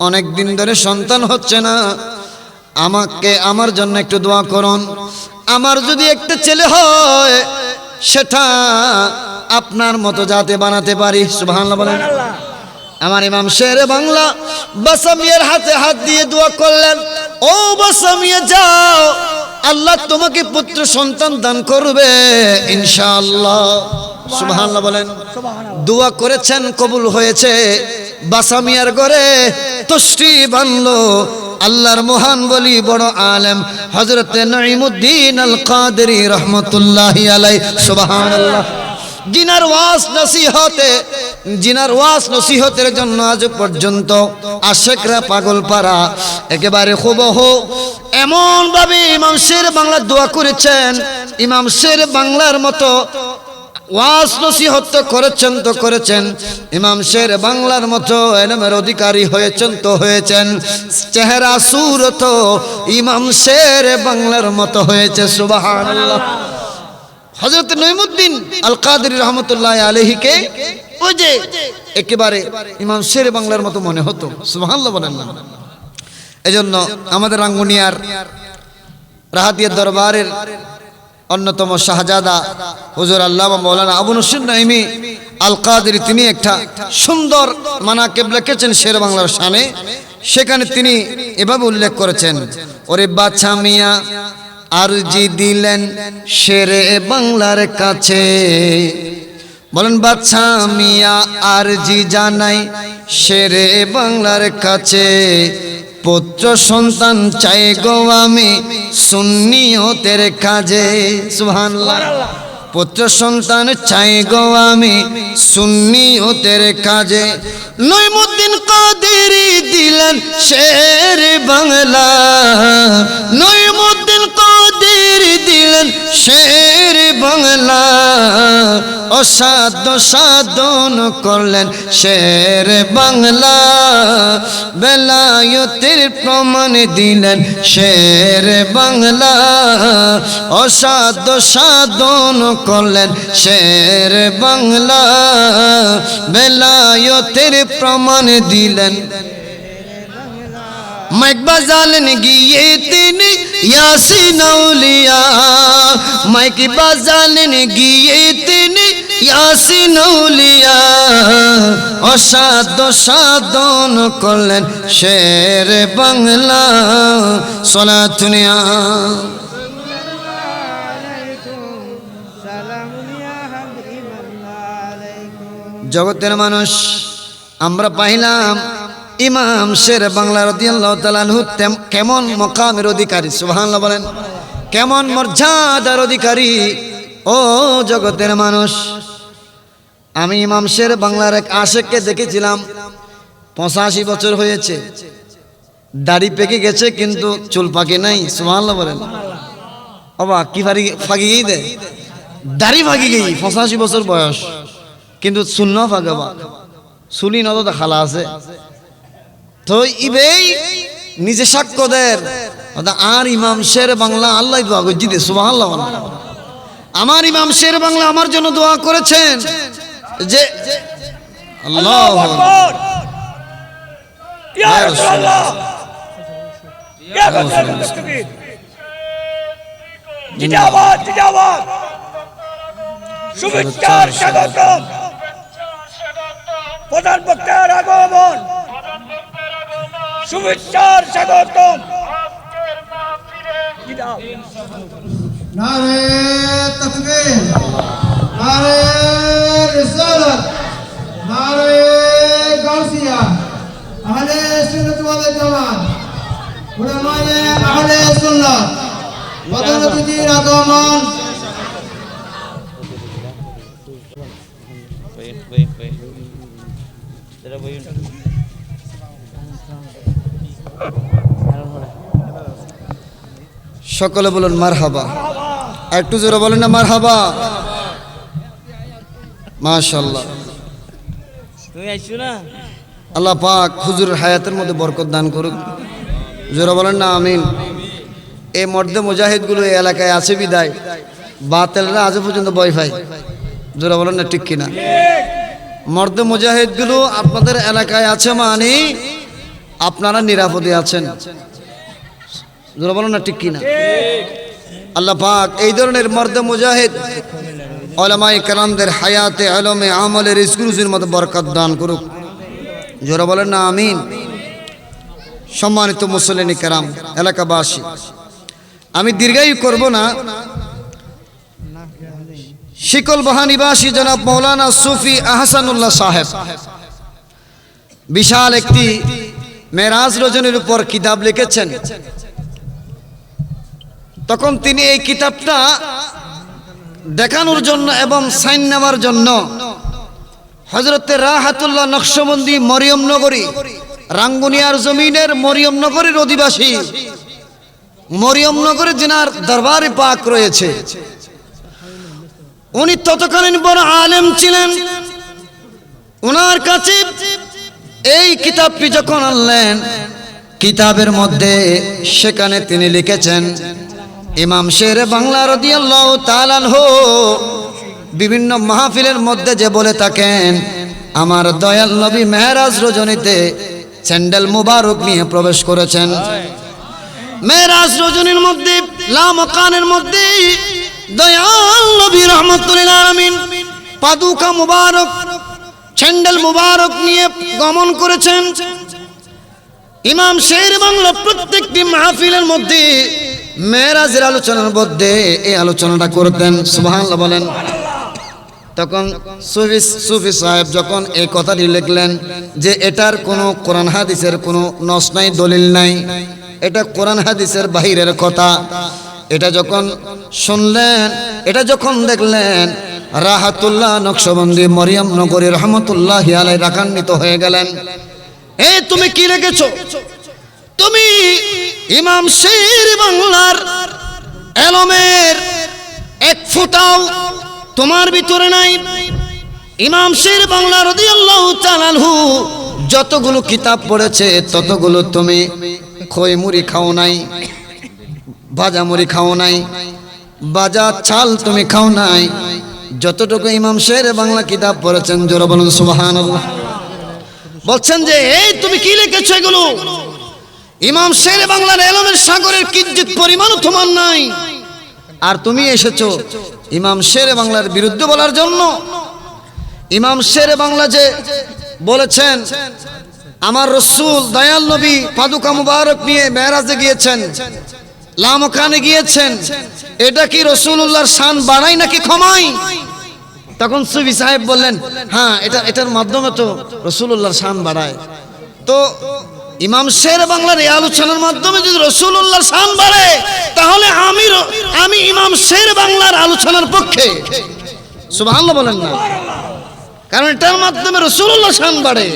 অনেক দিন ধরে সন্তান হচ্ছে না, আমার জন্য একটু দোয়া করুন। আমার যদি একটা ছেলে হয় সেটা আপনার মতো যাতে বানাতে পারি। সুবহানাল্লাহ বলেন। সুবহানাল্লাহ আমার ইমাম শের বাংলা বাসামিয়ার হাতে হাত দিয়ে দোয়া করলেন, ও বাসামিয়া যাও, আল্লাহ তোমাকে পুত্র সন্তান দান করবে ইনশাআল্লাহ। সুবহানাল্লাহ বলেন। সুবহানাল্লাহ দোয়া করেছেন, কবুল হয়েছে। বাসামিয়ার ঘরে তুষ্টি বানলো আল্লাহর মহান বলি বড় আলেম হযরত নঈমুদ্দিন আল কাদেরী রাহমাতুল্লাহি আলাইহি। সুবহানাল্লাহ। জিনার ওয়াজ নসিহতের জন্য আজ পর্যন্ত আশেকরা পাগল পারা একেবারে হুবহু এমন ভাবে ইমাম শের বাংলা দোয়া করেছেন, ইমাম শের বাংলার মতো ওয়াজ নসিহত তো করেছেন ইমাম শের বাংলার মতো এলমের অধিকারী হয়েছেন তো হয়েছেন, চেহারা সুরত ইমাম শের বাংলার মতো হয়েছে। সুবহানাল্লাহ। হযরত নঈমুদ্দিন আল কাদেরী রহমতুল্লাহ আলাইহিকে ওই যে একেবারে ইমাম শের বাংলার মতো মনে হতো। সুবহানাল্লাহ বলেন না। এজন্য আমাদের রাঙ্গুনিয়ার রাহাতিয়ার দরবারের অন্যতম শাহজাদা হুজুর আল্লামা মাওলানা আবু নসর নাঈমী আল কাদেরী তিনি একটা সুন্দর মানাকিব লিখেছেন শের বাংলার শানে। সেখানে তিনি এভাবে উল্লেখ করেছেন, ওরে বাছা মিয়া আরজি দিলেন শেরে বাংলার কাছে, বলেন বাছা মিয়া আরজি জানাই শেরে বাংলার কাছে, পুত্র সন্তান চাই গো আমি সুন্নিয়তের কাজে। সুবহানাল্লাহ। পুত্র সন্তান চাই গো আমি সুন্নিয়তের কাজে, নঈমুদ্দিন কাদেরী দিলেন শের বাংলা, নঈমুদ্দিন কাদেরী দিলেন শের বাংলা, অসাধ্য সাধন করলেন শের বাংলা, বেলায়েতের প্রমাণ দিলেন শের বাংলা, অসাধ্য সাধন করলেন শের বাংলা, বেলায়েতের প্রমাণ দিলেন। মাইক বাজালেন গিয়ে তিনি ইয়াসিন আউলিয়া, মাইক বাজালেন গিয়ে তিনি ইয়াসিন আউলিয়া, অসাধ্য সাধন করলেন শের বাংলা। সলাতুনিয়া জগতের মানুষ আমরা পাইলাম ইমাম শের বাংলা রাদিয়াল্লাহু তাআলা আনহু কেমন মকামের অধিকারী। সুবহানাল্লাহ বলেন। কেমন মর্যাদার অধিকারী। ও জগতের মানুষ, আমি ইমাম শের বাংলার এক আশেককে দেখেছিলাম, 85 বছর হয়েছে, দাড়ি পেকে গেছে কিন্তু চুল পাকে নাই। সুবহানাল্লাহ বলেন। বাবা কি ফাঁকি গেই দে, দাড়ি ফাঁকি গেই, 85 বছর বয়স কিন্তু চুল না ফাঁকে, বা চুলি না তো খালা আছে। তো ইবেই নিজে সাক্ষ্য দেন আর ইমাম শের বাংলা আল্লাহ দোয়া করছি দে। সুবহানাল্লাহ। আমার ইমাম শের বাংলা আমার জন্য দোয়া করেছেন যে আল্লাহু আকবার, ইয়া রাসূলুল্লাহ, ইয়া রাসূলুল্লাহ, জিন্দাবাদ জিন্দাবাদ, শুভেচ্ছা স্বাগতম, প্রধান বক্তার আগমন, শুভেচ্ছার স্বাগতম। নারে তাকবীর, নারে রিসালাত, নারে গাউসিয়া, আহলে সুন্নাত ওয়াল জামাত, উলামায়ে আহলে সুন্নাত, প্রধান অতিথির আগমন। সকলে বলুন মারহাবা। একটু জোরে বলেন না মারহাবা। মাশাআল্লাহ। তুমি আইছো না? আল্লাহ পাক হুজুরের হায়াতের মধ্যে বরকত দান করুক। জোরে বলেন না আমিন। এই মর্দে মুজাহিদগুলো এই এলাকায় আছে বিদায় বাতিলরা আজ পর্যন্ত ভয় পায়। জোরে বলেন না ঠিক কিনা? মর্দে মুজাহিদগুলো আপনাদের এলাকায় আছে মানে আপনারা নিরাপদে আছেন। জোরে বলেন না ঠিক কিনা? আল্লাহ পাক এই ধরনের মর্দে মুজাহিদ উলামায়ে কেরামদের হায়াতে ইলমে আমলের রিজকুর মধ্যে বরকত দান করুক। জোরে বলেন না আমিন। সম্মানিত মুসল্লিনে কেরাম, এলাকাবাসী, আমি দীর্ঘায়ু করব না। শিকলবাহা নিবাসী জনাব মৌলানা সুফি আহসানুল্লাহ সাহেব বিশাল একটি মেরাজ রজনীর উপর কিতাব লিখেছেন। তখন তিনি এই কিতাবটা দেখানোর জন্য এবং সাইন নেওয়ার জন্য হযরতে রাহাতুল্লাহ নকশবন্দি মরিয়মনগরী, রাঙ্গুনিয়ার জমিনের মরিয়মনগরীর অধিবাসী, মরিয়মনগরী জিনার দরবারে পাক রয়েছে, উনি ততকালীন বড় আলেম ছিলেন। ওনার কাছে এই কিতাবটি যখন আনলেন, কিতাবের মধ্যে সেখানে তিনি লিখেছেন, ইমাম শের বাংলা রাদিয়াল্লাহু তাআলা আনহু বিভিন্ন মাহফিলের মধ্যে যে বলে থাকেন, আমার দয়াল নবী মেরাজ রজনীতে স্যান্ডেল মুবারক নিয়ে প্রবেশ করেছেন। মেরাজ রজনীর মধ্যে লামকানের মধ্যে দয়াল নবী রাহমাতুল লিল আলামিন পাদুকা মুবারক স্যান্ডেল মুবারক নিয়ে গমন করেছেন। ইমাম শের বাংলা প্রত্যেকটি মাহফিলের মধ্যে মেরাজের আলোচনার মধ্যে এই আলোচনাটা করতেন। সুবহানাল্লাহ বলেন। তখন সুফি সাহেব যখন এই কথাটি লিখলেন যে এটার কোনো কোরআন হাদিসের কোনো নস নাই, দলিল নাই, এটা কোরআন হাদিসের বাহিরের কথা, এটা যখন শুনলেন, এটা যখন দেখলেন, রাহাতুল্লাহ নকশবন্দি মরিয়ম নগরী রহমতুল্লাহি আলাইহি রাগান্বিত হয়ে গেলেন। এই তুমি কি লিখেছো? তুমি ইমাম শের বাংলার এলমের এক ফোঁটাও তোমার ভিতরে নাই। ইমাম শের বাংলা রাদিয়াল্লাহু তাআলা আনহু যতগুলো কিতাব পড়েছে ততগুলো তুমি খই মুড়ি খাও নাই, ভাজা মুড়ি খাও নাই, ভাজা চাল তুমি খাও নাই। যতটুকু ইমাম শের বাংলা কিতাব পড়েছেন, জোরে বলুন সুবহানাল্লাহ। বলছেন যে এই তুমি কি লিখেছো এগুলো? ইমাম শের বাংলার এলমের সাগরের কিঞ্চিত পরিমাণও তোমার নাই, আর তুমি এসেছো ইমাম শের বাংলার বিরুদ্ধে বলার জন্য। ইমাম শের বাংলা যে বলেছেন আমার রাসূল দয়াল নবী পাদুকা মুবারক নিয়ে মেরাজে গিয়েছেন, লামকানে গিয়েছেন, এটা কি রাসূলুল্লাহর শান বাড়ায় নাকি কমায়? তখন সুফি সাহেব বললেন, হ্যাঁ, এটার মাধ্যমে তো রাসূলুল্লাহর শান বাড়ায়। তো ইমাম শের বাংলার এই আলোচনার মাধ্যমে যদি রাসূলুল্লাহর শান বাড়ে, তাহলে আমি ইমাম শের বাংলার আলোচনার পক্ষে। সুবহানাল্লাহ বলেন না? কারণ এটার মাধ্যমে রাসূলুল্লাহর শান বাড়ে।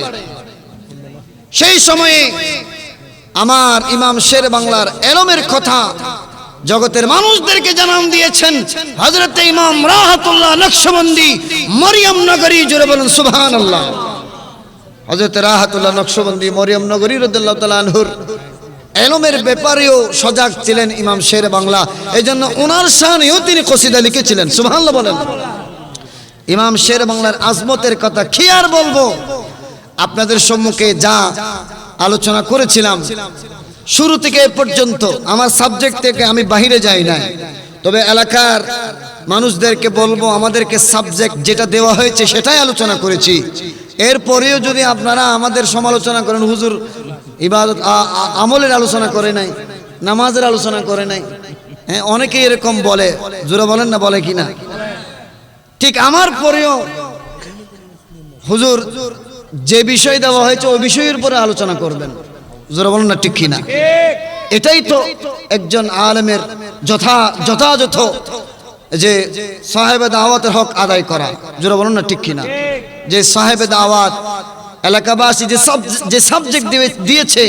সেই সময়ে আমার ইমাম শের বাংলার এলমের কথা জগতের মানুষদেরকে জানান দিয়েছেন হযরত ইমাম রাহাতুল্লাহ নকশবন্দি মরিয়ম নগরী, জোরে বলুন সুবহানাল্লাহ। হযরত রাহাতুল্লাহ নকশবন্দি মরিয়ম নগরী রাদিয়াল্লাহু তাআলা আনহুর এলমের ব্যাপারেও সজাগ ছিলেন ইমাম শের বাংলা। এইজন্য ওনার শানেও তিনি কসিদা লিখেছিলেন। সুবহানাল্লাহ বলেন। ইমাম শের বাংলার আজমতের কথা কি আর বলবো? আপনাদের সম্মুখে যা আলোচনা করেছিলাম শুরু থেকে এ পর্যন্ত, আমার সাবজেক্ট থেকে আমি বাহিরে যাই না। তবে এলাকার মানুষদেরকে বলবো, আমাদেরকে সাবজেক্ট যেটা দেওয়া হয়েছে সেটাই আলোচনা করেছি। এরপরেও যদি আপনারা আমাদের সমালোচনা করেন, হুজুর ইবাদত আমলের আলোচনা করে নাই, নামাজের আলোচনা করে নাই, হ্যাঁ, অনেকেই এরকম বলে, জোরে বলেন না, বলে কিনা? ঠিক আমার পরেও হুজুর যে বিষয় দেওয়া হয়েছে ওই বিষয়ের উপরে আলোচনা করবেন, জোরে বলেন না, ঠিক কিনা? এটাই তো একজন আলেমের যথাযথ যে সাহেবে দাওয়াতের হক আদায় করা, জোরে বলেন না, ঠিক কিনা? যে সাহেবে দাওয়াত এলাকাবাসী যে সাবজেক্ট দিয়েছে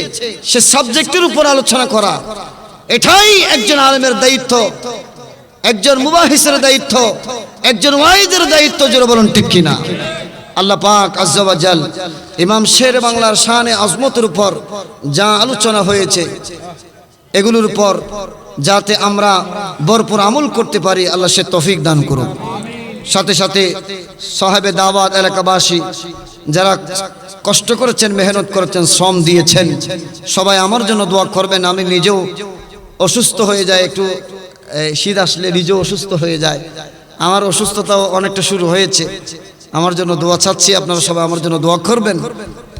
সে সাবজেক্টের উপর আলোচনা করা, এটাই একজন আলেমের দায়িত্ব, একজন মুবাহিসের দায়িত্ব, একজন ওয়াইজের দায়িত্ব, জোরে বলেন ঠিক কিনা? আল্লাহ পাক আজ্জা ওয়া জাল ইমাম শের বাংলার শানে আজমতের উপর যা আলোচনা হয়েছে এগুলোর উপর যাতে আমরা ভরপুর আমল করতে পারি, আল্লাহ সে তৌফিক দান করুন। সাথে সাথে সাহেবে দাওয়াত এলাকাবাসী যারা কষ্ট করেছেন, মেহনত করেছেন, শ্রম দিয়েছেন, সবাই আমার জন্য দোয়া করবেন। আমি নিজেও অসুস্থ হয়ে যাই, একটু শীত আসলে নিজেও অসুস্থ হয়ে যায়, আমার অসুস্থতাও অনেকটা শুরু হয়েছে। আমার জন্য দোয়া চাচ্ছি, আপনারা সবাই আমার জন্য দোয়া করবেন।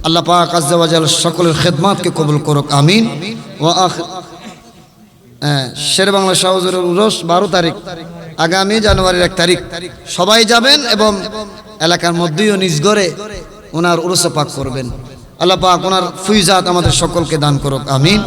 আল্লাহ পাক আজ্জা ওয়া জাল সকলের খেদমাতকে কবুল করুক, আমিন। শের বাংলা শাহ হুজুরের উরস 12 তারিখ, আগামী জানুয়ারির 1 তারিখ সবাই যাবেন এবং এলাকার মধ্যেও নিজ ঘরে ওনার উরস পাক করবেন। আল্লাহ পাক ওনার ফুইজাত আমাদের সকলকে দান করুক, আমিন।